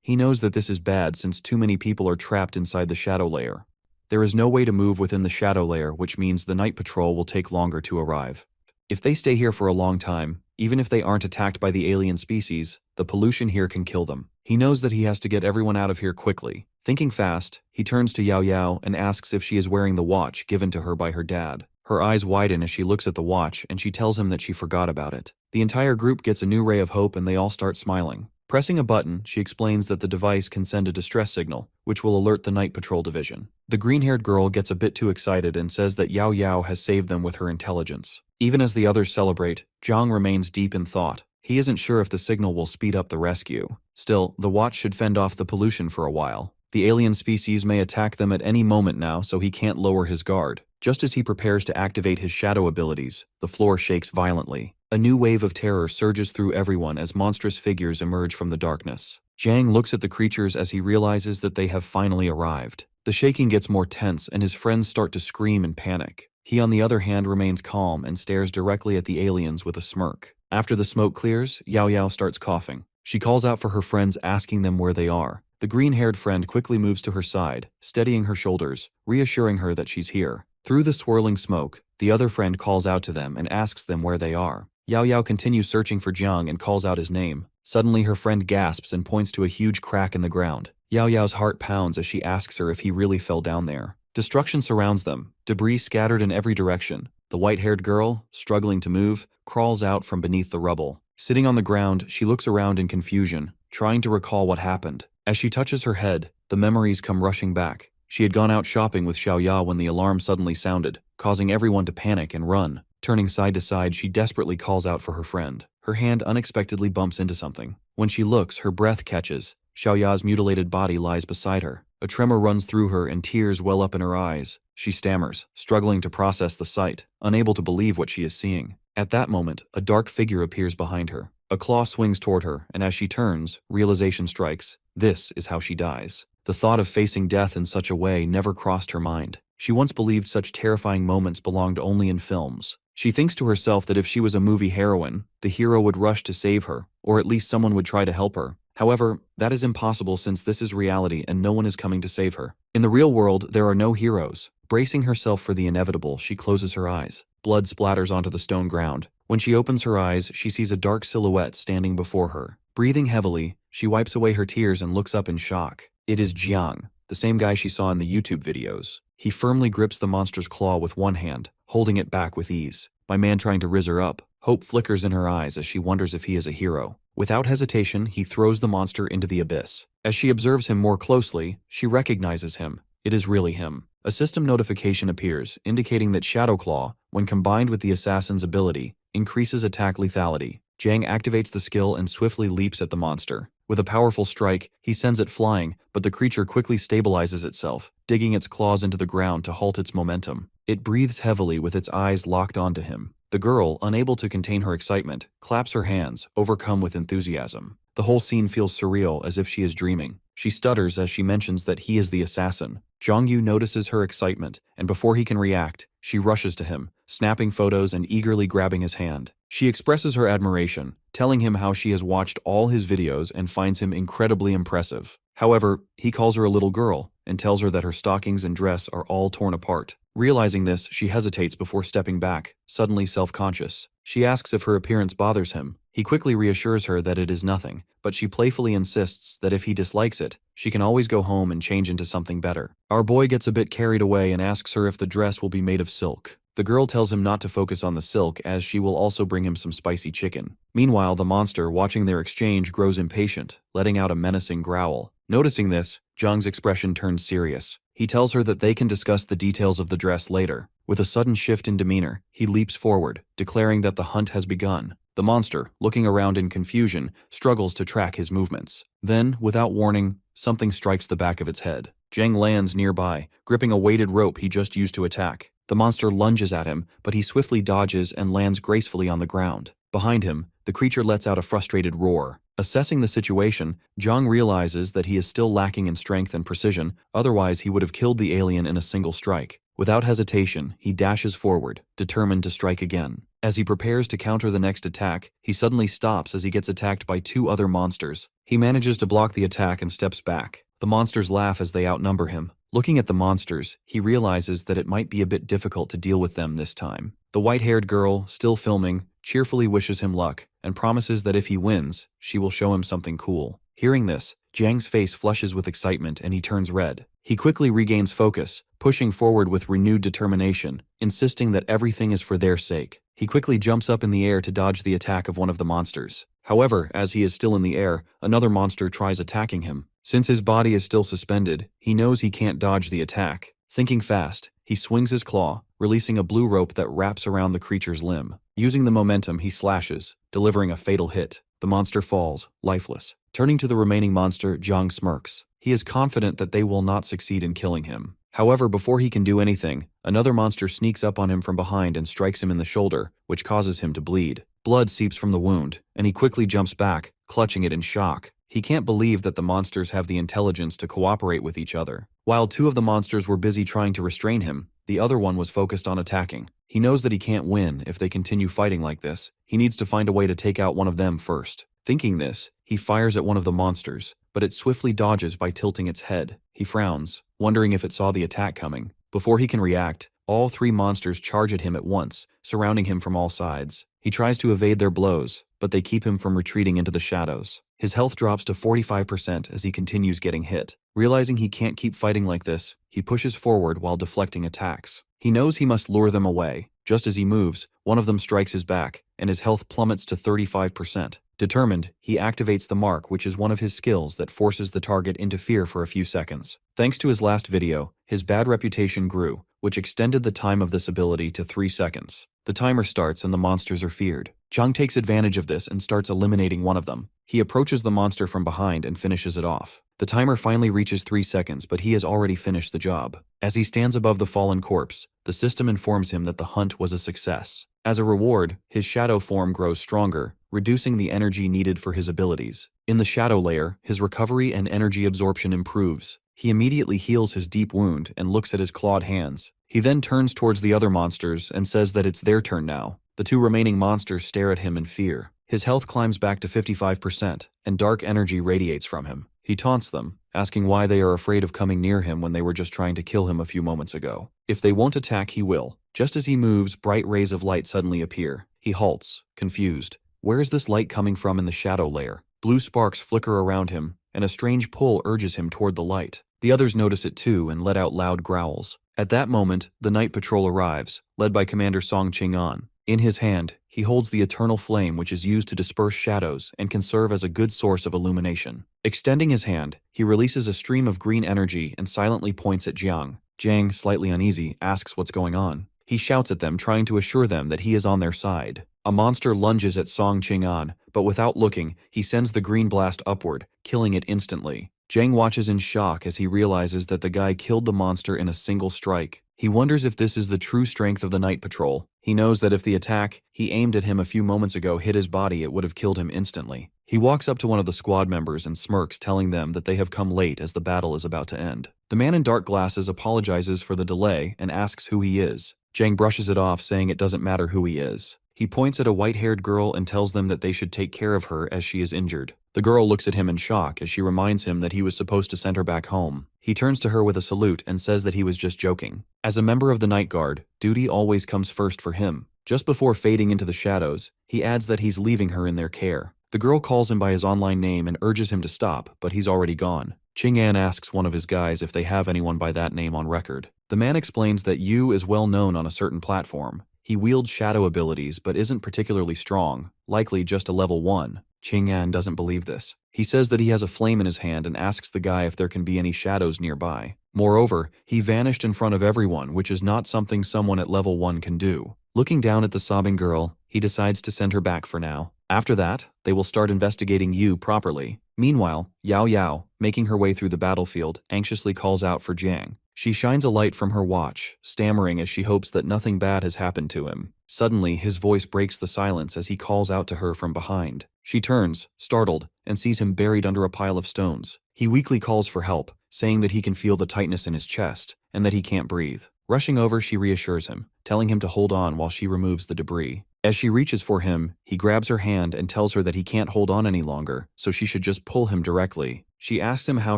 He knows that this is bad since too many people are trapped inside the shadow layer. There is no way to move within the shadow layer, which means the night patrol will take longer to arrive. If they stay here for a long time, even if they aren't attacked by the alien species, the pollution here can kill them. He knows that he has to get everyone out of here quickly. Thinking fast, he turns to Yao Yao and asks if she is wearing the watch given to her by her dad. Her eyes widen as she looks at the watch and she tells him that she forgot about it. The entire group gets a new ray of hope and they all start smiling. Pressing a button, she explains that the device can send a distress signal, which will alert the Night Patrol Division. The green-haired girl gets a bit too excited and says that Yao Yao has saved them with her intelligence. Even as the others celebrate, Zhang remains deep in thought. He isn't sure if the signal will speed up the rescue. Still, the watch should fend off the pollution for a while. The alien species may attack them at any moment now, so he can't lower his guard. Just as he prepares to activate his shadow abilities, the floor shakes violently. A new wave of terror surges through everyone as monstrous figures emerge from the darkness. Zhang looks at the creatures as he realizes that they have finally arrived. The shaking gets more tense and his friends start to scream in panic. He, on the other hand, remains calm and stares directly at the aliens with a smirk. After the smoke clears, Yao Yao starts coughing. She calls out for her friends, asking them where they are. The green-haired friend quickly moves to her side, steadying her shoulders, reassuring her that she's here. Through the swirling smoke, the other friend calls out to them and asks them where they are. Yao Yao continues searching for Jiang and calls out his name. Suddenly her friend gasps and points to a huge crack in the ground. Yao Yao's heart pounds as she asks her if he really fell down there. Destruction surrounds them, debris scattered in every direction. The white-haired girl, struggling to move, crawls out from beneath the rubble. Sitting on the ground, she looks around in confusion, trying to recall what happened. As she touches her head, the memories come rushing back. She had gone out shopping with Xiaoya when the alarm suddenly sounded, causing everyone to panic and run. Turning side to side, she desperately calls out for her friend. Her hand unexpectedly bumps into something. When she looks, her breath catches. Xiaoya's mutilated body lies beside her. A tremor runs through her and tears well up in her eyes. She stammers, struggling to process the sight, unable to believe what she is seeing. At that moment, a dark figure appears behind her. A claw swings toward her, and as she turns, realization strikes. This is how she dies. The thought of facing death in such a way never crossed her mind. She once believed such terrifying moments belonged only in films. She thinks to herself that if she was a movie heroine, the hero would rush to save her, or at least someone would try to help her. However, that is impossible since this is reality and no one is coming to save her. In the real world, there are no heroes. Bracing herself for the inevitable, she closes her eyes. Blood splatters onto the stone ground. When she opens her eyes, she sees a dark silhouette standing before her. Breathing heavily, she wipes away her tears and looks up in shock. It is Jiang, the same guy she saw in the YouTube videos. He firmly grips the monster's claw with one hand, holding it back with ease. My man trying to riz her up. Hope flickers in her eyes as she wonders if he is a hero. Without hesitation, he throws the monster into the abyss. As she observes him more closely, she recognizes him. It is really him. A system notification appears, indicating that Shadow Claw, when combined with the assassin's ability, increases attack lethality. Jiang activates the skill and swiftly leaps at the monster. With a powerful strike, he sends it flying, but the creature quickly stabilizes itself, digging its claws into the ground to halt its momentum. It breathes heavily with its eyes locked onto him. The girl, unable to contain her excitement, claps her hands, overcome with enthusiasm. The whole scene feels surreal, as if she is dreaming. She stutters as she mentions that he is the assassin. Zhongyu notices her excitement, and before he can react, she rushes to him, snapping photos and eagerly grabbing his hand. She expresses her admiration, telling him how she has watched all his videos and finds him incredibly impressive. However, he calls her a little girl and tells her that her stockings and dress are all torn apart. Realizing this, she hesitates before stepping back, suddenly self-conscious. She asks if her appearance bothers him. He quickly reassures her that it is nothing, but she playfully insists that if he dislikes it, she can always go home and change into something better. Our boy gets a bit carried away and asks her if the dress will be made of silk. The girl tells him not to focus on the silk as she will also bring him some spicy chicken. Meanwhile, the monster, watching their exchange, grows impatient, letting out a menacing growl. Noticing this, Zhang's expression turns serious. He tells her that they can discuss the details of the dress later. With a sudden shift in demeanor, he leaps forward, declaring that the hunt has begun. The monster, looking around in confusion, struggles to track his movements. Then, without warning, something strikes the back of its head. Zhang lands nearby, gripping a weighted rope he just used to attack. The monster lunges at him, but he swiftly dodges and lands gracefully on the ground. Behind him, the creature lets out a frustrated roar. Assessing the situation, Zhang realizes that he is still lacking in strength and precision, otherwise he would have killed the alien in a single strike. Without hesitation, he dashes forward, determined to strike again. As he prepares to counter the next attack, he suddenly stops as he gets attacked by two other monsters. He manages to block the attack and steps back. The monsters laugh as they outnumber him. Looking at the monsters, he realizes that it might be a bit difficult to deal with them this time. The white-haired girl, still filming, cheerfully wishes him luck and promises that if he wins, she will show him something cool. Hearing this, Jiang's face flushes with excitement and he turns red. He quickly regains focus, pushing forward with renewed determination, insisting that everything is for their sake. He quickly jumps up in the air to dodge the attack of one of the monsters. However, as he is still in the air, another monster tries attacking him. Since his body is still suspended, he knows he can't dodge the attack. Thinking fast, he swings his claw, releasing a blue rope that wraps around the creature's limb. Using the momentum, he slashes, delivering a fatal hit. The monster falls, lifeless. Turning to the remaining monster, Jiang smirks. He is confident that they will not succeed in killing him. However, before he can do anything, another monster sneaks up on him from behind and strikes him in the shoulder, which causes him to bleed. Blood seeps from the wound, and he quickly jumps back, clutching it in shock. He can't believe that the monsters have the intelligence to cooperate with each other. While two of the monsters were busy trying to restrain him, the other one was focused on attacking. He knows that he can't win if they continue fighting like this. He needs to find a way to take out one of them first. Thinking this, he fires at one of the monsters, but it swiftly dodges by tilting its head. He frowns, wondering if it saw the attack coming. Before he can react, all three monsters charge at him at once, surrounding him from all sides. He tries to evade their blows, but they keep him from retreating into the shadows. His health drops to 45% as he continues getting hit. Realizing he can't keep fighting like this, he pushes forward while deflecting attacks. He knows he must lure them away. Just as he moves, one of them strikes his back, and his health plummets to 35%. Determined, he activates the mark, which is one of his skills that forces the target into fear for a few seconds. Thanks to his last video, his bad reputation grew, which extended the time of this ability to 3 seconds. The timer starts and the monsters are feared. Jiang takes advantage of this and starts eliminating one of them. He approaches the monster from behind and finishes it off. The timer finally reaches 3 seconds, but he has already finished the job. As he stands above the fallen corpse, the system informs him that the hunt was a success. As a reward, his shadow form grows stronger, reducing the energy needed for his abilities. In the shadow layer, his recovery and energy absorption improves. He immediately heals his deep wound and looks at his clawed hands. He then turns towards the other monsters and says that it's their turn now. The two remaining monsters stare at him in fear. His health climbs back to 55%, and dark energy radiates from him. He taunts them, asking why they are afraid of coming near him when they were just trying to kill him a few moments ago. If they won't attack, he will. Just as he moves, bright rays of light suddenly appear. He halts, confused. Where is this light coming from in the shadow layer? Blue sparks flicker around him, and a strange pull urges him toward the light. The others notice it too and let out loud growls. At that moment, the night patrol arrives, led by Commander Song Ching-an. In his hand, he holds the eternal flame, which is used to disperse shadows and can serve as a good source of illumination. Extending his hand, he releases a stream of green energy and silently points at Jiang. Jiang, slightly uneasy, asks what's going on. He shouts at them, trying to assure them that he is on their side. A monster lunges at Song Ching-an, but without looking, he sends the green blast upward, killing it instantly. Jiang watches in shock as he realizes that the guy killed the monster in a single strike. He wonders if this is the true strength of the night patrol. He knows that if the attack he aimed at him a few moments ago hit his body, it would have killed him instantly. He walks up to one of the squad members and smirks, telling them that they have come late as the battle is about to end. The man in dark glasses apologizes for the delay and asks who he is. Jiang brushes it off, saying it doesn't matter who he is. He points at a white-haired girl and tells them that they should take care of her as she is injured. The girl looks at him in shock as she reminds him that he was supposed to send her back home. He turns to her with a salute and says that he was just joking. As a member of the Night Guard, duty always comes first for him. Just before fading into the shadows, he adds that he's leaving her in their care. The girl calls him by his online name and urges him to stop, but he's already gone. Ching-an asks one of his guys if they have anyone by that name on record. The man explains that Yu is well known on a certain platform. He wields shadow abilities but isn't particularly strong, likely just a level 1. Ching-an doesn't believe this. He says that he has a flame in his hand and asks the guy if there can be any shadows nearby. Moreover, he vanished in front of everyone, which is not something someone at level 1 can do. Looking down at the sobbing girl, he decides to send her back for now. After that, they will start investigating Yu properly. Meanwhile, Yao Yao, making her way through the battlefield, anxiously calls out for Jiang. She shines a light from her watch, stammering as she hopes that nothing bad has happened to him. Suddenly, his voice breaks the silence as he calls out to her from behind. She turns, startled, and sees him buried under a pile of stones. He weakly calls for help, saying that he can feel the tightness in his chest, and that he can't breathe. Rushing over, she reassures him, telling him to hold on while she removes the debris. As she reaches for him, he grabs her hand and tells her that he can't hold on any longer, so she should just pull him directly. She asks him how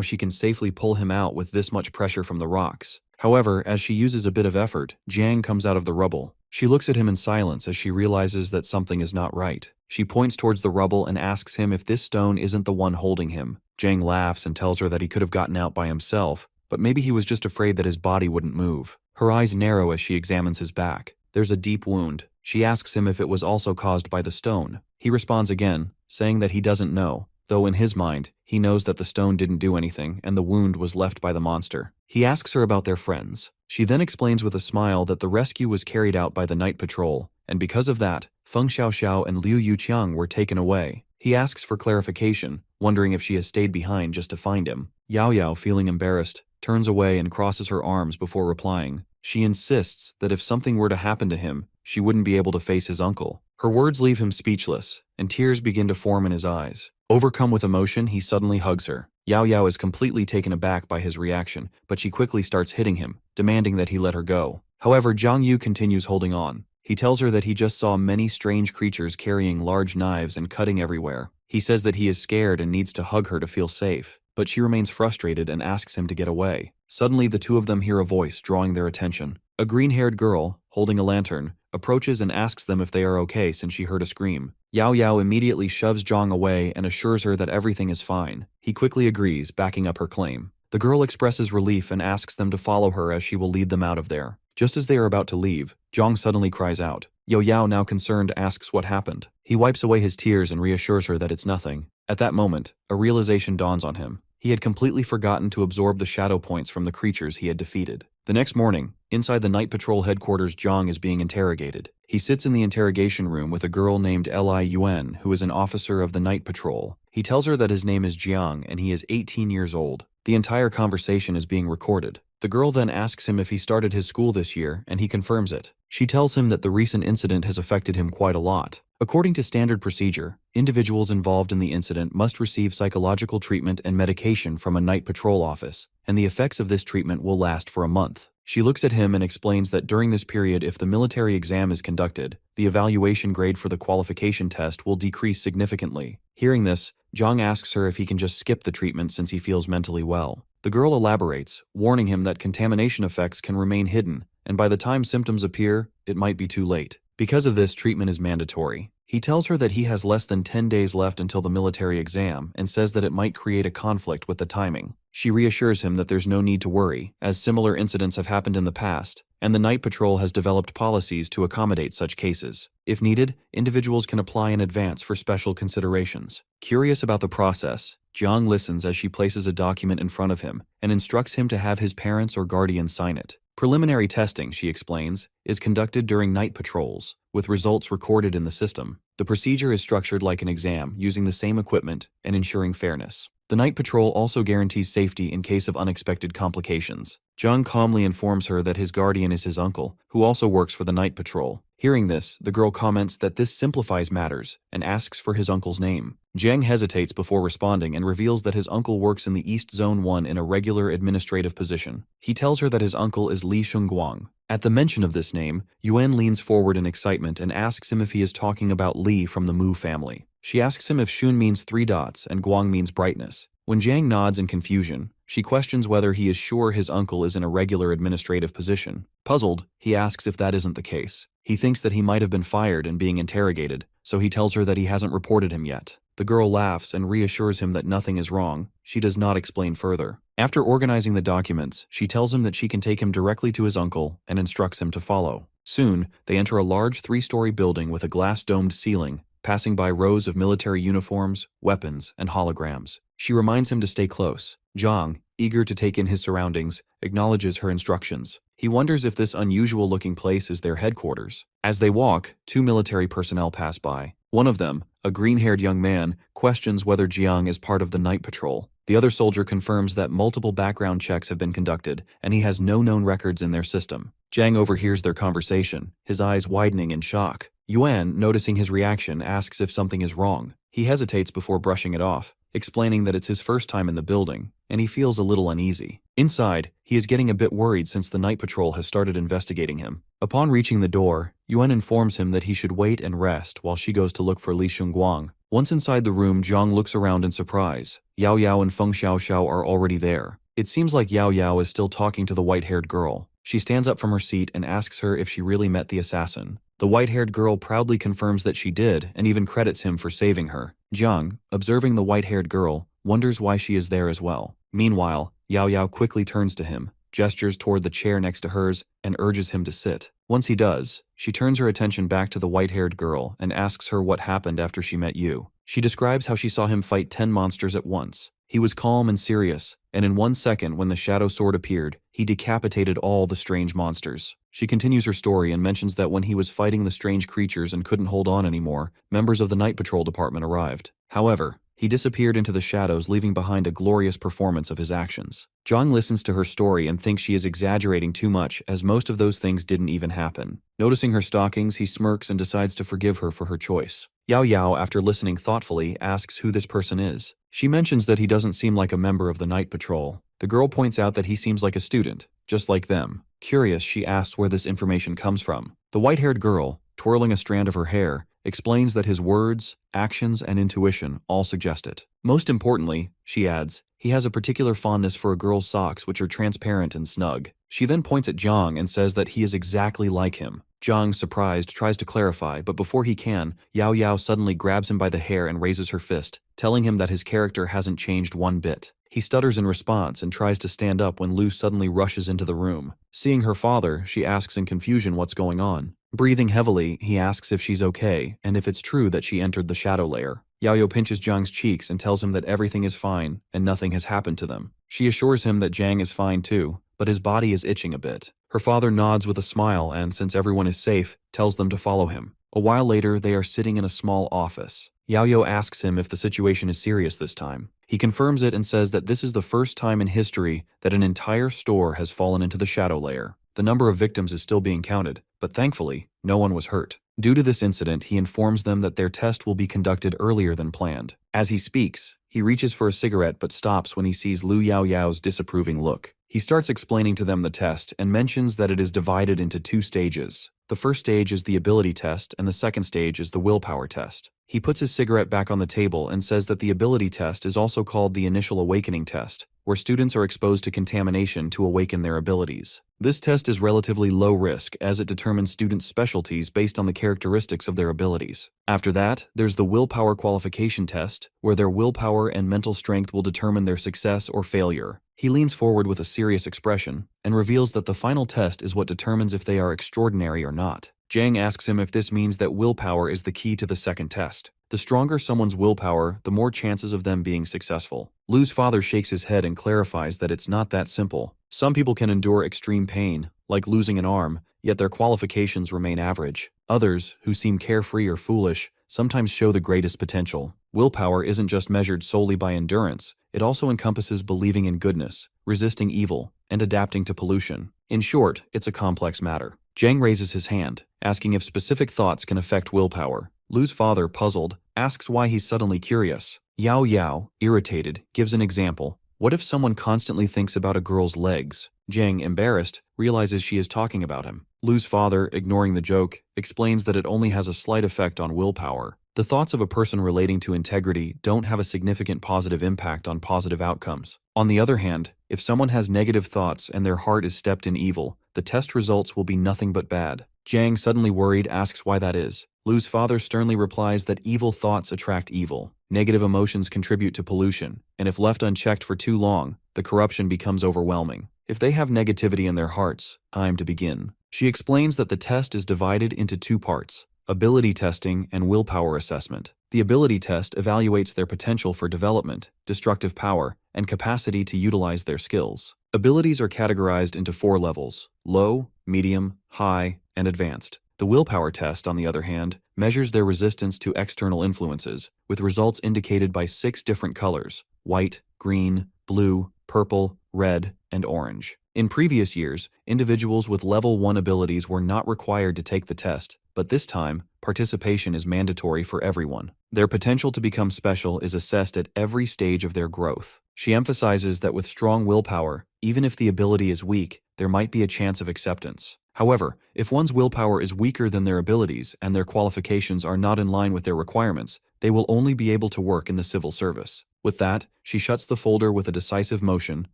she can safely pull him out with this much pressure from the rocks. However, as she uses a bit of effort, Jiang comes out of the rubble. She looks at him in silence as she realizes that something is not right. She points towards the rubble and asks him if this stone isn't the one holding him. Jiang laughs and tells her that he could have gotten out by himself, but maybe he was just afraid that his body wouldn't move. Her eyes narrow as she examines his back. There's a deep wound. She asks him if it was also caused by the stone. He responds again, saying that he doesn't know, though in his mind, he knows that the stone didn't do anything and the wound was left by the monster. He asks her about their friends. She then explains with a smile that the rescue was carried out by the night patrol, and because of that, Feng Xiaoxiao and Liu Yuqiang were taken away. He asks for clarification, wondering if she has stayed behind just to find him. Yao Yao, feeling embarrassed, turns away and crosses her arms before replying. She insists that if something were to happen to him, she wouldn't be able to face his uncle. Her words leave him speechless, and tears begin to form in his eyes. Overcome with emotion, he suddenly hugs her. Yao Yao is completely taken aback by his reaction, but she quickly starts hitting him, demanding that he let her go. However, Zhang Yu continues holding on. He tells her that he just saw many strange creatures carrying large knives and cutting everywhere. He says that he is scared and needs to hug her to feel safe, but she remains frustrated and asks him to get away. Suddenly, the two of them hear a voice drawing their attention. A green-haired girl, holding a lantern, approaches and asks them if they are okay since she heard a scream. Yao Yao immediately shoves Zhang away and assures her that everything is fine. He quickly agrees, backing up her claim. The girl expresses relief and asks them to follow her as she will lead them out of there. Just as they are about to leave, Zhang suddenly cries out. Yao Yao, now concerned, asks what happened. He wipes away his tears and reassures her that it's nothing. At that moment, a realization dawns on him. He had completely forgotten to absorb the shadow points from the creatures he had defeated. The next morning, inside the Night Patrol headquarters, Zhang is being interrogated. He sits in the interrogation room with a girl named Li Yuan, who is an officer of the Night Patrol. He tells her that his name is Jiang and he is 18 years old. The entire conversation is being recorded. The girl then asks him if he started his school this year, and he confirms it. She tells him that the recent incident has affected him quite a lot. According to standard procedure, individuals involved in the incident must receive psychological treatment and medication from a night patrol office, and the effects of this treatment will last for a month. She looks at him and explains that during this period, if the military exam is conducted, the evaluation grade for the qualification test will decrease significantly. Hearing this, Zhang asks her if he can just skip the treatment since he feels mentally well. The girl elaborates, warning him that contamination effects can remain hidden, and by the time symptoms appear, it might be too late. Because of this, treatment is mandatory. He tells her that he has less than 10 days left until the military exam and says that it might create a conflict with the timing. She reassures him that there's no need to worry, as similar incidents have happened in the past, and the Night Patrol has developed policies to accommodate such cases. If needed, individuals can apply in advance for special considerations. Curious about the process, Jiang listens as she places a document in front of him and instructs him to have his parents or guardians sign it. Preliminary testing, she explains, is conducted during night patrols, with results recorded in the system. The procedure is structured like an exam, using the same equipment and ensuring fairness. The Night Patrol also guarantees safety in case of unexpected complications. Zhang calmly informs her that his guardian is his uncle, who also works for the Night Patrol. Hearing this, the girl comments that this simplifies matters and asks for his uncle's name. Jiang hesitates before responding and reveals that his uncle works in the East Zone 1 in a regular administrative position. He tells her that his uncle is Li Shengguang. At the mention of this name, Yuan leans forward in excitement and asks him if he is talking about Li from the Mu family. She asks him if Shun means 3 dots and Guang means brightness. When Jiang nods in confusion, she questions whether he is sure his uncle is in a regular administrative position. Puzzled, he asks if that isn't the case. He thinks that he might have been fired and being interrogated, so he tells her that he hasn't reported him yet. The girl laughs and reassures him that nothing is wrong. She does not explain further. After organizing the documents, she tells him that she can take him directly to his uncle and instructs him to follow. Soon, they enter a large 3-story building with a glass-domed ceiling, passing by rows of military uniforms, weapons, and holograms. She reminds him to stay close. Zhang, eager to take in his surroundings, acknowledges her instructions. He wonders if this unusual-looking place is their headquarters. As they walk, 2 military personnel pass by. One of them, a green-haired young man, questions whether Jiang is part of the night patrol. The other soldier confirms that multiple background checks have been conducted, and he has no known records in their system. Jiang overhears their conversation, his eyes widening in shock. Yuan, noticing his reaction, asks if something is wrong. He hesitates before brushing it off, explaining that it's his first time in the building, and he feels a little uneasy. Inside, he is getting a bit worried since the night patrol has started investigating him. Upon reaching the door, Yuan informs him that he should wait and rest while she goes to look for Li Shengguang. Once inside the room, Zhang looks around in surprise. Yao Yao and Feng Xiaoxiao are already there. It seems like Yao Yao is still talking to the white-haired girl. She stands up from her seat and asks her if she really met the assassin. The white-haired girl proudly confirms that she did and even credits him for saving her. Jiang, observing the white-haired girl, wonders why she is there as well. Meanwhile, Yao Yao quickly turns to him, gestures toward the chair next to hers, and urges him to sit. Once he does, she turns her attention back to the white-haired girl and asks her what happened after she met you. She describes how she saw him fight 10 monsters at once. He was calm and serious, and in 1 second when the shadow sword appeared, he decapitated all the strange monsters. She continues her story and mentions that when he was fighting the strange creatures and couldn't hold on anymore, members of the night patrol department arrived. However, he disappeared into the shadows, leaving behind a glorious performance of his actions. Zhang listens to her story and thinks she is exaggerating too much, as most of those things didn't even happen. Noticing her stockings, he smirks and decides to forgive her for her choice. Yao Yao, after listening thoughtfully, asks who this person is. She mentions that he doesn't seem like a member of the night patrol. The girl points out that he seems like a student, just like them. Curious, she asks where this information comes from. The white-haired girl, twirling a strand of her hair, explains that his words, actions, and intuition all suggest it. Most importantly, she adds, he has a particular fondness for a girl's socks which are transparent and snug. She then points at Zhang and says that he is exactly like him. Zhang, surprised, tries to clarify, but before he can, Yao Yao suddenly grabs him by the hair and raises her fist, telling him that his character hasn't changed one bit. He stutters in response and tries to stand up when Lu suddenly rushes into the room. Seeing her father, she asks in confusion what's going on. Breathing heavily, he asks if she's okay and if it's true that she entered the shadow layer. Yao Yao pinches Zhang's cheeks and tells him that everything is fine and nothing has happened to them. She assures him that Zhang is fine too, but his body is itching a bit. Her father nods with a smile and, since everyone is safe, tells them to follow him. A while later, they are sitting in a small office. Yao Yao asks him if the situation is serious this time. He confirms it and says that this is the first time in history that an entire store has fallen into the shadow layer. The number of victims is still being counted, but thankfully, no one was hurt. Due to this incident, he informs them that their test will be conducted earlier than planned. As he speaks, he reaches for a cigarette but stops when he sees Lu Yao Yao's disapproving look. He starts explaining to them the test and mentions that it is divided into 2 stages. The first stage is the ability test and the second stage is the willpower test. He puts his cigarette back on the table and says that the ability test is also called the initial awakening test, where students are exposed to contamination to awaken their abilities. This test is relatively low risk as it determines students' specialties based on the characteristics of their abilities. After that, there's the willpower qualification test, where their willpower and mental strength will determine their success or failure. He leans forward with a serious expression and reveals that the final test is what determines if they are extraordinary or not. Jiang asks him if this means that willpower is the key to the second test. The stronger someone's willpower, the more chances of them being successful. Lu's father shakes his head and clarifies that it's not that simple. Some people can endure extreme pain, like losing an arm, yet their qualifications remain average. Others, who seem carefree or foolish, sometimes show the greatest potential. Willpower isn't just measured solely by endurance, it also encompasses believing in goodness, resisting evil, and adapting to pollution. In short, it's a complex matter. Jiang raises his hand, asking if specific thoughts can affect willpower. Lu's father, puzzled, asks why he's suddenly curious. Yao Yao, irritated, gives an example. What if someone constantly thinks about a girl's legs? Jiang, embarrassed, realizes she is talking about him. Lu's father, ignoring the joke, explains that it only has a slight effect on willpower. The thoughts of a person relating to integrity don't have a significant positive impact on positive outcomes. On the other hand, if someone has negative thoughts and their heart is steeped in evil, the test results will be nothing but bad. Jiang, suddenly worried, asks why that is. Lu's father sternly replies that evil thoughts attract evil. Negative emotions contribute to pollution, and if left unchecked for too long, the corruption becomes overwhelming. If they have negativity in their hearts, time to begin. She explains that the test is divided into 2 parts: ability testing and willpower assessment. The ability test evaluates their potential for development, destructive power, and capacity to utilize their skills. Abilities are categorized into 4 levels: low, medium, high, and advanced. The willpower test, on the other hand, measures their resistance to external influences, with results indicated by 6 different colors: white, green, blue, purple, red, and orange. In previous years, individuals with level 1 abilities were not required to take the test, but this time, participation is mandatory for everyone. Their potential to become special is assessed at every stage of their growth. She emphasizes that with strong willpower, even if the ability is weak, there might be a chance of acceptance. However, if one's willpower is weaker than their abilities and their qualifications are not in line with their requirements, they will only be able to work in the civil service. With that, she shuts the folder with a decisive motion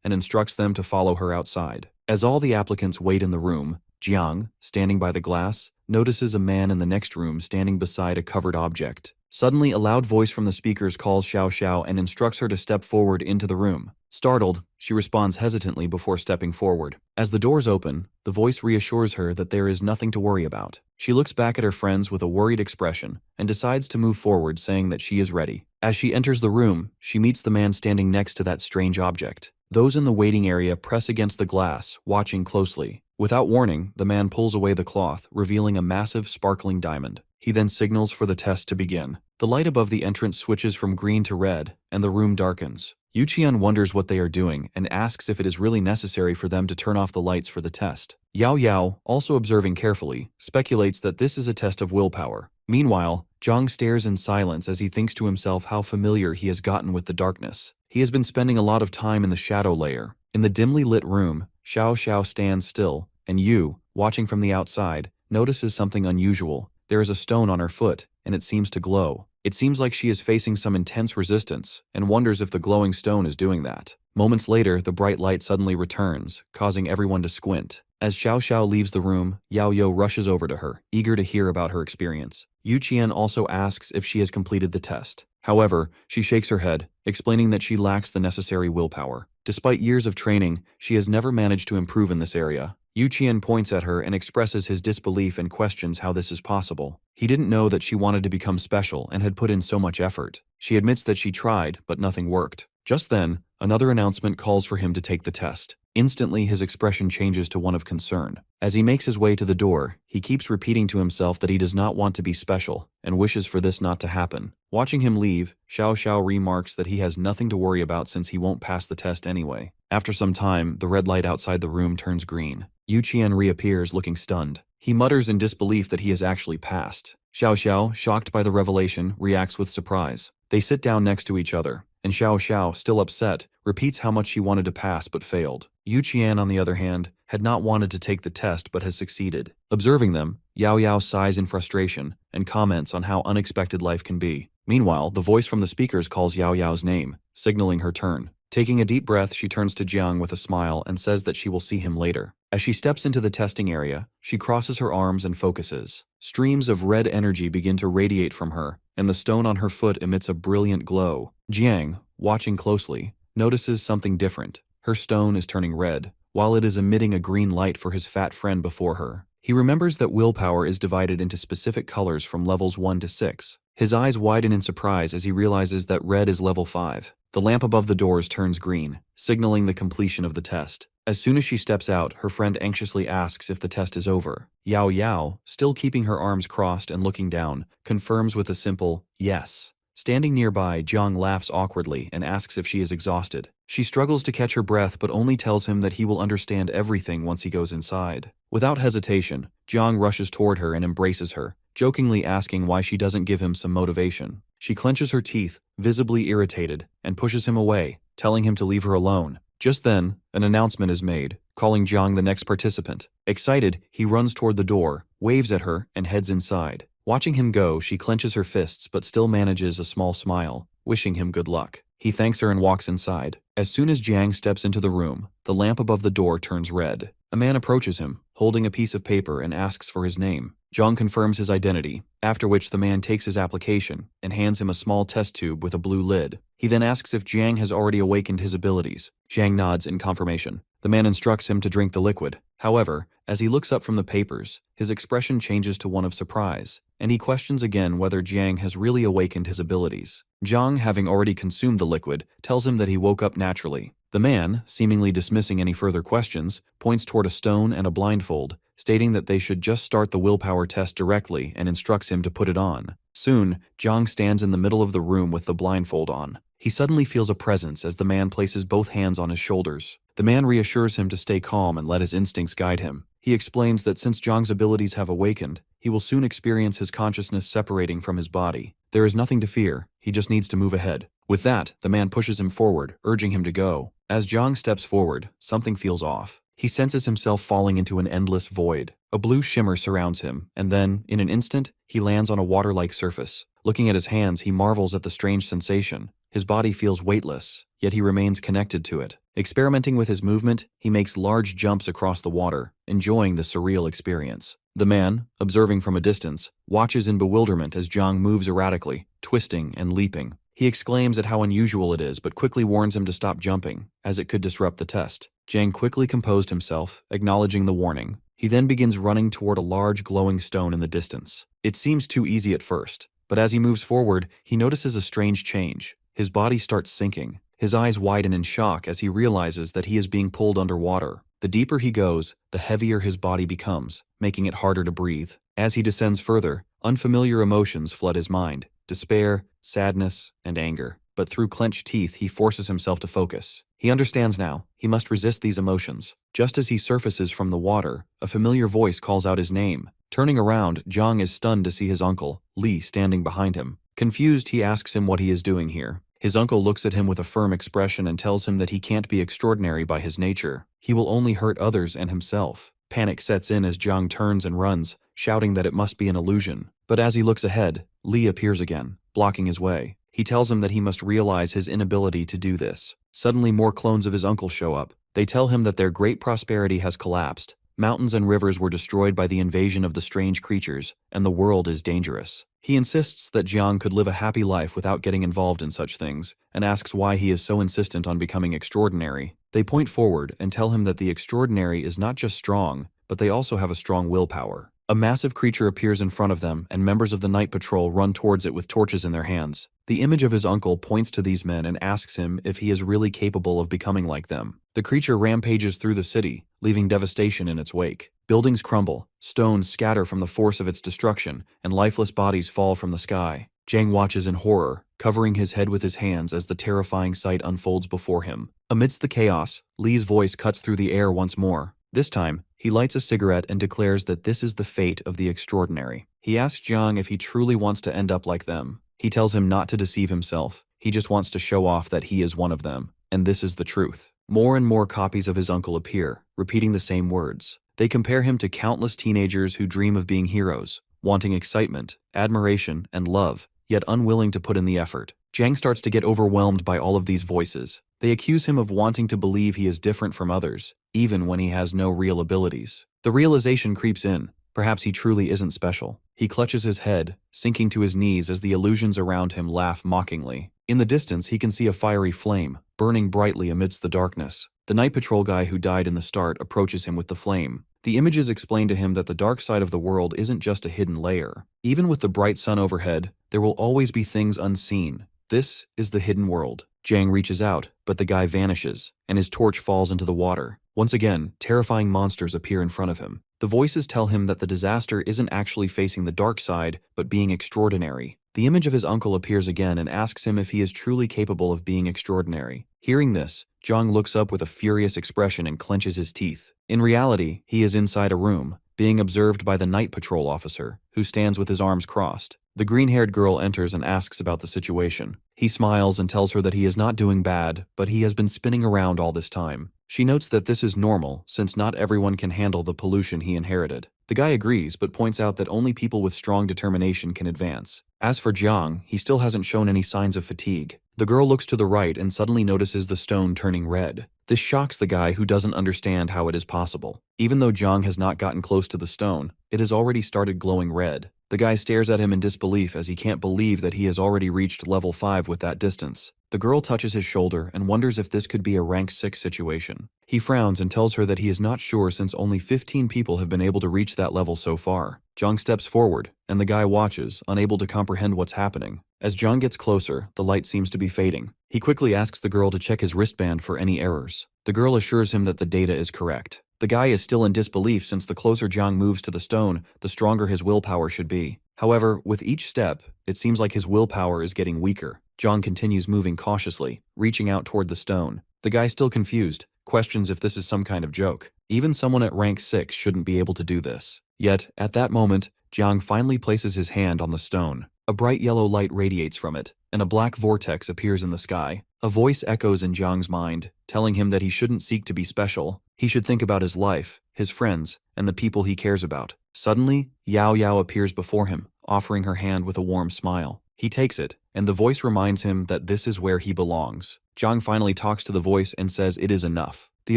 and instructs them to follow her outside. As all the applicants wait in the room, Jiang, standing by the glass, notices a man in the next room standing beside a covered object. Suddenly, a loud voice from the speakers calls Xiao Xiao and instructs her to step forward into the room. Startled, she responds hesitantly before stepping forward. As the doors open, the voice reassures her that there is nothing to worry about. She looks back at her friends with a worried expression and decides to move forward, saying that she is ready. As she enters the room, she meets the man standing next to that strange object. Those in the waiting area press against the glass, watching closely. Without warning, the man pulls away the cloth, revealing a massive, sparkling diamond. He then signals for the test to begin. The light above the entrance switches from green to red, and the room darkens. Yuqian wonders what they are doing and asks if it is really necessary for them to turn off the lights for the test. Yao Yao, also observing carefully, speculates that this is a test of willpower. Meanwhile, Zhang stares in silence as he thinks to himself how familiar he has gotten with the darkness. He has been spending a lot of time in the shadow layer. In the dimly lit room, Xiao Xiao stands still, and Yu, watching from the outside, notices something unusual. There is a stone on her foot, and it seems to glow. It seems like she is facing some intense resistance, and wonders if the glowing stone is doing that. Moments later, the bright light suddenly returns, causing everyone to squint. As Xiao Xiao leaves the room, Yao Yao rushes over to her, eager to hear about her experience. Yuqian also asks if she has completed the test. However, she shakes her head, explaining that she lacks the necessary willpower. Despite years of training, she has never managed to improve in this area. Yuqian points at her and expresses his disbelief and questions how this is possible. He didn't know that she wanted to become special and had put in so much effort. She admits that she tried, but nothing worked. Just then, another announcement calls for him to take the test. Instantly, his expression changes to one of concern. As he makes his way to the door, he keeps repeating to himself that he does not want to be special and wishes for this not to happen. Watching him leave, Xiao Xiao remarks that he has nothing to worry about since he won't pass the test anyway. After some time, the red light outside the room turns green. Yuqian reappears looking stunned. He mutters in disbelief that he has actually passed. Xiao Xiao, shocked by the revelation, reacts with surprise. They sit down next to each other, and Xiao Xiao, still upset, repeats how much she wanted to pass but failed. Yuqian, on the other hand, had not wanted to take the test but has succeeded. Observing them, Yao Yao sighs in frustration and comments on how unexpected life can be. Meanwhile, the voice from the speakers calls Yao Yao's name, signaling her turn. Taking a deep breath, she turns to Jiang with a smile and says that she will see him later. As she steps into the testing area, she crosses her arms and focuses. Streams of red energy begin to radiate from her, and the stone on her foot emits a brilliant glow. Jiang, watching closely, notices something different. Her stone is turning red, while it is emitting a green light for his fat friend before her. He remembers that willpower is divided into specific colors from levels 1 to 6. His eyes widen in surprise as he realizes that red is level 5. The lamp above the doors turns green, signaling the completion of the test. As soon as she steps out, her friend anxiously asks if the test is over. Yao Yao, still keeping her arms crossed and looking down, confirms with a simple, yes. Standing nearby, Jiang laughs awkwardly and asks if she is exhausted. She struggles to catch her breath but only tells him that he will understand everything once he goes inside. Without hesitation, Jiang rushes toward her and embraces her, jokingly asking why she doesn't give him some motivation. She clenches her teeth, visibly irritated, and pushes him away, telling him to leave her alone. Just then, an announcement is made, calling Jiang the next participant. Excited, he runs toward the door, waves at her, and heads inside. Watching him go, she clenches her fists but still manages a small smile, wishing him good luck. He thanks her and walks inside. As soon as Jiang steps into the room, the lamp above the door turns red. A man approaches him, holding a piece of paper and asks for his name. Jiang confirms his identity, after which the man takes his application and hands him a small test tube with a blue lid. He then asks if Jiang has already awakened his abilities. Jiang nods in confirmation. The man instructs him to drink the liquid. However, as he looks up from the papers, his expression changes to one of surprise, and he questions again whether Jiang has really awakened his abilities. Jiang, having already consumed the liquid, tells him that he woke up naturally. The man, seemingly dismissing any further questions, points toward a stone and a blindfold, stating that they should just start the willpower test directly and instructs him to put it on. Soon, Jiang stands in the middle of the room with the blindfold on. He suddenly feels a presence as the man places both hands on his shoulders. The man reassures him to stay calm and let his instincts guide him. He explains that since Jiang's abilities have awakened, he will soon experience his consciousness separating from his body. There is nothing to fear, he just needs to move ahead. With that, the man pushes him forward, urging him to go. As Jiang steps forward, something feels off. He senses himself falling into an endless void. A blue shimmer surrounds him, and then, in an instant, he lands on a water-like surface. Looking at his hands, he marvels at the strange sensation. His body feels weightless, yet he remains connected to it. Experimenting with his movement, he makes large jumps across the water, enjoying the surreal experience. The man, observing from a distance, watches in bewilderment as Zhang moves erratically, twisting and leaping. He exclaims at how unusual it is but quickly warns him to stop jumping, as it could disrupt the test. Zhang quickly composed himself, acknowledging the warning. He then begins running toward a large glowing stone in the distance. It seems too easy at first, but as he moves forward, he notices a strange change. His body starts sinking. His eyes widen in shock as he realizes that he is being pulled underwater. The deeper he goes, the heavier his body becomes, making it harder to breathe. As he descends further, unfamiliar emotions flood his mind: despair, sadness, and anger. But through clenched teeth, he forces himself to focus. He understands now. He must resist these emotions. Just as he surfaces from the water, a familiar voice calls out his name. Turning around, Zhang is stunned to see his uncle, Li, standing behind him. Confused, he asks him what he is doing here. His uncle looks at him with a firm expression and tells him that he can't be extraordinary by his nature. He will only hurt others and himself. Panic sets in as Zhang turns and runs, shouting that it must be an illusion. But as he looks ahead, Li appears again, blocking his way. He tells him that he must realize his inability to do this. Suddenly, more clones of his uncle show up. They tell him that their great prosperity has collapsed. Mountains and rivers were destroyed by the invasion of the strange creatures, and the world is dangerous. He insists that Jiang could live a happy life without getting involved in such things, and asks why he is so insistent on becoming extraordinary. They point forward and tell him that the extraordinary is not just strong, but they also have a strong willpower. A massive creature appears in front of them, and members of the night patrol run towards it with torches in their hands. The image of his uncle points to these men and asks him if he is really capable of becoming like them. The creature rampages through the city, leaving devastation in its wake. Buildings crumble, stones scatter from the force of its destruction, and lifeless bodies fall from the sky. Jiang watches in horror, covering his head with his hands as the terrifying sight unfolds before him. Amidst the chaos, Li's voice cuts through the air once more. This time, he lights a cigarette and declares that this is the fate of the extraordinary. He asks Jiang if he truly wants to end up like them. He tells him not to deceive himself. He just wants to show off that he is one of them. And this is the truth. More and more copies of his uncle appear, repeating the same words. They compare him to countless teenagers who dream of being heroes, wanting excitement, admiration, and love, yet unwilling to put in the effort. Jiang starts to get overwhelmed by all of these voices. They accuse him of wanting to believe he is different from others, even when he has no real abilities. The realization creeps in. Perhaps he truly isn't special. He clutches his head, sinking to his knees as the illusions around him laugh mockingly. In the distance, he can see a fiery flame, burning brightly amidst the darkness. The night patrol guy who died in the start approaches him with the flame. The images explain to him that the dark side of the world isn't just a hidden layer. Even with the bright sun overhead, there will always be things unseen. This is the hidden world. Jiang reaches out, but the guy vanishes, and his torch falls into the water. Once again, terrifying monsters appear in front of him. The voices tell him that the disaster isn't actually facing the dark side, but being extraordinary. The image of his uncle appears again and asks him if he is truly capable of being extraordinary. Hearing this, Jiang looks up with a furious expression and clenches his teeth. In reality, he is inside a room, being observed by the night patrol officer, who stands with his arms crossed. The green-haired girl enters and asks about the situation. He smiles and tells her that he is not doing bad, but he has been spinning around all this time. She notes that this is normal, since not everyone can handle the pollution he inherited. The guy agrees, but points out that only people with strong determination can advance. As for Jiang, he still hasn't shown any signs of fatigue. The girl looks to the right and suddenly notices the stone turning red. This shocks the guy, who doesn't understand how it is possible. Even though Jiang has not gotten close to the stone, it has already started glowing red. The guy stares at him in disbelief as he can't believe that he has already reached level 5 with that distance. The girl touches his shoulder and wonders if this could be a rank 6 situation. He frowns and tells her that he is not sure since only 15 people have been able to reach that level so far. Jiang steps forward, and the guy watches, unable to comprehend what's happening. As Jiang gets closer, the light seems to be fading. He quickly asks the girl to check his wristband for any errors. The girl assures him that the data is correct. The guy is still in disbelief since the closer Jiang moves to the stone, the stronger his willpower should be. However, with each step, it seems like his willpower is getting weaker. Jiang continues moving cautiously, reaching out toward the stone. The guy, still confused, questions if this is some kind of joke. Even someone at rank 6 shouldn't be able to do this. Yet, at that moment, Jiang finally places his hand on the stone. A bright yellow light radiates from it, and a black vortex appears in the sky. A voice echoes in Jiang's mind, telling him that he shouldn't seek to be special. He should think about his life, his friends, and the people he cares about. Suddenly, Yao Yao appears before him, offering her hand with a warm smile. He takes it, and the voice reminds him that this is where he belongs. Zhang finally talks to the voice and says it is enough. The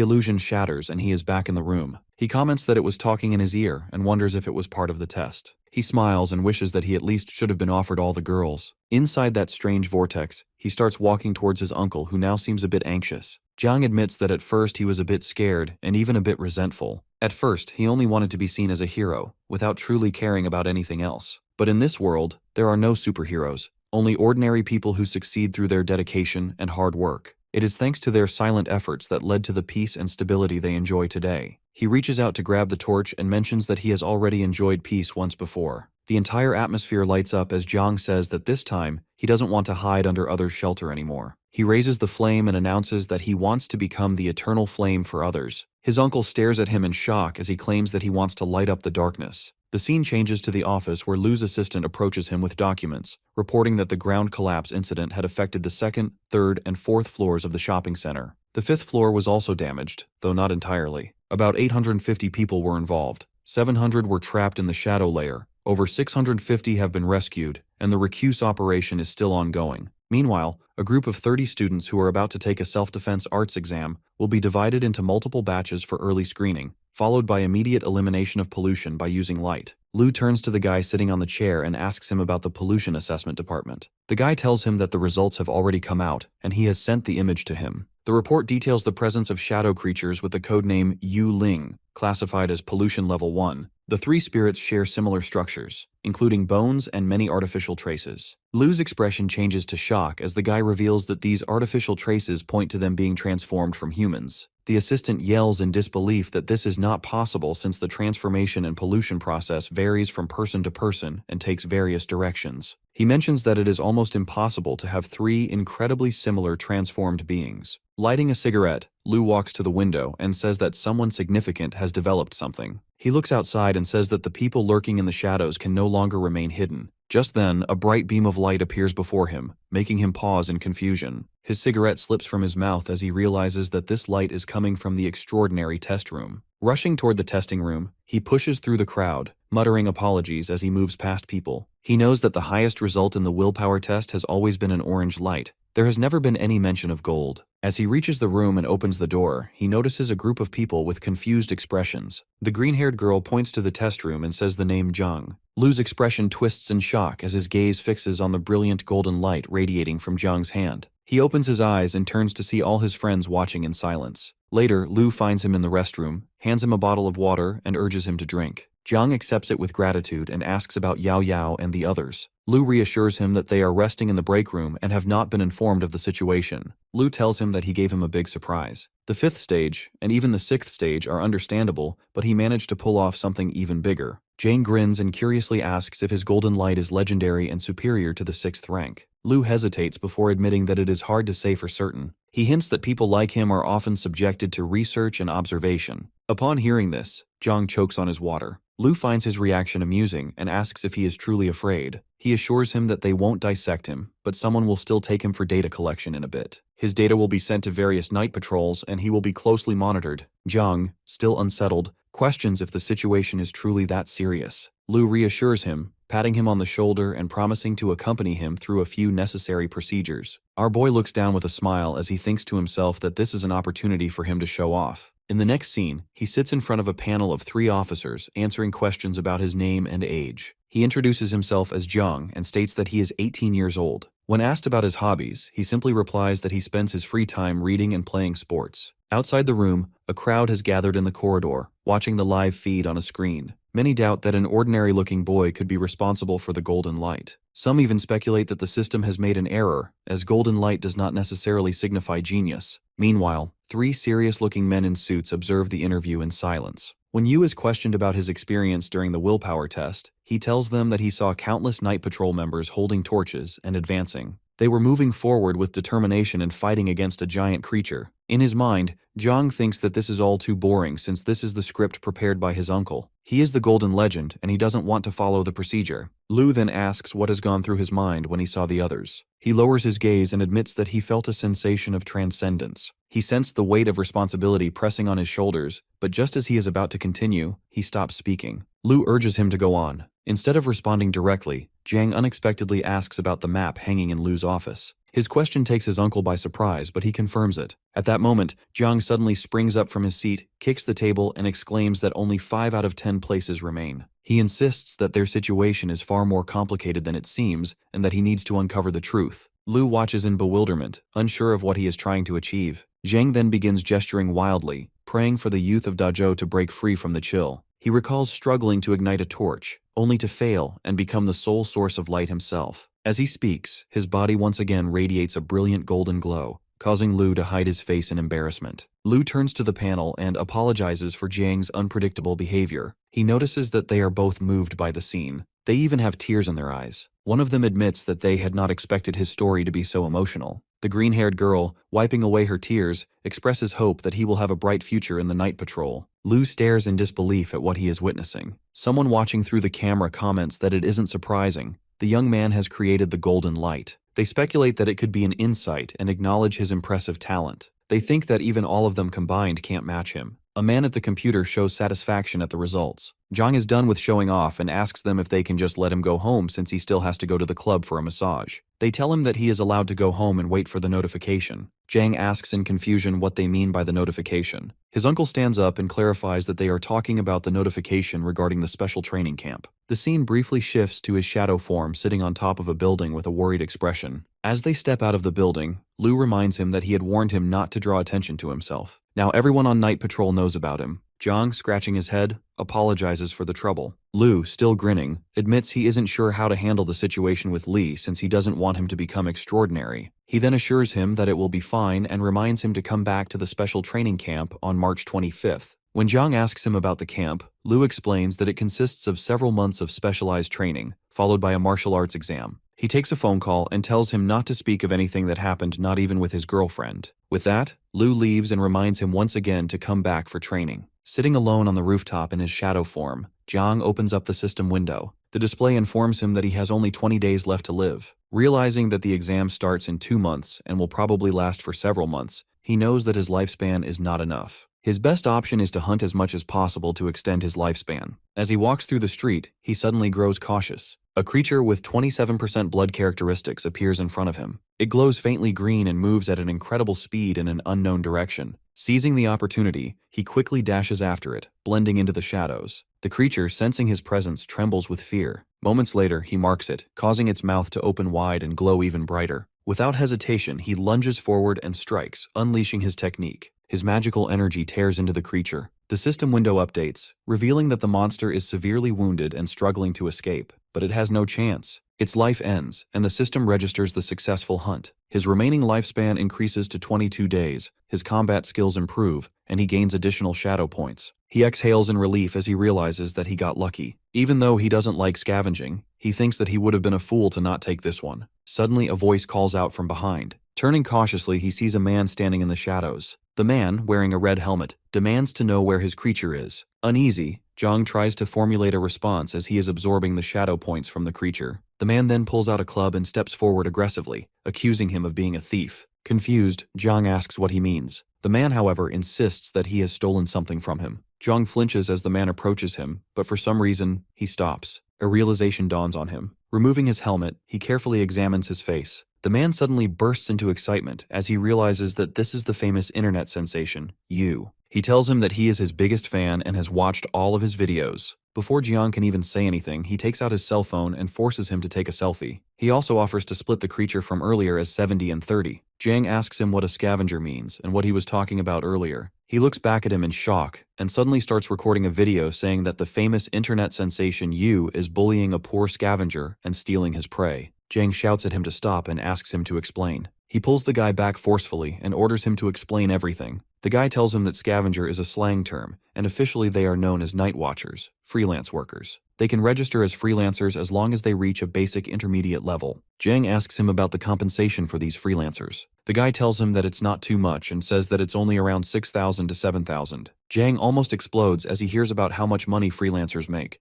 illusion shatters and he is back in the room. He comments that it was talking in his ear and wonders if it was part of the test. He smiles and wishes that he at least should have been offered all the girls. Inside that strange vortex, he starts walking towards his uncle, who now seems a bit anxious. Zhang admits that at first he was a bit scared and even a bit resentful. At first, he only wanted to be seen as a hero, without truly caring about anything else. But in this world, there are no superheroes, only ordinary people who succeed through their dedication and hard work. It is thanks to their silent efforts that led to the peace and stability they enjoy today. He reaches out to grab the torch and mentions that he has already enjoyed peace once before. The entire atmosphere lights up as Zhang says that this time, he doesn't want to hide under others' shelter anymore. He raises the flame and announces that he wants to become the eternal flame for others. His uncle stares at him in shock as he claims that he wants to light up the darkness. The scene changes to the office where Lu's assistant approaches him with documents, reporting that the ground collapse incident had affected the 2nd, 3rd, and 4th floors of the shopping center. The 5th floor was also damaged, though not entirely. About 850 people were involved. 700 were trapped in the shadow layer. Over 650 have been rescued, and the recuse operation is still ongoing. Meanwhile, a group of 30 students who are about to take a self-defense arts exam will be divided into multiple batches for early screening, followed by immediate elimination of pollution by using light. Lu turns to the guy sitting on the chair and asks him about the pollution assessment department. The guy tells him that the results have already come out, and he has sent the image to him. The report details the presence of shadow creatures with the codename Yu Ling, classified as pollution level 1. The 3 spirits share similar structures, including bones and many artificial traces. Lu's expression changes to shock as the guy reveals that these artificial traces point to them being transformed from humans. The assistant yells in disbelief that this is not possible since the transformation and pollution process varies from person to person and takes various directions. He mentions that it is almost impossible to have 3 incredibly similar transformed beings. Lighting a cigarette, Lu walks to the window and says that someone significant has developed something. He looks outside and says that the people lurking in the shadows can no longer remain hidden. Just then, a bright beam of light appears before him, making him pause in confusion. His cigarette slips from his mouth as he realizes that this light is coming from the extraordinary test room. Rushing toward the testing room, he pushes through the crowd, muttering apologies as he moves past people. He knows that the highest result in the willpower test has always been an orange light. There has never been any mention of gold. As he reaches the room and opens the door, he notices a group of people with confused expressions. The green-haired girl points to the test room and says the name Zhang. Lu's expression twists in shock as his gaze fixes on the brilliant golden light radiating from Zhang's hand. He opens his eyes and turns to see all his friends watching in silence. Later, Lu finds him in the restroom, hands him a bottle of water, and urges him to drink. Zhang accepts it with gratitude and asks about Yao Yao and the others. Lu reassures him that they are resting in the break room and have not been informed of the situation. Lu tells him that he gave him a big surprise. The 5th stage, and even the 6th stage, are understandable, but he managed to pull off something even bigger. Jane grins and curiously asks if his golden light is legendary and superior to the 6th rank. Lu hesitates before admitting that it is hard to say for certain. He hints that people like him are often subjected to research and observation. Upon hearing this, Zhang chokes on his water. Lu finds his reaction amusing and asks if he is truly afraid. He assures him that they won't dissect him, but someone will still take him for data collection in a bit. His data will be sent to various night patrols and he will be closely monitored. Zhang, still unsettled, questions if the situation is truly that serious. Lu reassures him, patting him on the shoulder and promising to accompany him through a few necessary procedures. Our boy looks down with a smile as he thinks to himself that this is an opportunity for him to show off. In the next scene, he sits in front of a panel of 3 officers answering questions about his name and age. He introduces himself as Zhang and states that he is 18 years old. When asked about his hobbies, he simply replies that he spends his free time reading and playing sports. Outside the room, a crowd has gathered in the corridor, watching the live feed on a screen. Many doubt that an ordinary-looking boy could be responsible for the golden light. Some even speculate that the system has made an error, as golden light does not necessarily signify genius. Meanwhile, 3 serious-looking men in suits observe the interview in silence. When Yu is questioned about his experience during the willpower test, he tells them that he saw countless night patrol members holding torches and advancing. They were moving forward with determination and fighting against a giant creature. In his mind, Zhang thinks that this is all too boring since this is the script prepared by his uncle. He is the golden legend and he doesn't want to follow the procedure. Lu then asks what has gone through his mind when he saw the others. He lowers his gaze and admits that he felt a sensation of transcendence. He sensed the weight of responsibility pressing on his shoulders, but just as he is about to continue, he stops speaking. Lu urges him to go on. Instead of responding directly, Jiang unexpectedly asks about the map hanging in Lu's office. His question takes his uncle by surprise, but he confirms it. At that moment, Jiang suddenly springs up from his seat, kicks the table, and exclaims that only 5 out of 10 places remain. He insists that their situation is far more complicated than it seems, and that he needs to uncover the truth. Lu watches in bewilderment, unsure of what he is trying to achieve. Jiang then begins gesturing wildly, praying for the youth of Dazhou to break free from the chill. He recalls struggling to ignite a torch, only to fail and become the sole source of light himself. As he speaks, his body once again radiates a brilliant golden glow, causing Lu to hide his face in embarrassment. Lu turns to the panel and apologizes for Jiang's unpredictable behavior. He notices that they are both moved by the scene. They even have tears in their eyes. One of them admits that they had not expected his story to be so emotional. The green-haired girl, wiping away her tears, expresses hope that he will have a bright future in the night patrol. Lu stares in disbelief at what he is witnessing. Someone watching through the camera comments that it isn't surprising. The young man has created the golden light. They speculate that it could be an insight and acknowledge his impressive talent. They think that even all of them combined can't match him. A man at the computer shows satisfaction at the results. Jiang is done with showing off and asks them if they can just let him go home since he still has to go to the club for a massage. They tell him that he is allowed to go home and wait for the notification. Jiang asks in confusion what they mean by the notification. His uncle stands up and clarifies that they are talking about the notification regarding the special training camp. The scene briefly shifts to his shadow form sitting on top of a building with a worried expression. As they step out of the building, Lu reminds him that he had warned him not to draw attention to himself. Now everyone on night patrol knows about him. Jiang, scratching his head, apologizes for the trouble. Lu, still grinning, admits he isn't sure how to handle the situation with Li since he doesn't want him to become extraordinary. He then assures him that it will be fine and reminds him to come back to the special training camp on March 25th. When Jiang asks him about the camp, Lu explains that it consists of several months of specialized training, followed by a martial arts exam. He takes a phone call and tells him not to speak of anything that happened, not even with his girlfriend. With that, Lu leaves and reminds him once again to come back for training. Sitting alone on the rooftop in his shadow form, Jiang opens up the system window. The display informs him that he has only 20 days left to live. Realizing that the exam starts in 2 months and will probably last for several months, he knows that his lifespan is not enough. His best option is to hunt as much as possible to extend his lifespan. As he walks through the street, he suddenly grows cautious. A creature with 27% blood characteristics appears in front of him. It glows faintly green and moves at an incredible speed in an unknown direction. Seizing the opportunity, he quickly dashes after it, blending into the shadows. The creature, sensing his presence, trembles with fear. Moments later, he marks it, causing its mouth to open wide and glow even brighter. Without hesitation, he lunges forward and strikes, unleashing his technique. His magical energy tears into the creature. The system window updates, revealing that the monster is severely wounded and struggling to escape, but it has no chance. Its life ends, and the system registers the successful hunt. His remaining lifespan increases to 22 days, his combat skills improve, and he gains additional shadow points. He exhales in relief as he realizes that he got lucky. Even though he doesn't like scavenging, he thinks that he would have been a fool to not take this one. Suddenly, a voice calls out from behind. Turning cautiously, he sees a man standing in the shadows. The man, wearing a red helmet, demands to know where his creature is. Uneasy, Jiang tries to formulate a response as he is absorbing the shadow points from the creature. The man then pulls out a club and steps forward aggressively, accusing him of being a thief. Confused, Jiang asks what he means. The man, however, insists that he has stolen something from him. Jiang flinches as the man approaches him, but for some reason, he stops. A realization dawns on him. Removing his helmet, he carefully examines his face. The man suddenly bursts into excitement as he realizes that this is the famous internet sensation, Yu. He tells him that he is his biggest fan and has watched all of his videos. Before Jiang can even say anything, he takes out his cell phone and forces him to take a selfie. He also offers to split the creature from earlier as 70 and 30. Jiang asks him what a scavenger means and what he was talking about earlier. He looks back at him in shock and suddenly starts recording a video saying that the famous internet sensation Yu is bullying a poor scavenger and stealing his prey. Jiang shouts at him to stop and asks him to explain. He pulls the guy back forcefully and orders him to explain everything. The guy tells him that scavenger is a slang term, and officially they are known as night watchers, freelance workers. They can register as freelancers as long as they reach a basic intermediate level. Jiang asks him about the compensation for these freelancers. The guy tells him that it's not too much and says that it's only around 6,000 to 7,000. Jiang almost explodes as he hears about how much money freelancers make.